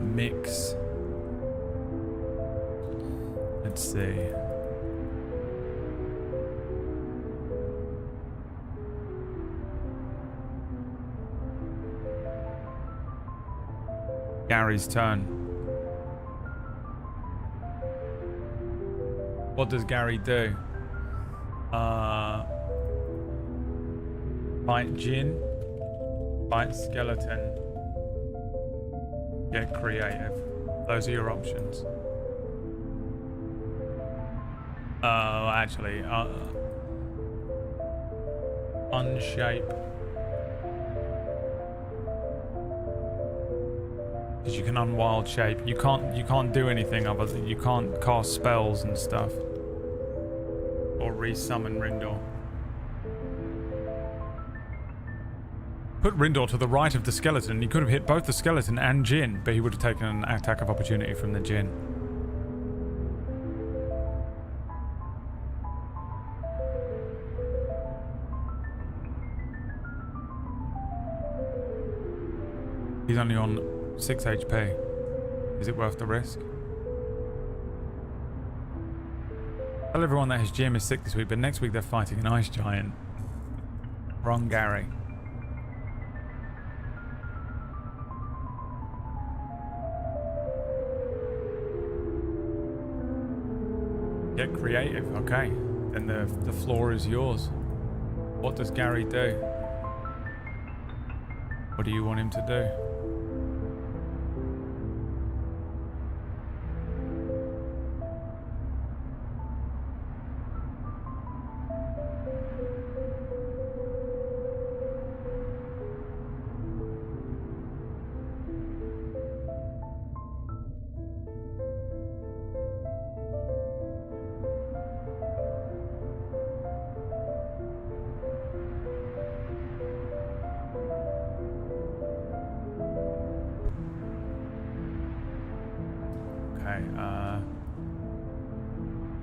mix. Let's see. Gary's turn. What does Gary do? Fight Djinn. Fight Skeleton. Get creative. Those are your options. Actually, unshape. Because you can unwild shape. You can't do anything other than you can't cast spells and stuff. Or resummon Rendor. Put Rendor to the right of the skeleton. He could have hit both the skeleton and Djinn, but he would have taken an attack of opportunity from the Djinn. He's only on 6 HP. Is it worth the risk? Tell everyone that his gym is sick this week, but next week they're fighting an ice giant. Wrong Gary. Get creative, okay. Then the floor is yours. What does Gary do? What do you want him to do?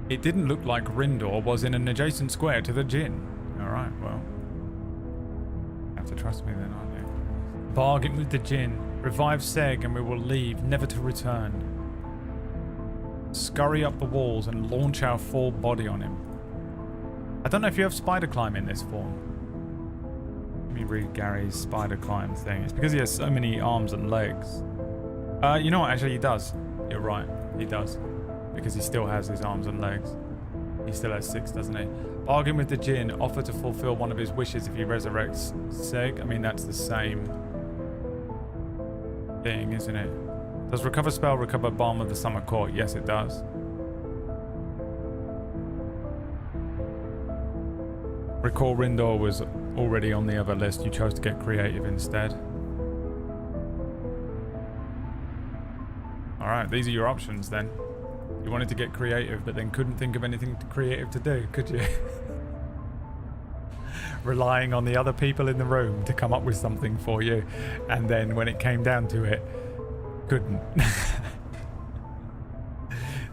It didn't look like Rendor was in an adjacent square to the Djinn. Alright, well. You have to trust me then, aren't you? Bargain with the Djinn. Revive Seg and we will leave, never to return. Scurry up the walls and launch our full body on him. I don't know if you have spider climb in this form. me read Gary's spider climb thing. It's because he has so many arms and legs. You know what? Actually, he does. You're right. He does. Because he still has his arms and legs. He still has 6, doesn't he? Bargain with the Jinn. Offer to fulfill one of his wishes if he resurrects Seg. I mean, that's the same thing, isn't it? Does recover spell recover Balm of the Summer Court? Yes, it does. Recall Rendor was already on the other list. You chose to get creative instead. Alright, these are your options then. You wanted to get creative, but then couldn't think of anything creative to do, could you? Relying on the other people in the room to come up with something for you, and then when it came down to it, couldn't.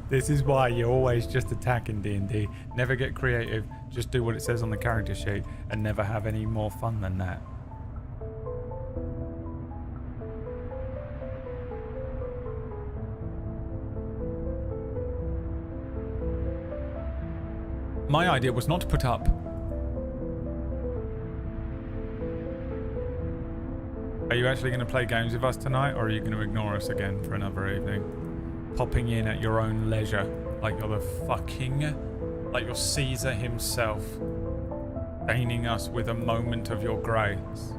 This is why you always just attack in D&D. Never get creative, just do what it says on the character sheet, and never have any more fun than that. My idea was not to put up. Are you actually going to play games with us tonight, or are you going to ignore us again for another evening? Popping in at your own leisure, like you're the fucking... like you're Caesar himself, deigning us with a moment of your grace.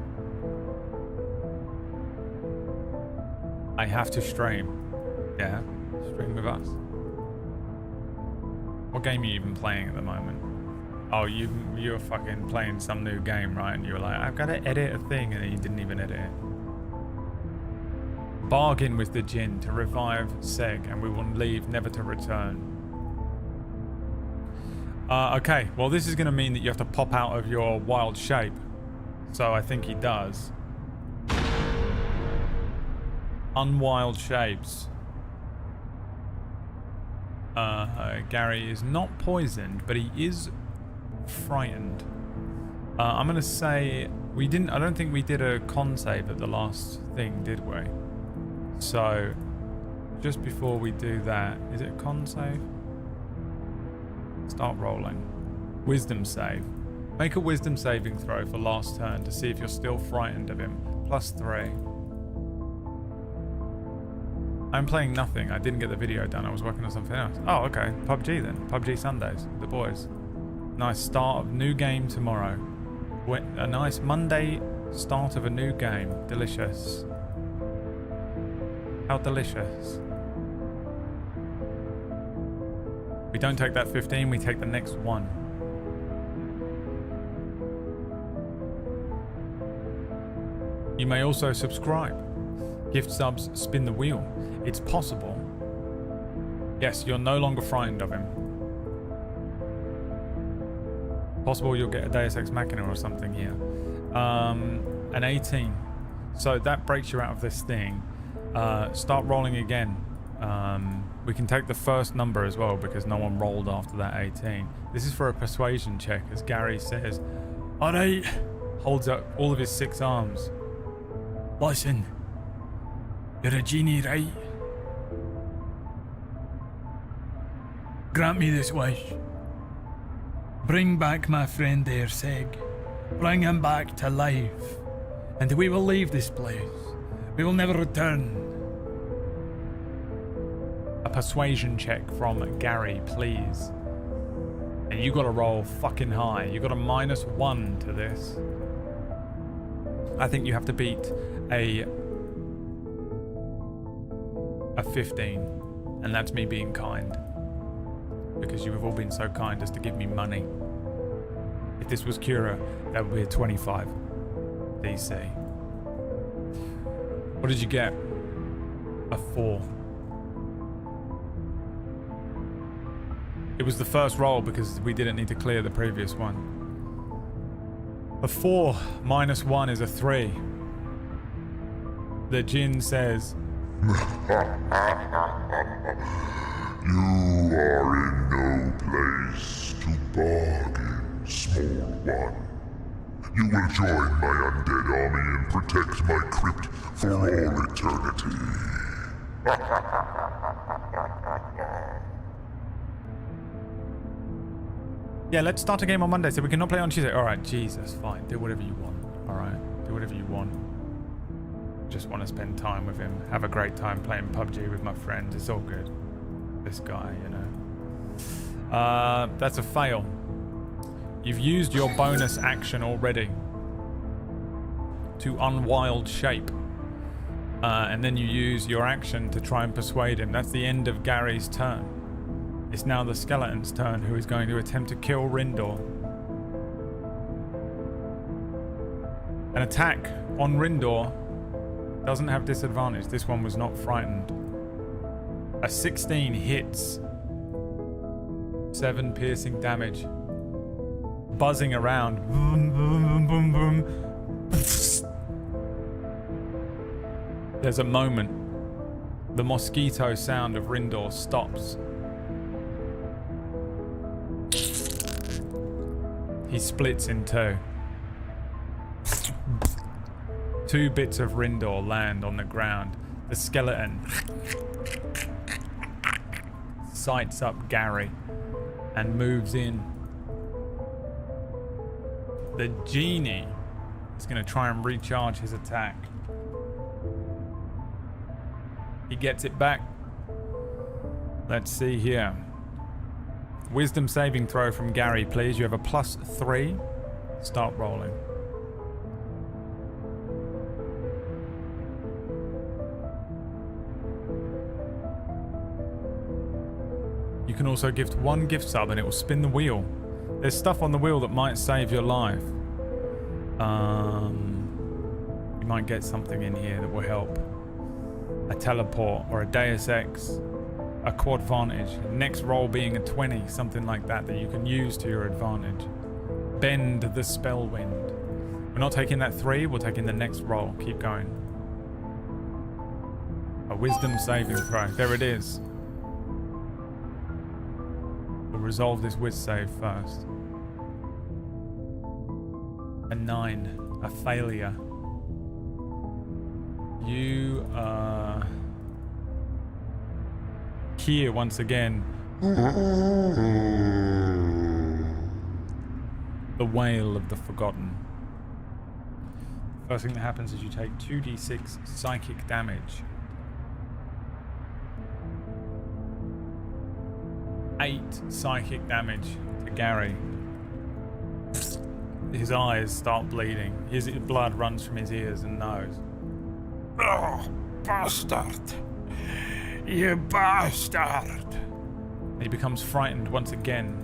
I have to stream. Yeah, stream with us. What game are you even playing at the moment? Oh, you're fucking playing some new game, right? And you were like, I've got to edit a thing, and then you didn't even edit it. Bargain with the Jinn to revive Seg, and we will leave, never to return. Okay, well this is going to mean that you have to pop out of your wild shape. So I think he does. Unwild shapes. Gary is not poisoned, but he is frightened. I'm going to say we didn't... I don't think we did a con save at the last thing, did we? So, just before we do that, is it a con save? Start rolling. Wisdom save. Make a wisdom saving throw for last turn to see if you're still frightened of him. +3. I'm playing nothing. I didn't get the video done. I was working on something else. Oh, okay. PUBG then. PUBG Sundays with the boys. Nice start of new game tomorrow. A nice Monday start of a new game. Delicious. How delicious. We don't take that 15, we take the next one. You may also subscribe. Gift subs, spin the wheel. It's possible. Yes, you're no longer frightened of him. Possible you'll get a Deus Ex Machina or something here. An 18. So that breaks you out of this thing. Start rolling again. We can take the first number as well because no one rolled after that 18. This is for a persuasion check, as Gary says. Alright. Holds up all of his 6 arms. Listen. You're a genie, right? Grant me this wish. Bring back my friend there, Seg. Bring him back to life. And we will leave this place. We will never return. A persuasion check from Gary, please. And you gotta roll fucking high. You got a -1 to this. I think you have to beat a 15. And that's me being kind. Because you have all been so kind as to give me money. If this was Cura, that would be a 25 DC. What did you get? A 4. It was the first roll because we didn't need to clear the previous one. A 4 -1 is a 3. The Jinn says, You are in no place to bargain, small one. You will join my undead army and protect my crypt for all eternity. yeah, let's start a game on Monday so we cannot play on Tuesday. Alright, Jesus, fine. Do whatever you want. alright. Do whatever you want. Just want to spend time with him. Have a great time playing PUBG with my friends. It's all good. This guy, you know. That's a fail. You've used your bonus action already to unwild shape. And then you use your action to try and persuade him. That's the end of Gary's turn. It's now the skeleton's turn, who is going to attempt to kill Rendor. An attack on Rendor doesn't have disadvantage. This one was not frightened. A 16 hits. 7 piercing damage. Buzzing around. Boom, boom, boom, boom, boom. There's a moment. The mosquito sound of Rendor stops. He splits in two. 2 bits of Rendor land on the ground. The skeleton sights up Gary and moves in. The genie is going to try and recharge his attack. He gets it back. Let's see here. Wisdom saving throw from Gary, please. You have a +3. Start rolling. You can also gift 1 gift sub and it will spin the wheel. There's stuff on the wheel that might save your life. You might get something in here that will help. A teleport or a Deus Ex. A quad vantage. Next roll being a 20. Something like that that you can use to your advantage. Bend the spell wind. We're not taking that 3. We're taking the next roll. Keep going. A wisdom saving throw. There it is. We'll resolve this whiz save first. A 9. A failure. You are here once again. The Wail of the Forgotten. First thing that happens is you take 2d6 psychic damage. 8 psychic damage to Gary. His eyes start bleeding. His blood runs from his ears and nose. Oh, bastard! You bastard! And he becomes frightened once again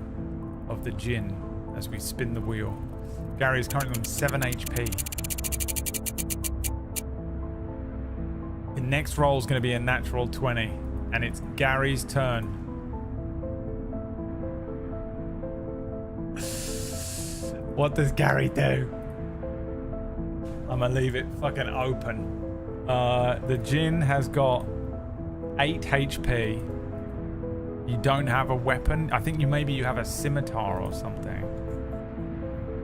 of the djinn as we spin the wheel. Gary is currently on 7 HP. The next roll is going to be a natural 20, and it's Gary's turn. What does Gary do? I'm gonna leave it fucking open. The djinn has got 8 HP. You don't have a weapon. I think maybe you have a scimitar or something.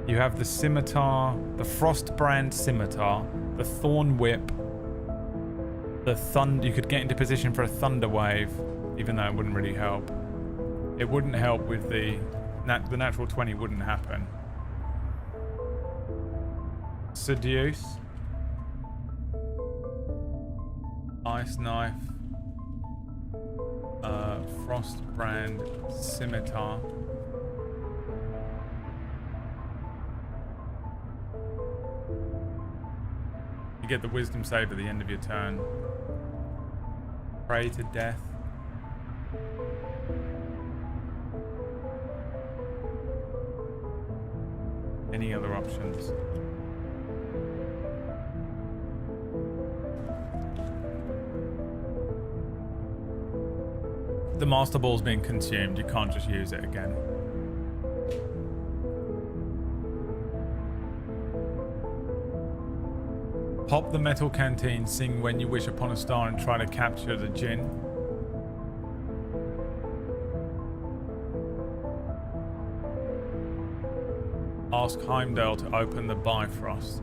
You have the scimitar, the Frostbrand scimitar, the Thorn Whip, the thunder. You could get into position for a thunder wave, even though it wouldn't really help. It wouldn't help with the natural 20 wouldn't happen. Seduce. Ice knife. Frostbrand scimitar. You get the wisdom save at the end of your turn. Pray to death. Any other options? The Master Ball's being consumed. You can't just use it again. Pop the metal canteen, sing When You Wish Upon a Star, and try to capture the djinn. Ask Heimdall to open the Bifrost.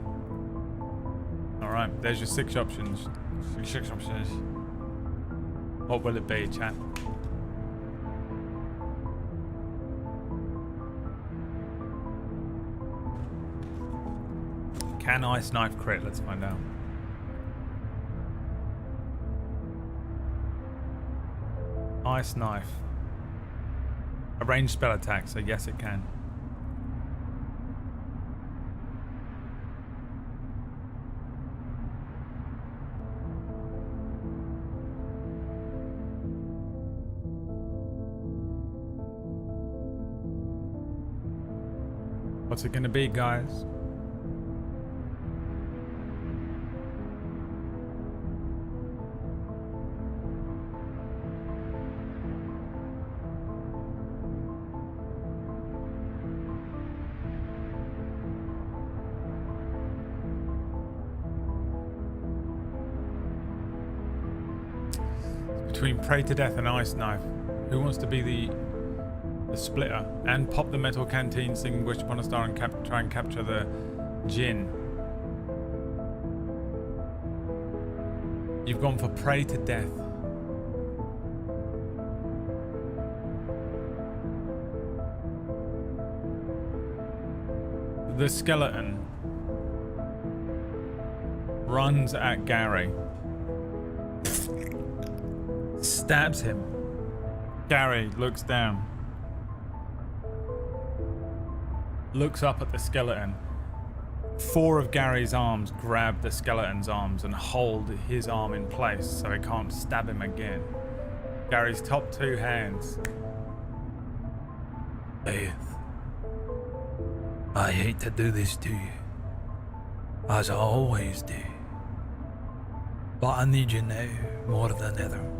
Alright, there's your 6 options. 6 options. What will it be, chat? Can Ice Knife crit? Let's find out. Ice Knife. A ranged spell attack, so yes it can. What's it gonna be, guys? Between Pray to Death and Ice Knife, who wants to be the splitter and pop the metal canteen, sing Wish Upon a Star, and try and capture the Jinn? You've gone for Pray to Death. The skeleton runs at Gary, stabs him. Gary looks down, looks up at the skeleton. 4 of Gary's arms grab the skeleton's arms and hold his arm in place so he can't stab him again. Gary's top 2 hands. Faith, I hate to do this to you, as I always do, but I need you now more than ever.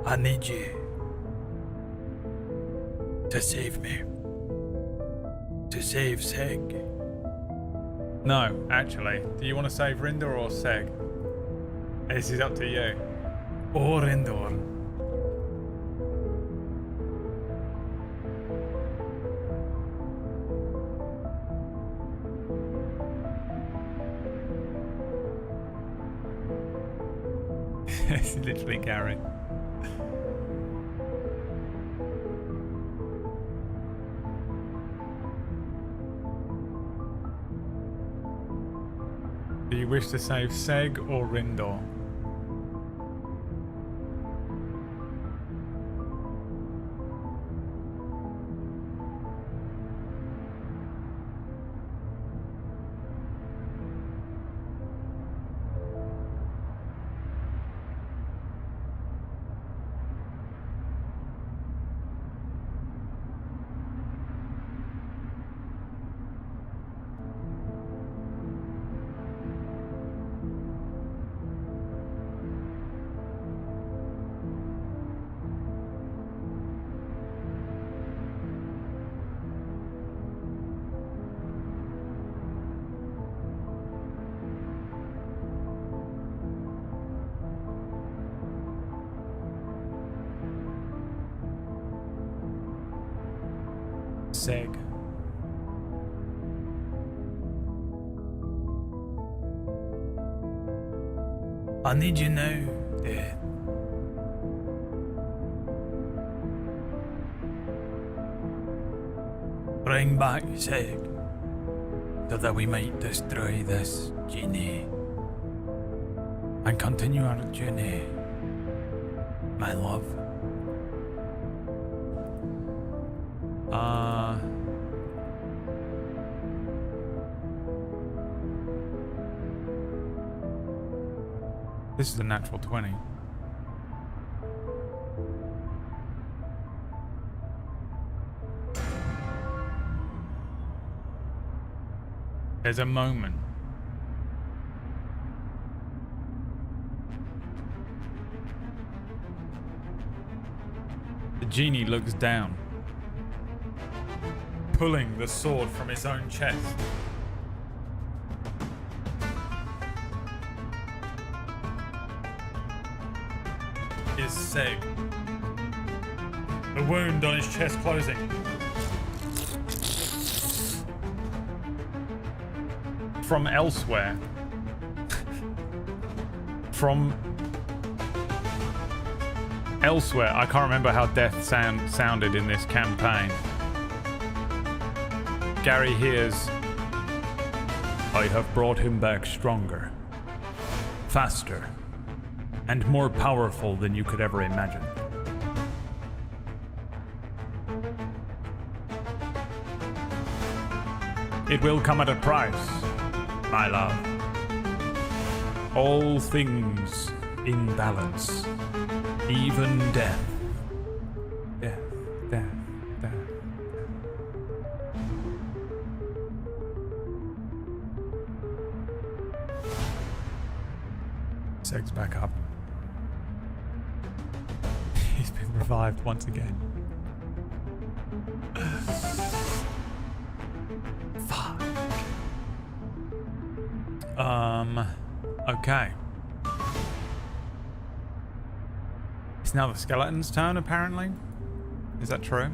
I need you to save me. To save Seg. No, actually. Do you want to save Rendor or Seg? This is up to you. Or Rendor. It's literally Gary. Do you wish to save Seg or Rendor? Seg. I need you now, Dad. Bring back Seg, so that we might destroy this genie and continue our journey, my love. This is a natural 20. There's a moment. The genie looks down, pulling the sword from his own chest. Is Seg. The wound on his chest closing. From elsewhere. From elsewhere. I can't remember how death sounded in this campaign. Gary hears I have brought him back stronger, faster, and more powerful than you could ever imagine. It will come at a price, my love. All things in balance, even death. Death, death, death. Seg's back up. He's been revived once again. Fuck. Okay. It's now the skeleton's turn, apparently. Is that true?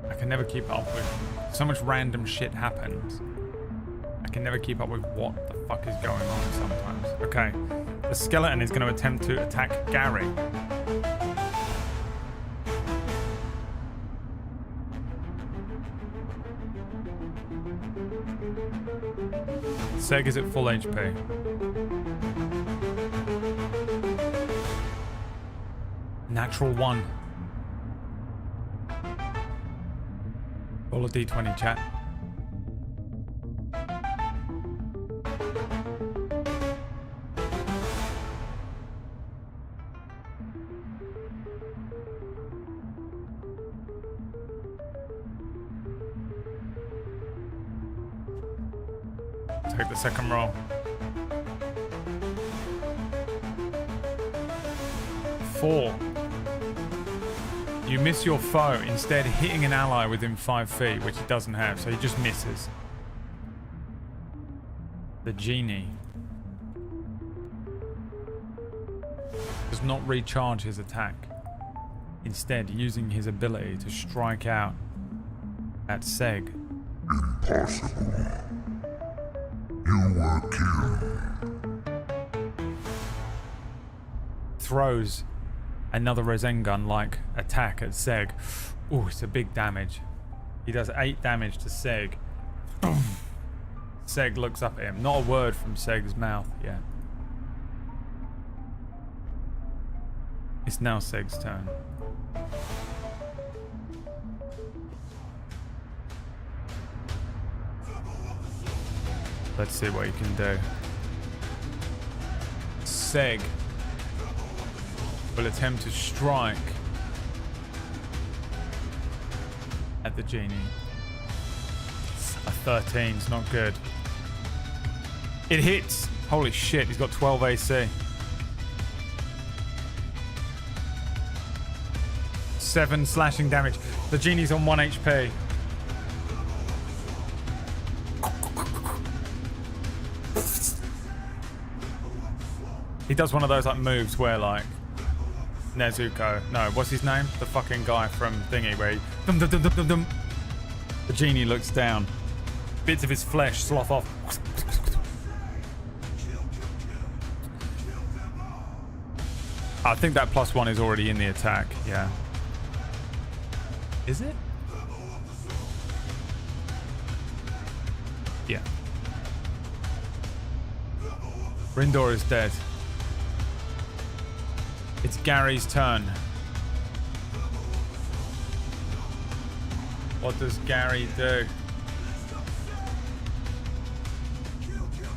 I can never keep up with... So much random shit happens. I can never keep up with what the fuck is going on sometimes. Okay. The skeleton is going to attempt to attack Gary. Seg is at full HP. Natural 1. Roll a d20, chat. Take the second roll. 4. You miss your foe, instead hitting an ally within 5 feet, which he doesn't have, so he just misses. The genie does not recharge his attack, instead using his ability to strike out at Seg. Impossible. You were killed. Throws another Rasengan-like attack at Seg. Ooh, it's a big damage. He does 8 damage to Seg. Seg looks up at him. Not a word from Seg's mouth yet. It's now Seg's turn. Let's see what he can do. Seg will attempt to strike at the genie. A 13's not good. It hits! Holy shit, he's got 12 AC. 7 slashing damage. The genie's on 1 HP. He does one of those like moves where like Nezuko, no, what's his name? The fucking guy from Thingy where he dum dum dum dum dum dum. The genie looks down. Bits of his flesh slough off. I think that +1 is already in the attack, yeah. Is it? Yeah. Rendor is dead. It's Gary's turn. What does Gary do?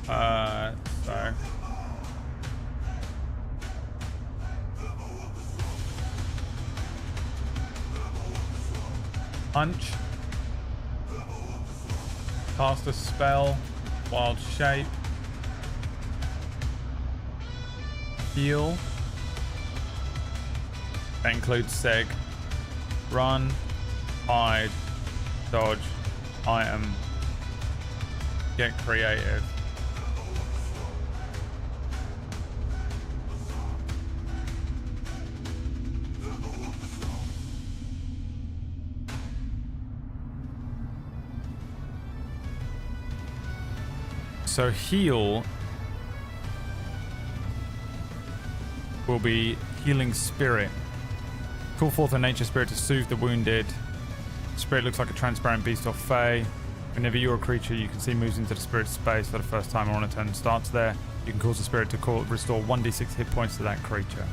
So. Punch. Cast a spell. Wild shape. Heal. That includes Seg. Run. Hide. Dodge. Item. Get creative. So heal will be Healing Spirit. Call forth a nature spirit to soothe the wounded. Spirit looks like a transparent beast or fey. Whenever you're a creature you can see moves into the spirit's space for the first time or on a turn starts there, you can cause the spirit to restore 1d6 hit points to that creature.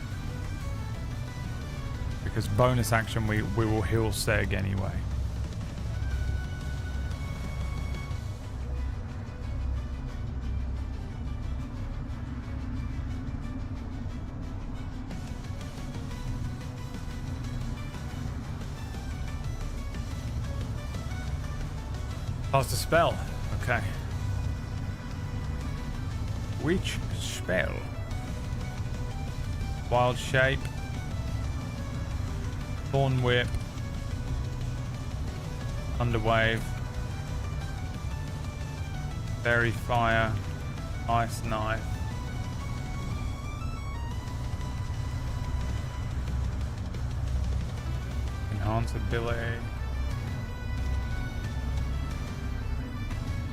Because bonus action, we will heal Seg anyway. Cast a spell. Okay. Which spell? Wild Shape. Thorn Whip. Thunderwave. Fairy Fire. Ice Knife. Enhance ability.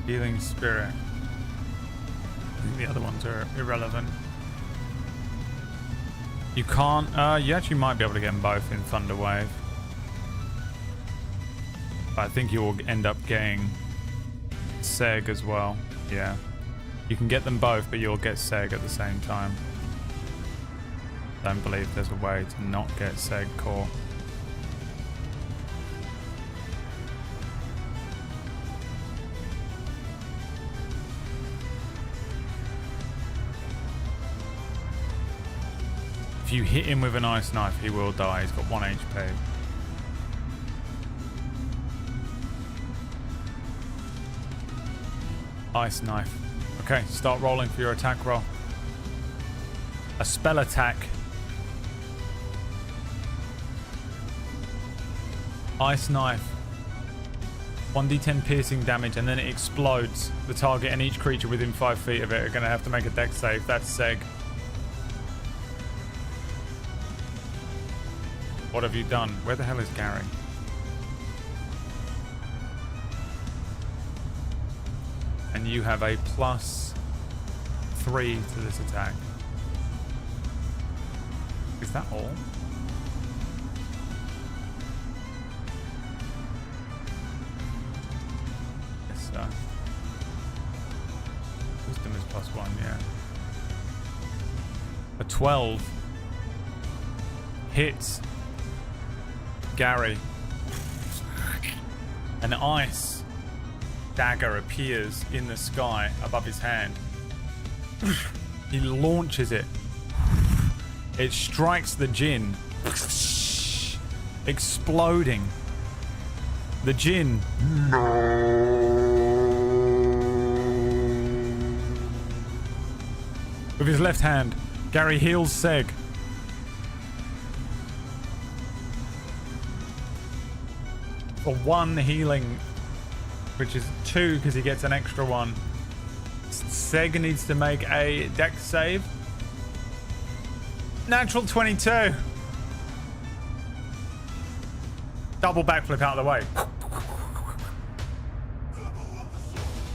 Healing Spirit. I think the other ones are irrelevant. You can't, you actually might be able to get them both in Thunderwave. But I think you will end up getting Seg as well. Yeah. You can get them both, but you'll get Seg at the same time. I don't believe there's a way to not get Seg core. If you hit him with an ice knife, he will die. He's got 1 HP. Ice knife. Okay, start rolling for your attack roll. A spell attack. Ice knife. 1d10 piercing damage, and then it explodes. The target and each creature within 5 feet of it are going to have to make a dex save. That's Seg. What have you done? Where the hell is Gary? And you have a +3 to this attack. Is that all? Yes, sir. Wisdom is +1, yeah. A 12 hits Gary. An ice dagger appears in the sky above his hand. He launches it. It strikes the djinn, exploding. The djinn with his left hand, Gary heals Seg. For 1 healing, which is 2 because he gets an extra 1. Seg needs to make a dex save. Natural 22. Double backflip out of the way.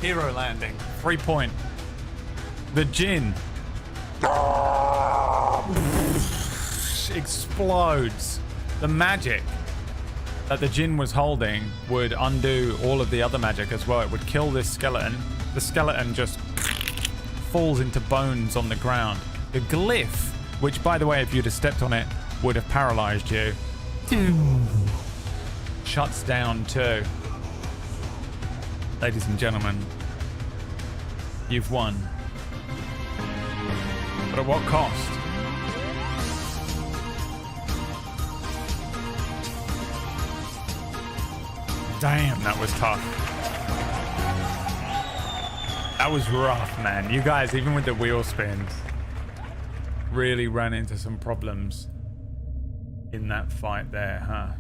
Hero landing. 3 point. The djinn explodes. The magic that the djinn was holding would undo all of the other magic as well. It would kill this skeleton. The skeleton just falls into bones on the ground. The glyph, which by the way, if you'd have stepped on it, would have paralyzed you, shuts down too. Ladies and gentlemen, you've won. But at what cost? Damn, that was tough. That was rough, man. You guys, even with the wheel spins, really ran into some problems in that fight there, huh?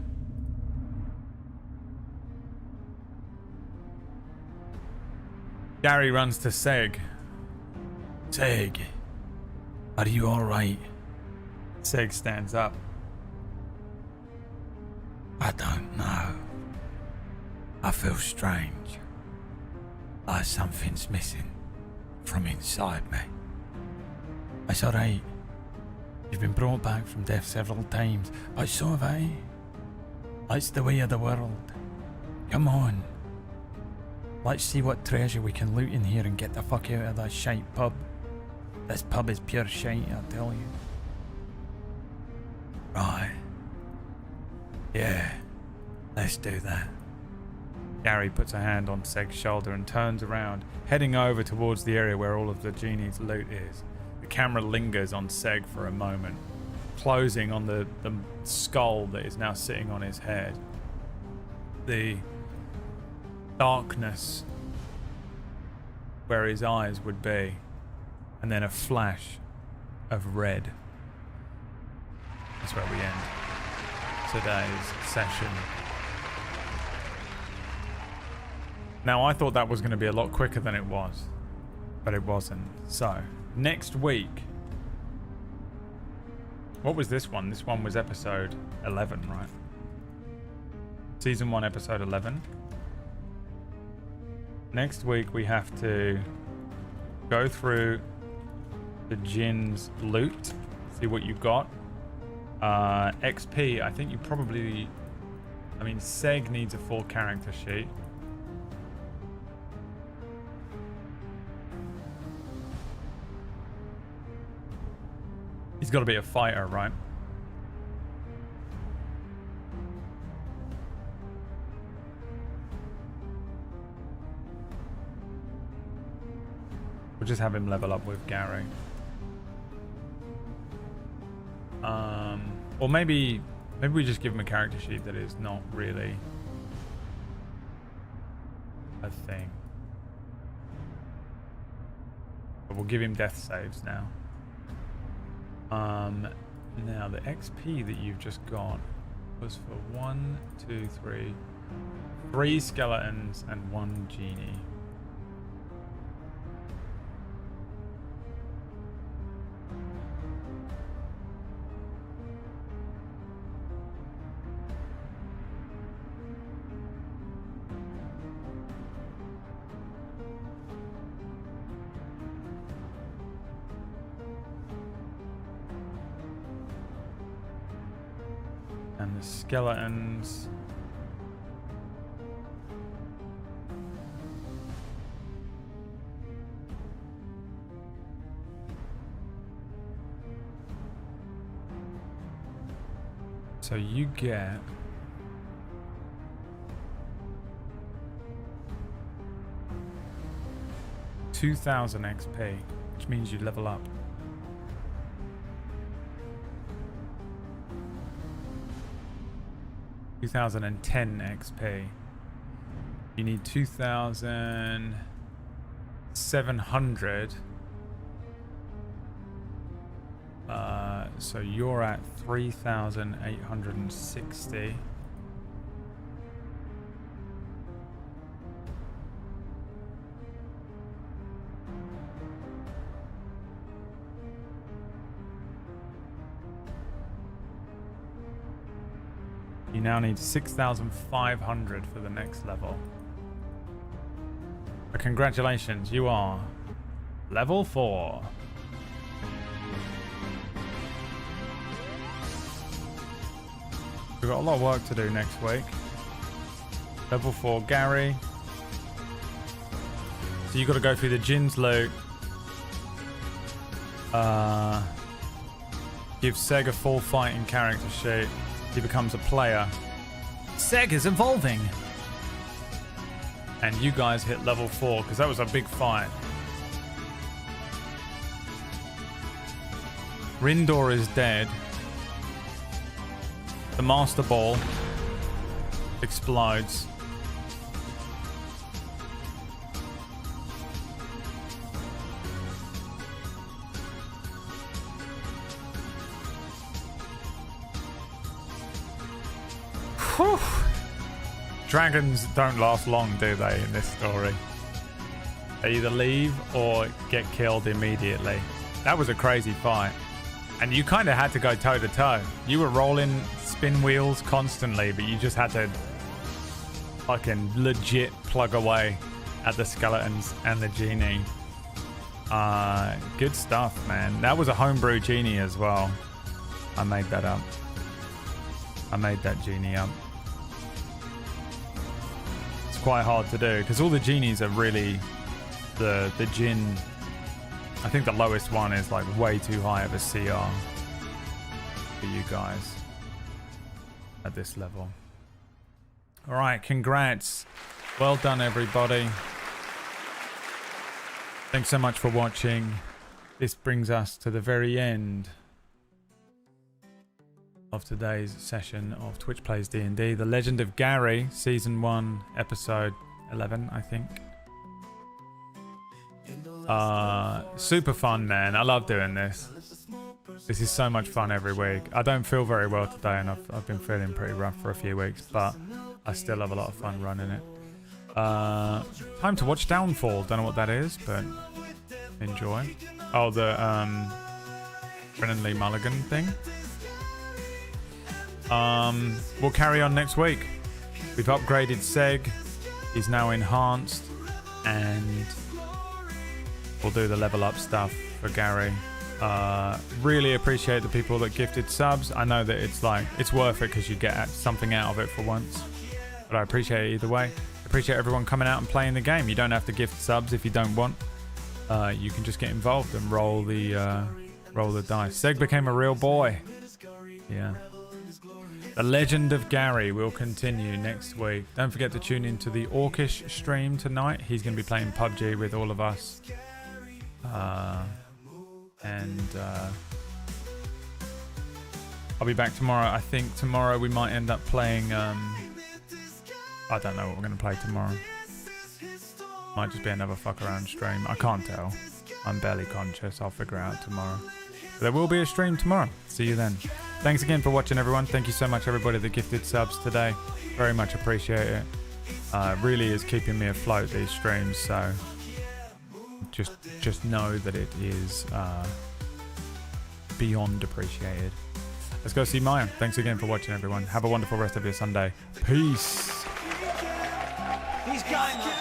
Gary runs to Seg. Seg, are you alright? Seg stands up. I don't know. I feel strange. Like something's missing from inside me. It's alright. You've been brought back from death several times, but so have I. That's the way of the world. Come on. Let's see what treasure we can loot in here and get the fuck out of that shite pub. This pub is pure shite, I'll tell you. Right. Yeah. Let's do that. Gary puts a hand on Seg's shoulder and turns around, heading over towards the area where all of the genie's loot is. The camera lingers on Seg for a moment, closing on the skull that is now sitting on his head. The darkness where his eyes would be, and then a flash of red. That's where we end today's session. Now, I thought that was going to be a lot quicker than it was, but it wasn't. So, next week... What was this one? This one was episode 11, right? Season 1, episode 11. Next week, we have to go through the Jin's loot, see what you got. XP, I think you probably... I mean, Seg needs a full character sheet. He's got to be a fighter, right? We'll just have him level up with Gary. Or maybe we just give him a character sheet that is not really a thing. But we'll give him death saves now. Now the XP that you've just got was for 1, 2, 3, 3 skeletons and 1 genie. And the skeletons. So you get 2,000 XP, which means you level up. $2,010 XP. You need 2,700. So you're at 3,860. You now need 6,500 for the next level. But congratulations, you are level 4. We've got a lot of work to do next week. Level 4 Gary. So you got to go through the Jin's loot. Give Seg a full fighting character sheet. He becomes a player. Seg is evolving! And you guys hit level 4, because that was a big fight. Rendor is dead. The Master Ball explodes. Whew. Dragons don't last long, do they, in this story? They either leave or get killed immediately. That was a crazy fight. And you kind of had to go toe to toe. You were rolling spin wheels constantly, but you just had to fucking legit plug away at the skeletons and the genie. Good stuff, man. That was a homebrew genie as well. I made that up. I made that genie up. It's quite hard to do because all the genies are really the Jinn. I think the lowest one is like way too high of a CR for you guys at this level. All right, congrats. Well done, everybody. Thanks so much for watching. This brings us to the very end of today's session of Twitch Plays D&D. The Legend of Gary, Season 1, Episode 11, I think. Super fun, man. I love doing this. This is so much fun every week. I don't feel very well today, and I've been feeling pretty rough for a few weeks, but I still have a lot of fun running it. Time to watch Downfall. Don't know what that is, but enjoy. Oh, the Brennan Lee Mulligan thing. We'll carry on next week. We've upgraded Seg. He's now enhanced, and we'll do the level up stuff for Gary. Really appreciate the people that gifted subs. I know that it's worth it because you get something out of it for once, but I appreciate it either way. Appreciate everyone coming out and playing the game. You don't have to gift subs if you don't want. You can just get involved and roll the dice. Seg became a real boy. Yeah. The Legend of Gary will continue next week. Don't forget to tune into the Orcish stream tonight. He's going to be playing PUBG with all of us. I'll be back tomorrow. I think tomorrow we might end up playing... I don't know what we're going to play tomorrow. Might just be another fuck around stream. I can't tell. I'm barely conscious. I'll figure it out tomorrow. But there will be a stream tomorrow. See you then. Thanks again for watching, everyone. Thank you so much, everybody that gifted subs today. Very much appreciate it. Really is keeping me afloat, these streams. So just know that it is beyond appreciated. Let's go see Maya. Thanks again for watching, everyone. Have a wonderful rest of your Sunday. Peace. These guys are